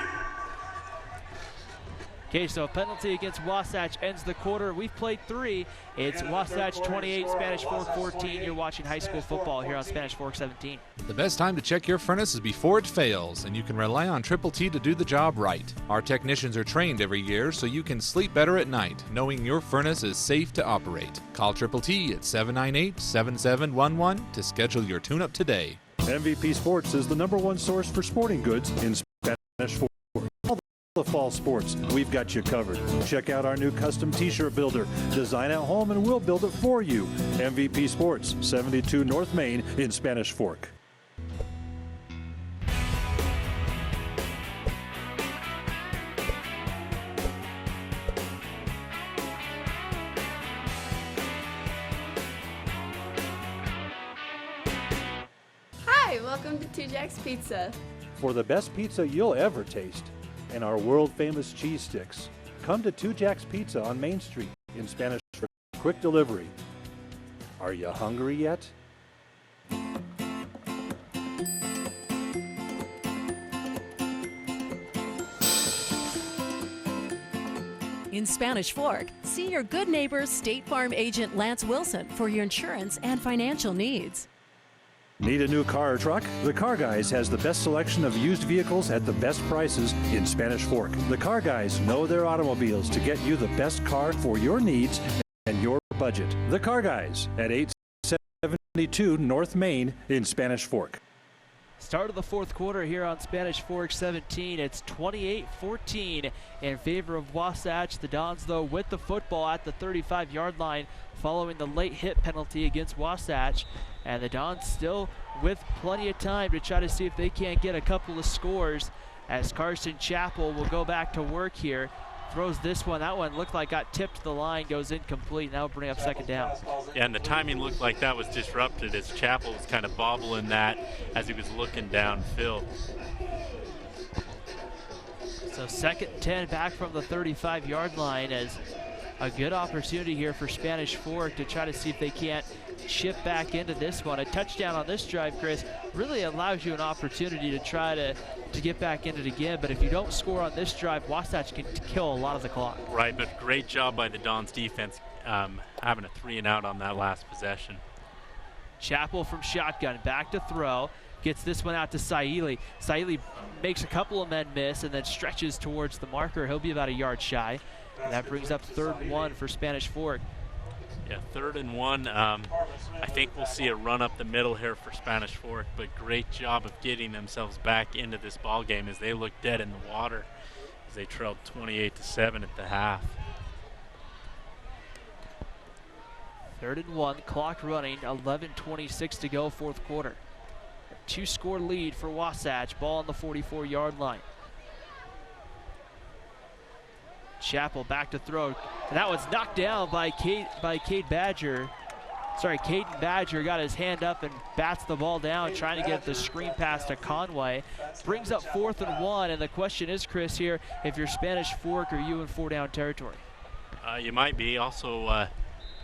Speaker 4: Okay, so a penalty against Wasatch ends the quarter. We've played 3. It's Wasatch 28, Spanish Fork 14. You're watching high school football here on Spanish Fork 17.
Speaker 6: The best time to check your furnace is before it fails, and you can rely on Triple T to do the job right. Our technicians are trained every year so you can sleep better at night, knowing your furnace is safe to operate. Call Triple T at 798-7711 to schedule your tune-up today.
Speaker 7: MVP Sports is the #1 source for sporting goods in Spanish Fork. The fall sports, we've got you covered. Check out our new custom t-shirt builder. Design at home and we'll build it for you. MVP Sports, 72 North Main in Spanish Fork.
Speaker 8: Hi, welcome to Two Jacks Pizza.
Speaker 7: For the best pizza you'll ever taste and our world-famous cheese sticks, come to Two Jacks Pizza on Main Street in Spanish for quick delivery. Are you hungry yet?
Speaker 9: In Spanish Fork, see your good neighbor State Farm agent Lance Wilson for your insurance and financial needs.
Speaker 7: Need a new car or truck? The Car Guys has the best selection of used vehicles at the best prices in Spanish Fork. The Car Guys know their automobiles to get you the best car for your needs and your budget. The Car Guys at 872 North Main in Spanish Fork.
Speaker 4: Start of the fourth quarter here on Spanish Fork 17. It's 28-14 in favor of Wasatch. The Dons, though, with the football at the 35-yard line following the late hit penalty against Wasatch. And the Dons still with plenty of time to try to see if they can't get a couple of scores as Carson Chappell will go back to work here. Throws this one. That one looked like got tipped to the line, goes incomplete. Now bring up second down.
Speaker 5: Yeah, and the timing looked like that was disrupted as Chappell was kind of bobbling that as he was looking downfield.
Speaker 4: So second 10 back from the 35-yard line as a good opportunity here for Spanish Fork to try to see if they can't chip back into this one. A touchdown on this drive, Chris, really allows you an opportunity to try to get back in it again. But if you don't score on this drive, Wasatch can kill a lot of the clock.
Speaker 5: Right, but great job by the Dons defense having a 3-and-out on that last possession.
Speaker 4: Chappell from shotgun, back to throw. Gets this one out to Saili. Saili makes a couple of men miss and then stretches towards the marker. He'll be about a yard shy. And that brings up 3rd and 1 for Spanish Fork.
Speaker 5: Yeah, 3rd and 1. I think we'll see a run up the middle here for Spanish Fork, but great job of getting themselves back into this ball game as they look dead in the water as they trailed 28-7 at the half.
Speaker 4: 3rd and 1, clock running, 11:26 to go, fourth quarter. 2-score lead for Wasatch, ball on the 44-yard line. Chappell back to throw. And that was knocked down by Caden Badger. Caden Badger got his hand up and bats the ball down, trying to get the screen pass to Conway. Brings up 4th and 1, and the question is, Chris, here, if you're Spanish Fork, are you in 4-down territory?
Speaker 5: You might be. Also,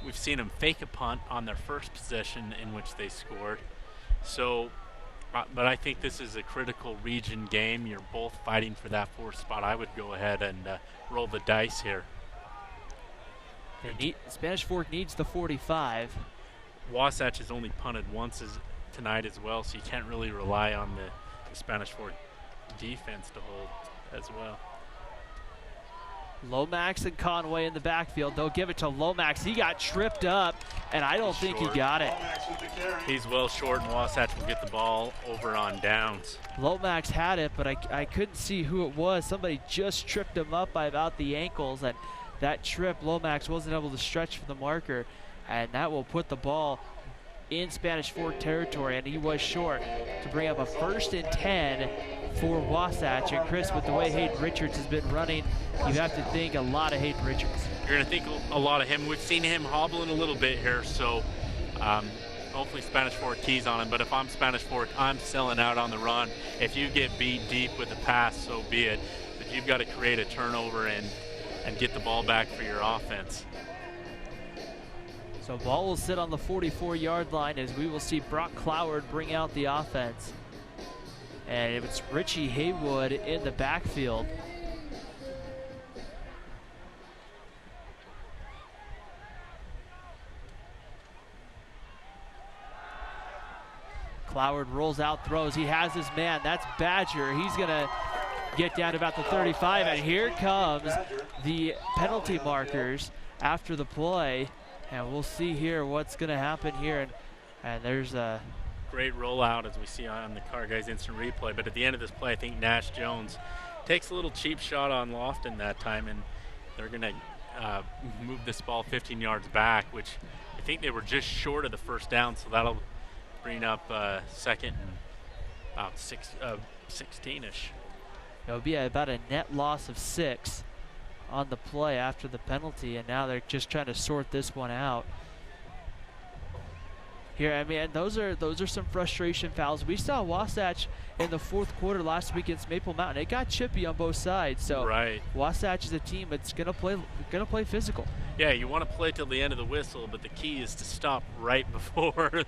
Speaker 5: we've seen them fake a punt on their first possession in which they scored. So, but I think this is a critical region game. You're both fighting for that 4th spot. I would go ahead and roll the dice here.
Speaker 4: Spanish Fork needs the 45.
Speaker 5: Wasatch has only punted once tonight as well, so you can't really rely on the Spanish Fork defense to hold as well.
Speaker 4: Lomax and Conway in the backfield. They'll give it to Lomax. He got tripped up, and I don't think he got it.
Speaker 5: He's well short, and Wasatch will get the ball over on downs.
Speaker 4: Lomax had it, but I couldn't see who it was. Somebody just tripped him up by about the ankles, and that trip, Lomax wasn't able to stretch for the marker, and that will put the ball in Spanish Fork territory, and he was short to bring up a 1st and 10 for Wasatch. And Chris, with the way Hayden Richards has been running, you have to think a lot of Hayden Richards.
Speaker 5: You're going to think a lot of him. We've seen him hobbling a little bit here, so hopefully Spanish Fork keys on him. But if I'm Spanish Fork, I'm selling out on the run. If you get beat deep with a pass, so be it. But you've got to create a turnover and get the ball back for your offense.
Speaker 4: So ball will sit on the 44-yard line as we will see Brock Cloward bring out the offense. And it's Richie Haywood in the backfield. Cloward rolls out, throws. He has his man. That's Badger. He's going to get down to about the 35. And here comes the penalty markers after the play. And we'll see here what's going to happen here. And there's a
Speaker 5: great rollout as we see on the Car Guys instant replay. But at the end of this play, I think Nash Jones takes a little cheap shot on Lofton that time, and they're going to move this ball 15 yards back, which I think they were just short of the 1st down, so that'll bring up 2nd and about 16-ish.
Speaker 4: It'll be about a net loss of 6 on the play after the penalty, and now they're just trying to sort this one out. Here, I mean, those are some frustration fouls. We saw Wasatch in the 4th quarter last week against Maple Mountain. It got chippy on both sides. So
Speaker 5: right.
Speaker 4: Wasatch is a team that's gonna play physical.
Speaker 5: Yeah, you want to play till the end of the whistle, but the key is to stop right before,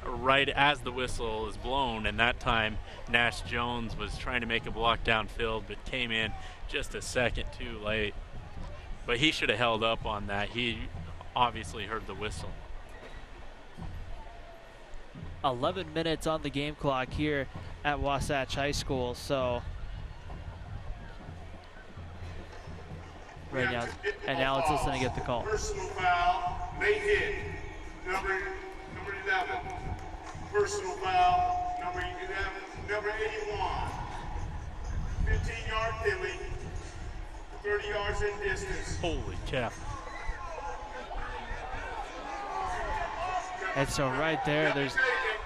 Speaker 5: right as the whistle is blown. And that time, Nash Jones was trying to make a block downfield, but came in just a second too late. But he should have held up on that. He obviously heard the whistle.
Speaker 4: 11 minutes on the game clock here at Wasatch High School. So right now, and now let's listen to get the call.
Speaker 2: Personal foul, late hit, number 11. Personal foul, number 81. 15-yard penalty, 30 yards in distance.
Speaker 5: Holy cow.
Speaker 4: And so right there,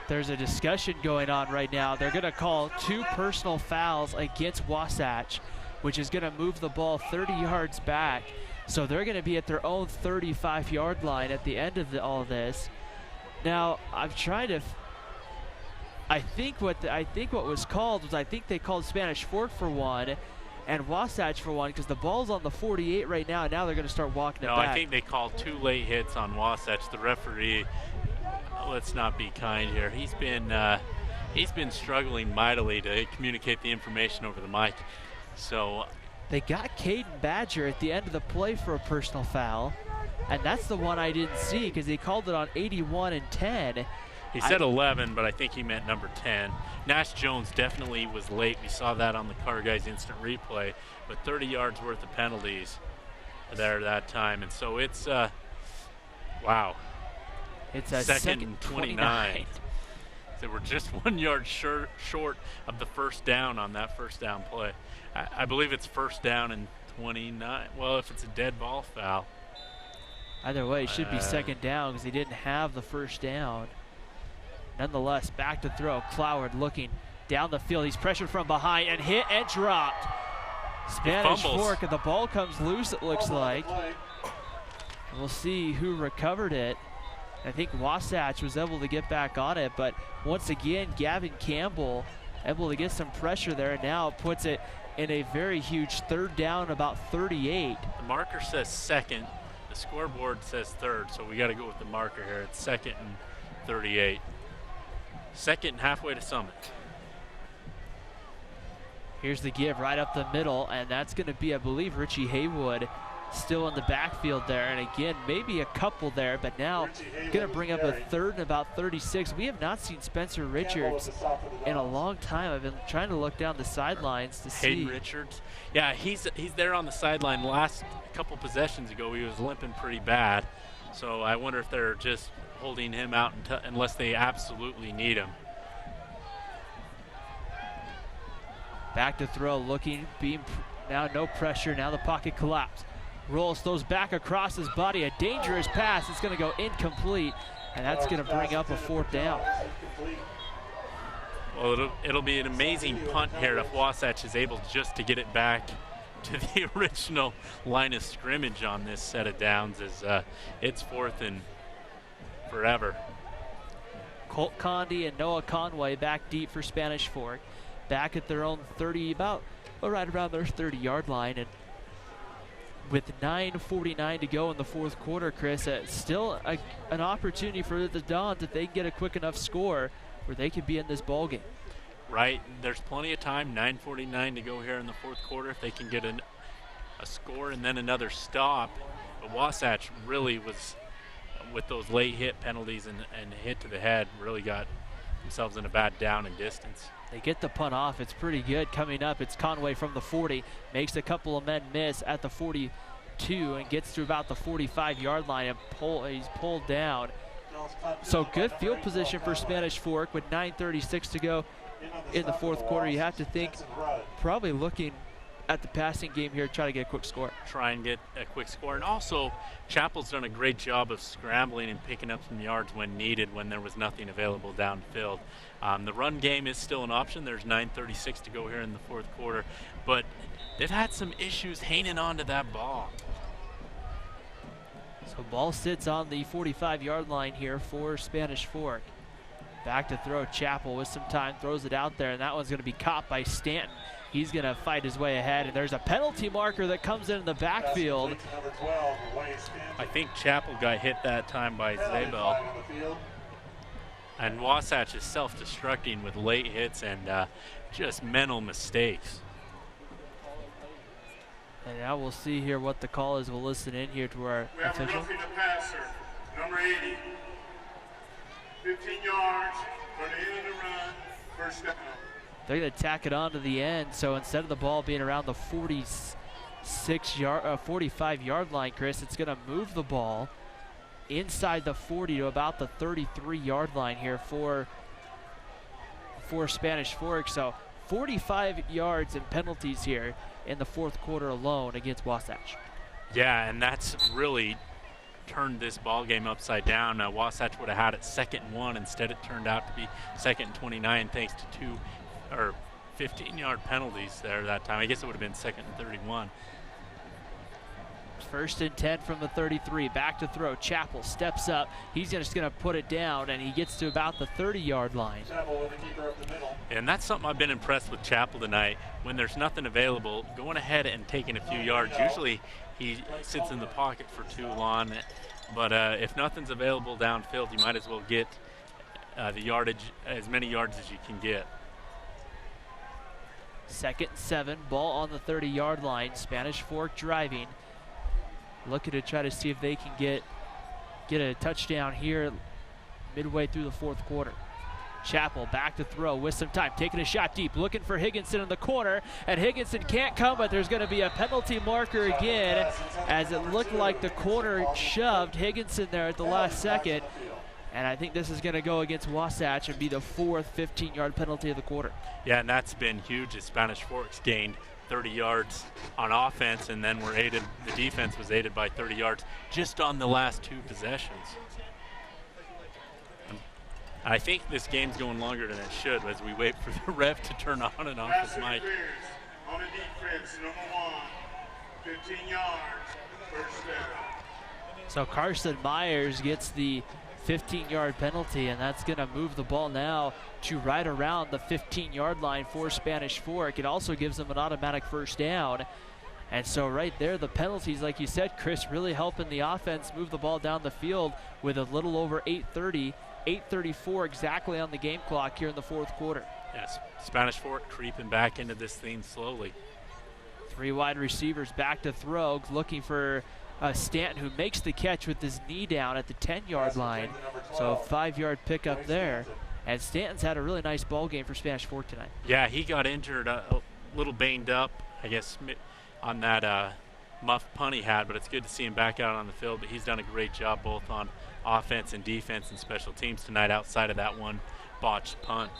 Speaker 4: there's a discussion going on right now. They're going to call 2 personal fouls against Wasatch, which is going to move the ball 30 yards back. So they're going to be at their own 35-yard line at the end of all this. Now, I'm trying to. I think what was called was, I think they called Spanish Fork for one, and Wasatch for one, because the ball's on the 48 right now, and now they're going to start walking it back.
Speaker 5: No, I think they called 2 late hits on Wasatch. The referee, let's not be kind here. He's been struggling mightily to communicate the information over the mic. So
Speaker 4: they got Caden Badger at the end of the play for a personal foul, and that's the one I didn't see because he called it on 81 and 10.
Speaker 5: He said 11, but I think he meant number 10. Nash Jones definitely was late. We saw that on the Car Guys instant replay, but 30 yards worth of penalties there that time. And so it's, wow.
Speaker 4: It's a
Speaker 5: second and 29. So we're just 1 yard short of the first down on that first down play. I believe it's first down and 29. Well, if it's a dead ball foul.
Speaker 4: Either way, it should be second down because he didn't have the first down. Nonetheless, back to throw. Cloward looking down the field. He's pressured from behind and hit and dropped. Spanish Fork, and the ball comes loose, it looks like. We'll see who recovered it. I think Wasatch was able to get back on it, but once again, Gavin Campbell able to get some pressure there, and now puts it in a very huge third down, about 38.
Speaker 5: The marker says second. The scoreboard says third, so we got to go with the marker here. It's second and 38. Second and halfway to Summit.
Speaker 4: Here's the give right up the middle, and that's going to be, I believe, Richie Haywood still in the backfield there. And again, maybe a couple there, but now going to bring up a third and about 36. We have not seen Spencer Richards in a long time. I've been trying to look down the sidelines to see.
Speaker 5: Hayden Richards. Yeah, he's there on the sideline. Last couple possessions ago, he was limping pretty bad. So I wonder if they're just holding him out unless they absolutely need him.
Speaker 4: Back to throw, looking, now no pressure, now the pocket collapse. Rolls, throws back across his body, a dangerous pass. It's going to go incomplete, and that's going to bring up a fourth down.
Speaker 5: Well, it'll be an amazing punt here if Wasatch is able just to get it back to the original line of scrimmage on this set of downs, as it's fourth and forever.
Speaker 4: Colt Condi and Noah Conway back deep for Spanish Fork. Back at their own 30, right around their 30-yard line. And with 9:49 to go in the fourth quarter, Chris, still an opportunity for the Dons if they can get a quick enough score where they could be in this ball game.
Speaker 5: Right, there's plenty of time, 9:49 to go here in the fourth quarter. If they can get a score and then another stop. But Wasatch really was, with those late hit penalties and hit to the head, really got themselves in a bad down and distance.
Speaker 4: They get the punt off. It's pretty good. Coming up, it's Conway from the 40. Makes a couple of men miss at the 42 and gets to about the 45-yard line, and he's pulled down. So good field position for Spanish Fork with 9:36 to go in the fourth quarter. You have to think probably looking at the passing game here, try to get a quick score.
Speaker 5: Try and get a quick score. And also, Chapel's done a great job of scrambling and picking up some yards when needed, when there was nothing available downfield. The run game is still an option. There's 9:36 to go here in the fourth quarter, but they've had some issues hanging on to that ball.
Speaker 4: So ball sits on the 45-yard line here for Spanish Fork. Back to throw. Chapel with some time, throws it out there, and that one's going to be caught by Stanton. He's going to fight his way ahead, and there's a penalty marker that comes in the backfield.
Speaker 5: I think Chapel got hit that time by Zabel. And Wasatch is self-destructing with late hits and just mental mistakes.
Speaker 4: And now we'll see here what the call is. We'll listen in here to our
Speaker 2: We have a
Speaker 4: official.
Speaker 2: roughing the passer, number 80. 15 yards for the end of the run, first down.
Speaker 4: They're going to tack it on to the end. So instead of the ball being around the 45-yard line, Chris, it's going to move the ball inside the 40 to about the 33-yard line here for Spanish Fork. So 45 yards and penalties here in the fourth quarter alone against Wasatch.
Speaker 5: Yeah, and that's really turned this ball game upside down. Wasatch would have had it 2nd and 1. Instead, it turned out to be 2nd and 29 thanks to 15-yard penalties there that time. I guess it would have been 2nd and 31.
Speaker 4: 1st and 10 from the 33. Back to throw. Chappell steps up. He's just going to put it down, and he gets to about the 30-yard line.
Speaker 5: And that's something I've been impressed with Chappell tonight. When there's nothing available, going ahead and taking a few yards. Usually he sits in the pocket for too long, but if nothing's available downfield, you might as well get the yardage, as many yards as you can get.
Speaker 4: 2nd and 7. Ball on the 30-yard line. Spanish Fork driving. Looking to try to see if they can get a touchdown here midway through the fourth quarter. Chappell back to throw with some time, taking a shot deep, looking for Higginson in the corner, and Higginson can't come, but there's going to be a penalty marker again, as it looked like the corner shoved Higginson there at the last second. And I think this is going to go against Wasatch and be the 4th 15-yard penalty of the quarter.
Speaker 5: Yeah, and that's been huge as Spanish Fork's gained 30 yards on offense, and then the defense was aided by 30 yards just on the last 2 possessions. I think this game's going longer than it should as we wait for the ref to turn on and off his mic.
Speaker 2: On the defense, number 1, 15 yards, first down.
Speaker 4: So Carson Myers gets the 15-yard penalty, and that's going to move the ball now to right around the 15-yard line for Spanish Fork. It also gives them an automatic first down. And so right there, the penalties, like you said, Chris, really helping the offense move the ball down the field with a little over 8:34 exactly on the game clock here in the fourth quarter.
Speaker 5: Yes, Spanish Fork creeping back into this thing slowly.
Speaker 4: 3 wide receivers back to throw, looking for Stanton, who makes the catch with his knee down at the 10-yard line. So a 5-yard pickup there. And Stanton's had a really nice ball game for Spanish Fork tonight.
Speaker 5: Yeah, he got injured, a little banged up, I guess, on that muff punt he had, but it's good to see him back out on the field. But he's done a great job both on offense and defense and special teams tonight outside of that one botched punt.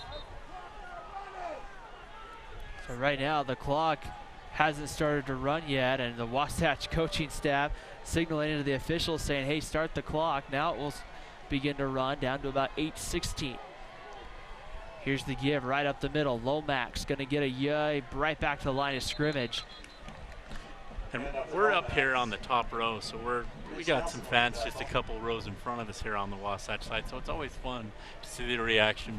Speaker 4: So right now the clock hasn't started to run yet, and the Wasatch coaching staff signaling to the officials saying, hey, start the clock. Now it will begin to run down to about 8:16. Here's the give right up the middle. Lomax going to get a right back to the line of scrimmage.
Speaker 5: And we're up here on the top row, so we got some fans just a couple rows in front of us here on the Wasatch side, so it's always fun to see the reaction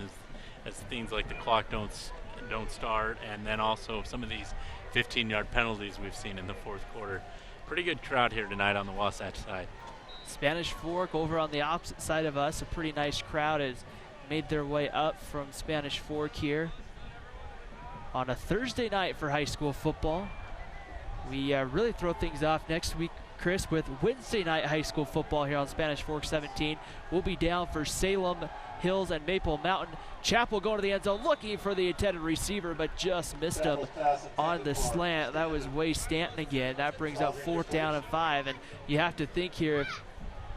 Speaker 5: as things like the clock don't start, and then also some of these 15-yard penalties we've seen in the fourth quarter. Pretty good crowd here tonight on the Wasatch side.
Speaker 4: Spanish Fork over on the opposite side of us, a pretty nice crowd has made their way up from Spanish Fork here on a Thursday night for high school football. We really throw things off next week, Chris, with Wednesday night high school football here on Spanish Fork 17. We'll be down for Salem Hills and Maple Mountain. Chappell going to the end zone looking for the intended receiver, but just missed him on the slant. That was Way Stanton again. That brings up 4th down and 5, and you have to think here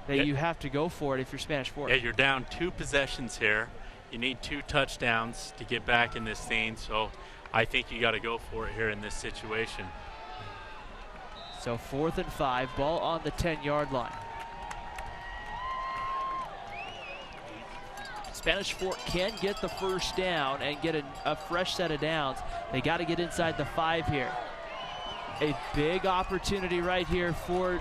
Speaker 4: that you have to go for it if you're Spanish Fork.
Speaker 5: Yeah, you're down 2 possessions here. You need 2 touchdowns to get back in this thing, so I think you got to go for it here in this situation.
Speaker 4: So 4th and 5, ball on the 10-yard line. Spanish Fork can get the first down and get a fresh set of downs. They got to get inside the 5 here. A big opportunity right here for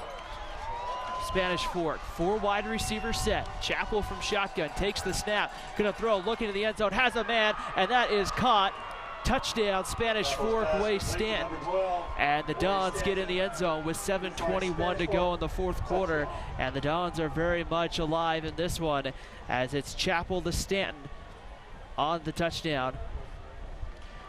Speaker 4: Spanish Fork. 4 wide receiver set. Chappell from shotgun takes the snap. Gonna throw, looking to the end zone, has a man, and that is caught. Touchdown, Spanish Fork, Way Stanton. And the Dons get in the end zone with 7:21 to go in the fourth quarter. And the Dons are very much alive in this one, as it's Chappell to Stanton on the touchdown.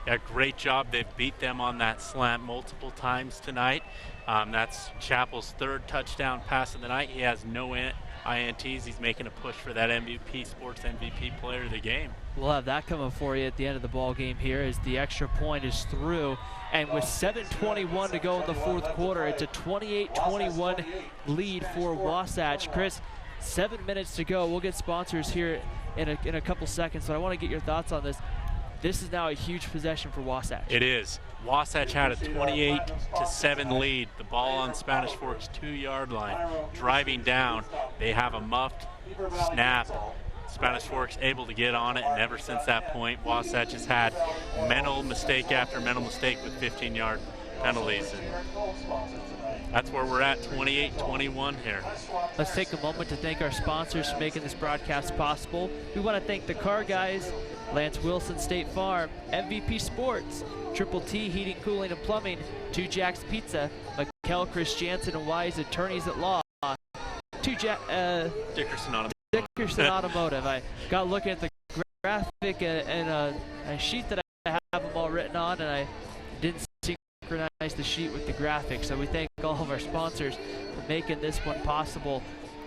Speaker 5: Yeah, great job. They've beat them on that slant multiple times tonight. That's Chappell's 3rd touchdown pass of the night. He has no INTs. He's making a push for that MVP, Sports MVP player of the game.
Speaker 4: We'll have that coming for you at the end of the ball game here as the extra point is through. And with 7:21 to go in the 4th quarter, it's a 28-21 lead for Wasatch. Chris, 7 minutes to go. We'll get sponsors here in a couple seconds, but I want to get your thoughts on this. This is now a huge possession for Wasatch.
Speaker 5: It is. Wasatch had a 28-7 lead. The ball on Spanish Fork's 2-yard line. Driving down, they have a muffed snap. Spanish Fork's able to get on it, and ever since that point, Wasatch has had mental mistake after mental mistake with 15-yard penalties. And that's where we're at, 28-21 here.
Speaker 4: Let's take a moment to thank our sponsors for making this broadcast possible. We want to thank the Car Guys, Lance Wilson State Farm, MVP Sports, Triple T Heating, Cooling, and Plumbing, 2 Jack's Pizza, Mikkel, Chris Jansen, and Wise Attorneys at Law, Dickerson Automotive. I got looking at the graphic and a sheet that I have them all written on, and I didn't synchronize the sheet with the graphic. So we thank all of our sponsors for making this one possible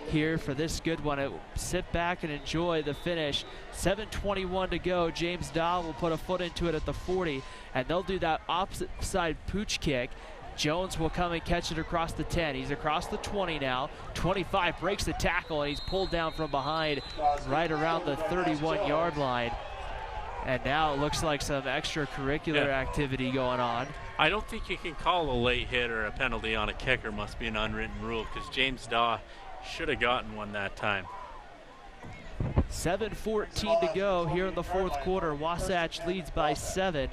Speaker 4: here for this good one. Sit back and enjoy the finish. 7:21 to go. James Dahl will put a foot into it at the 40, and they'll do that opposite side pooch kick. Jones will come and catch it across the 10. He's across the 20 now. 25 breaks the tackle, and he's pulled down from behind right around the 31-yard line. And now it looks like some extracurricular activity going on.
Speaker 5: I don't think you can call a late hit or a penalty on a kicker. Must be an unwritten rule, because James Daw should have gotten one that time.
Speaker 4: 7:14 to go here in the 4th quarter. Wasatch leads by 7.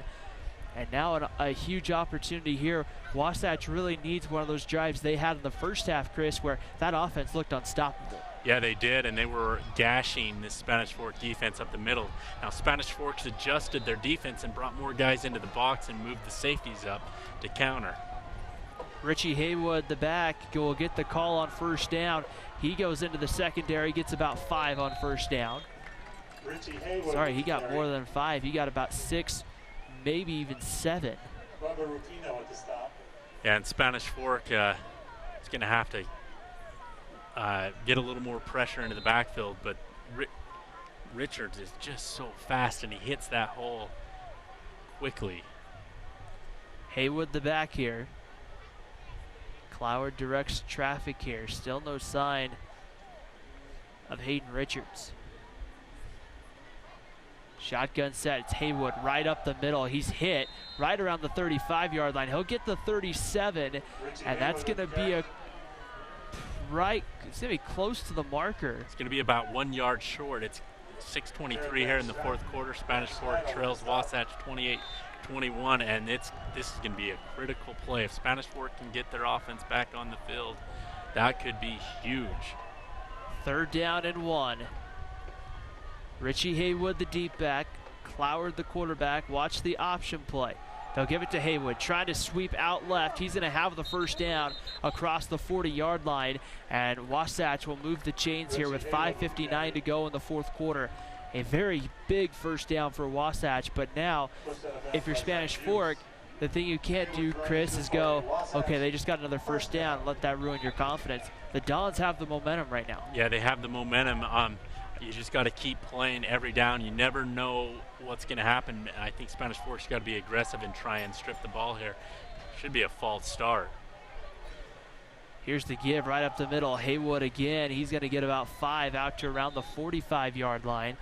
Speaker 4: And now a huge opportunity here. Wasatch really needs one of those drives they had in the first half, Chris, where that offense looked unstoppable.
Speaker 5: Yeah, they did, and they were gashing this Spanish Fork defense up the middle. Now, Spanish Fork's adjusted their defense and brought more guys into the box and moved the safeties up to counter.
Speaker 4: Richie Haywood, the back, will get the call on 1st down. He goes into the secondary, gets about 5 on 1st down. Sorry, he got more than 5. He got about 6, maybe even 7.
Speaker 5: Yeah, and Spanish Fork is going to have to get a little more pressure into the backfield, but Richards is just so fast, and he hits that hole quickly.
Speaker 4: Haywood, the back here. Cloward directs traffic here. Still no sign of Hayden Richards. Shotgun set. It's Haywood right up the middle. He's hit right around the 35-yard line. He'll get the 37, and that's going to be it's going to be close to the marker.
Speaker 5: It's going to be about 1 yard short. It's 6:23 here in the 4th quarter. Spanish Fork trails Wasatch 28-21, and this is going to be a critical play. If Spanish Fork can get their offense back on the field, that could be huge.
Speaker 4: 3rd down and 1. Richie Haywood, the deep back. Cloward, the quarterback. Watch the option play. They'll give it to Haywood, trying to sweep out left. He's going to have the 1st down across the 40-yard line, and Wasatch will move the chains here with 5:59 to go in the 4th quarter. A very big 1st down for Wasatch, but now, if you're Spanish Fork, the thing you can't do, Chris, is go, okay, they just got another 1st down, let that ruin your confidence. The Dons have the momentum right now.
Speaker 5: Yeah, they have the momentum. You just got to keep playing every down. You never know what's going to happen. I think Spanish Fork's got to be aggressive and try and strip the ball here. Should be a false start.
Speaker 4: Here's the give right up the middle. Haywood again. He's going to get about 5 out to around the 45-yard line.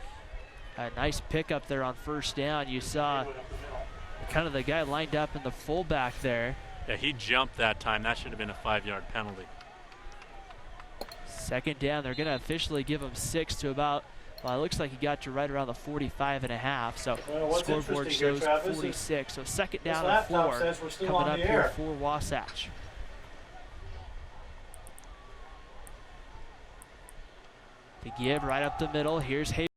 Speaker 4: A nice pickup there on 1st down. You saw kind of the guy lined up in the fullback there.
Speaker 5: Yeah, he jumped that time. That should have been a 5-yard penalty.
Speaker 4: 2nd down. They're going to officially give him 6 to about, well, it looks like he got to right around the 45.5. So scoreboard shows 46. So 2nd down and 4 coming up here for Wasatch. The give right up the middle. Here's Haywood.